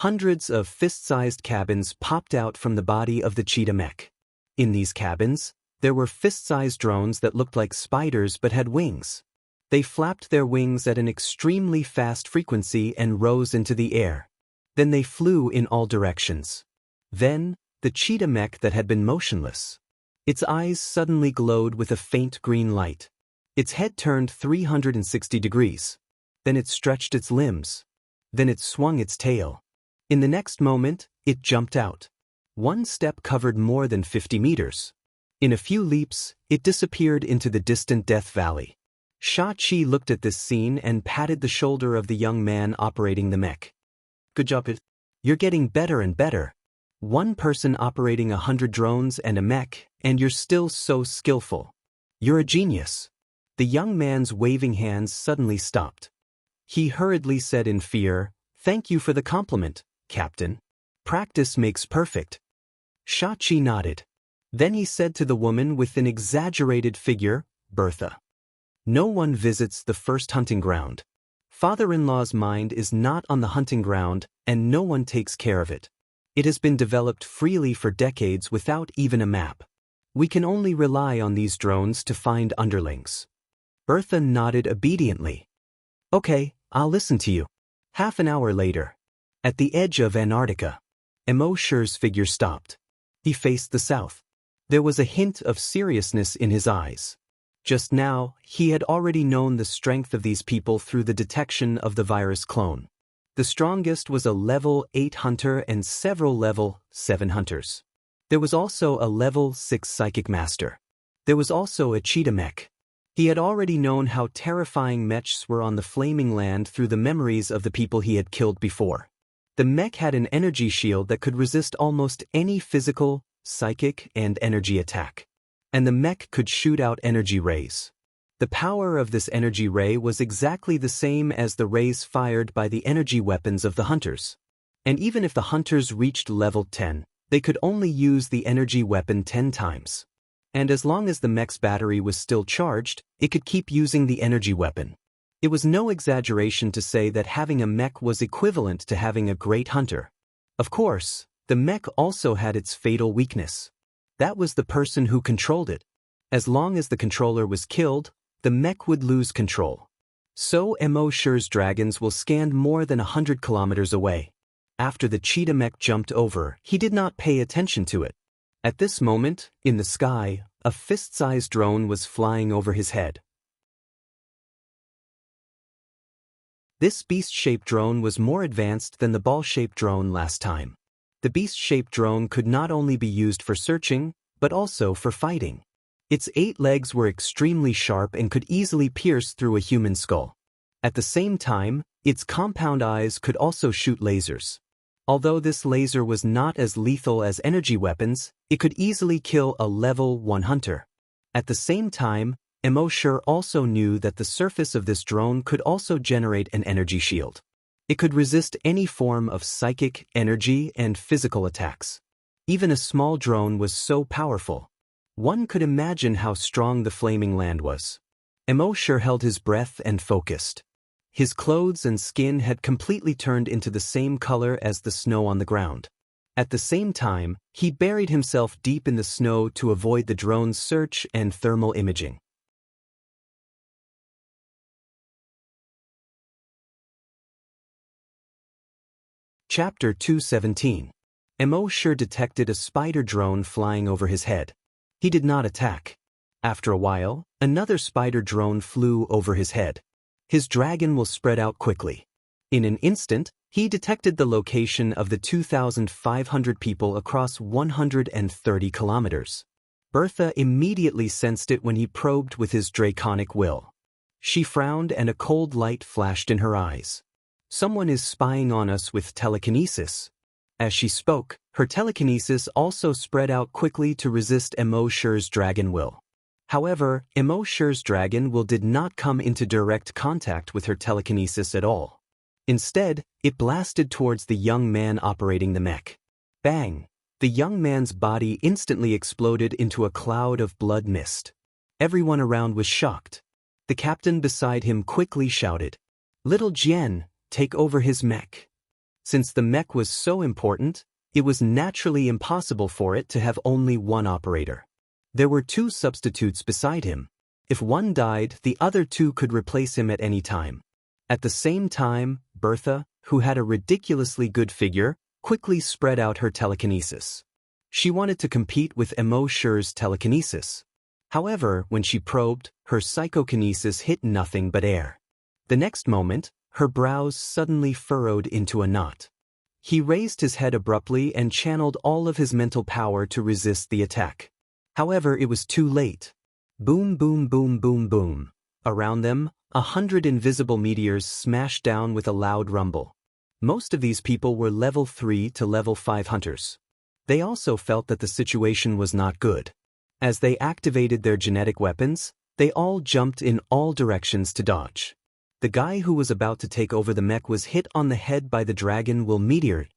Hundreds of fist-sized cabins popped out from the body of the cheetah mech. In these cabins, there were fist-sized drones that looked like spiders but had wings. They flapped their wings at an extremely fast frequency and rose into the air. Then they flew in all directions. Then, the cheetah mech that had been motionless. Its eyes suddenly glowed with a faint green light. Its head turned 360 degrees. Then it stretched its limbs. Then it swung its tail. In the next moment, it jumped out. One step covered more than 50 meters. In a few leaps, it disappeared into the distant Death Valley. Xiaoqi looked at this scene and patted the shoulder of the young man operating the mech. "Good job, it. You're getting better and better. One person operating 100 drones and a mech, and you're still so skillful. You're a genius." The young man's waving hands suddenly stopped. He hurriedly said in fear, "Thank you for the compliment, Captain. Practice makes perfect." Xiaoqi nodded. Then he said to the woman with an exaggerated figure, "Bertha. No one visits the first hunting ground. Father-in-law's mind is not on the hunting ground, and no one takes care of it. It has been developed freely for decades without even a map. We can only rely on these drones to find underlings." Bertha nodded obediently. "Okay, I'll listen to you." Half an hour later, at the edge of Antarctica, Immortal's figure stopped. He faced the south. There was a hint of seriousness in his eyes. Just now, he had already known the strength of these people through the detection of the virus clone. The strongest was a level 8 hunter and several level 7 hunters. There was also a level 6 psychic master. There was also a cheetah mech. He had already known how terrifying mechs were on the flaming land through the memories of the people he had killed before. The mech had an energy shield that could resist almost any physical, psychic, and energy attack. And the mech could shoot out energy rays. The power of this energy ray was exactly the same as the rays fired by the energy weapons of the hunters. And even if the hunters reached level 10, they could only use the energy weapon 10 times. And as long as the mech's battery was still charged, it could keep using the energy weapon. It was no exaggeration to say that having a mech was equivalent to having a great hunter. Of course, the mech also had its fatal weakness. That was the person who controlled it. As long as the controller was killed, the mech would lose control. So Immortal's dragons will scan more than 100 kilometers away. After the cheetah mech jumped over, he did not pay attention to it. At this moment, in the sky, a fist-sized drone was flying over his head. This beast-shaped drone was more advanced than the ball-shaped drone last time. The beast-shaped drone could not only be used for searching, but also for fighting. Its 8 legs were extremely sharp and could easily pierce through a human skull. At the same time, its compound eyes could also shoot lasers. Although this laser was not as lethal as energy weapons, it could easily kill a level 1 hunter. At the same time, Immortal also knew that the surface of this drone could also generate an energy shield. It could resist any form of psychic, energy, and physical attacks. Even a small drone was so powerful. One could imagine how strong the flaming land was. Immortal held his breath and focused. His clothes and skin had completely turned into the same color as the snow on the ground. At the same time, he buried himself deep in the snow to avoid the drone's search and thermal imaging. Chapter 217. Immortal detected a spider drone flying over his head. He did not attack. After a while, another spider drone flew over his head. His dragon will spread out quickly. In an instant, he detected the location of the 2,500 people across 130 kilometers. Bertha immediately sensed it when he probed with his draconic will. She frowned and a cold light flashed in her eyes. Someone is spying on us with telekinesis. As she spoke, her telekinesis also spread out quickly to resist Immersive's dragon will. However, Immersive's dragon will did not come into direct contact with her telekinesis at all. Instead, it blasted towards the young man operating the mech. Bang! The young man's body instantly exploded into a cloud of blood mist. Everyone around was shocked. The captain beside him quickly shouted, "Little Jian, take over his mech." Since the mech was so important, it was naturally impossible for it to have only one operator. There were two substitutes beside him. If one died, the other two could replace him at any time. At the same time, Bertha, who had a ridiculously good figure, quickly spread out her telekinesis. She wanted to compete with Immersive's telekinesis. However, when she probed, her psychokinesis hit nothing but air. The next moment, her brows suddenly furrowed into a knot. He raised his head abruptly and channeled all of his mental power to resist the attack. However, it was too late. Boom, boom, boom, boom, boom. Around them, 100 invisible meteors smashed down with a loud rumble. Most of these people were level 3 to level 5 hunters. They also felt that the situation was not good. As they activated their genetic weapons, they all jumped in all directions to dodge. The guy who was about to take over the mech was hit on the head by the dragon will meteor.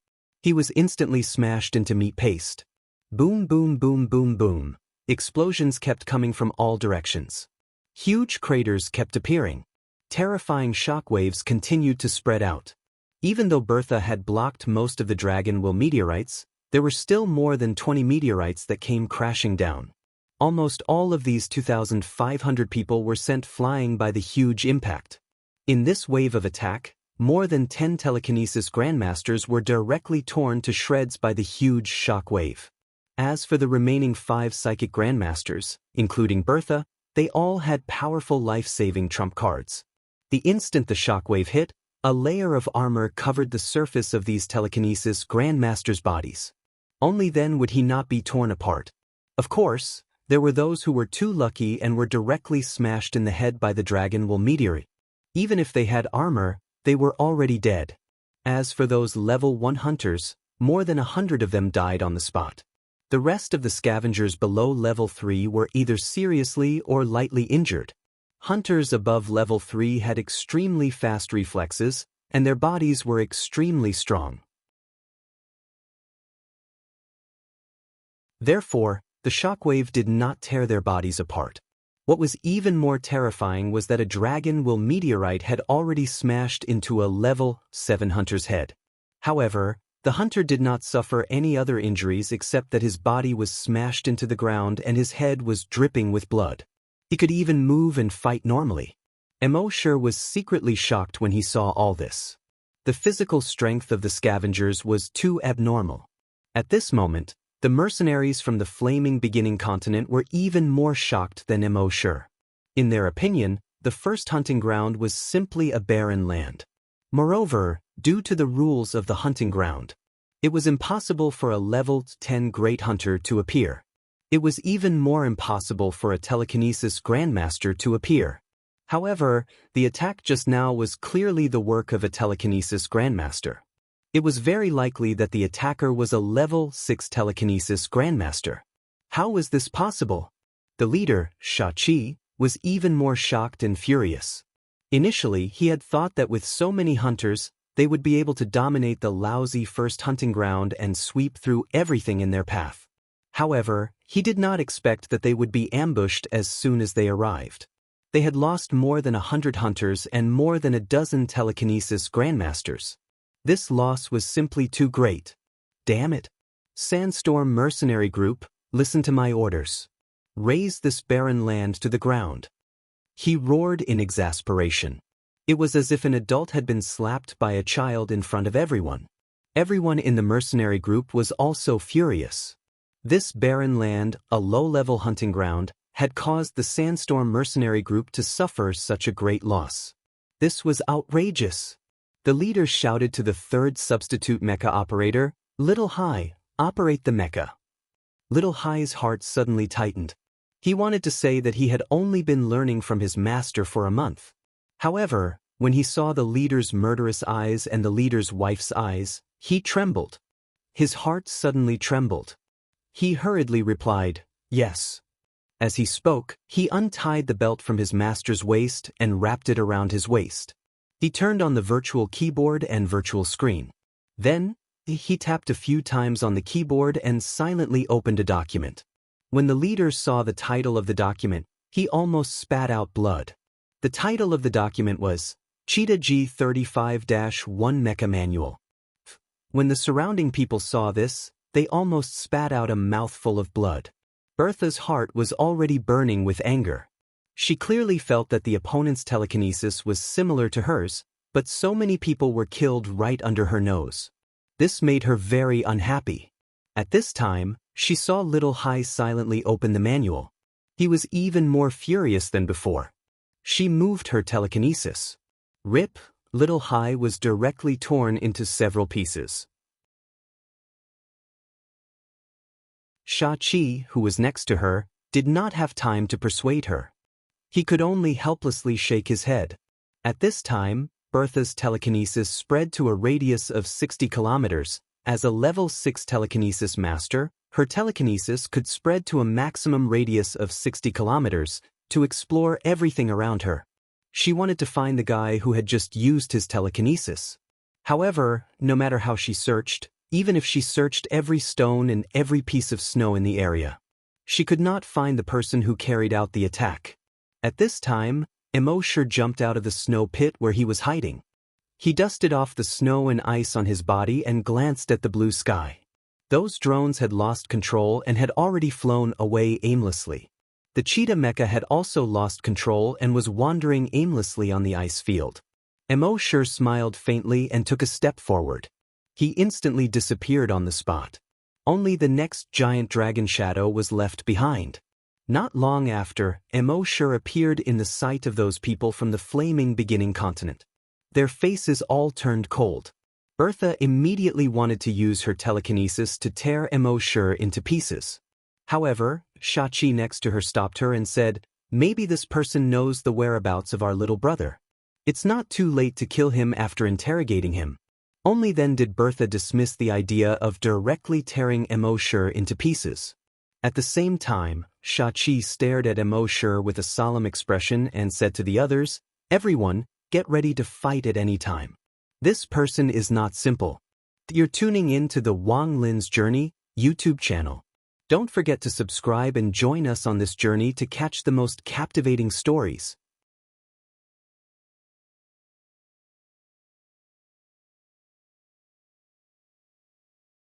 He was instantly smashed into meat paste. Boom, boom, boom, boom, boom. Explosions kept coming from all directions. Huge craters kept appearing. Terrifying shockwaves continued to spread out. Even though Bertha had blocked most of the dragon will meteorites, there were still more than 20 meteorites that came crashing down. Almost all of these 2,500 people were sent flying by the huge impact. In this wave of attack, more than 10 telekinesis grandmasters were directly torn to shreds by the huge shock wave. As for the remaining 5 psychic grandmasters, including Bertha, they all had powerful life-saving trump cards. The instant the shockwave hit, a layer of armor covered the surface of these telekinesis grandmasters' bodies. Only then would he not be torn apart. Of course, there were those who were too lucky and were directly smashed in the head by the dragon will meteorite. Even if they had armor, they were already dead. As for those level 1 hunters, more than 100 of them died on the spot. The rest of the scavengers below level 3 were either seriously or lightly injured. Hunters above level 3 had extremely fast reflexes, and their bodies were extremely strong. Therefore, the shockwave did not tear their bodies apart. What was even more terrifying was that a dragon will meteorite had already smashed into a level 7 hunter's head. However, the hunter did not suffer any other injuries except that his body was smashed into the ground and his head was dripping with blood. He could even move and fight normally. Immersive was secretly shocked when he saw all this. The physical strength of the scavengers was too abnormal. At this moment, the mercenaries from the flaming beginning continent were even more shocked than Immersive. In their opinion, the first hunting ground was simply a barren land. Moreover, due to the rules of the hunting ground, it was impossible for a level 10 great hunter to appear. It was even more impossible for a telekinesis grandmaster to appear. However, the attack just now was clearly the work of a telekinesis grandmaster. It was very likely that the attacker was a level 6 telekinesis grandmaster. How was this possible? The leader, Shachi, was even more shocked and furious. Initially, he had thought that with so many hunters, they would be able to dominate the lousy first hunting ground and sweep through everything in their path. However, he did not expect that they would be ambushed as soon as they arrived. They had lost more than 100 hunters and more than a dozen telekinesis grandmasters. This loss was simply too great. Damn it! Sandstorm Mercenary Group, listen to my orders. Raze this barren land to the ground. He roared in exasperation. It was as if an adult had been slapped by a child in front of everyone. Everyone in the mercenary group was also furious. This barren land, a low-level hunting ground, had caused the Sandstorm mercenary group to suffer such a great loss. This was outrageous. The leader shouted to the third substitute mecha operator, "Little Hai, operate the mecha." Little Hai's heart suddenly tightened. He wanted to say that he had only been learning from his master for a month. However, when he saw the leader's murderous eyes and the leader's wife's eyes, he trembled. His heart suddenly trembled. He hurriedly replied, "Yes." As he spoke, he untied the belt from his master's waist and wrapped it around his waist. He turned on the virtual keyboard and virtual screen. Then, he tapped a few times on the keyboard and silently opened a document. When the leader saw the title of the document, he almost spat out blood. The title of the document was Cheetah G35-1 Mecha Manual. When the surrounding people saw this, they almost spat out a mouthful of blood. Bertha's heart was already burning with anger. She clearly felt that the opponent's telekinesis was similar to hers, but so many people were killed right under her nose. This made her very unhappy. At this time, she saw Little Hai silently open the manual. He was even more furious than before. She moved her telekinesis. Rip, Little Hai was directly torn into several pieces. Xianxia, who was next to her, did not have time to persuade her. He could only helplessly shake his head. At this time, Bertha's telekinesis spread to a radius of 60 kilometers. As a level 6 telekinesis master, her telekinesis could spread to a maximum radius of 60 kilometers to explore everything around her. She wanted to find the guy who had just used his telekinesis. However, no matter how she searched, even if she searched every stone and every piece of snow in the area, she could not find the person who carried out the attack. At this time, Immortal jumped out of the snow pit where he was hiding. He dusted off the snow and ice on his body and glanced at the blue sky. Those drones had lost control and had already flown away aimlessly. The cheetah mecha had also lost control and was wandering aimlessly on the ice field. Immortal smiled faintly and took a step forward. He instantly disappeared on the spot. Only the next giant dragon shadow was left behind. Not long after, Immortal appeared in the sight of those people from the flaming beginning continent. Their faces all turned cold. Bertha immediately wanted to use her telekinesis to tear Immortal into pieces. However, Xianxia next to her stopped her and said, "Maybe this person knows the whereabouts of our little brother. It's not too late to kill him after interrogating him." Only then did Bertha dismiss the idea of directly tearing Immortal into pieces. At the same time, Xianxia stared at Immortal with a solemn expression and said to the others, "Everyone, get ready to fight at any time. This person is not simple." You're tuning in to the Wang Lin's Journey YouTube channel. Don't forget to subscribe and join us on this journey to catch the most captivating stories.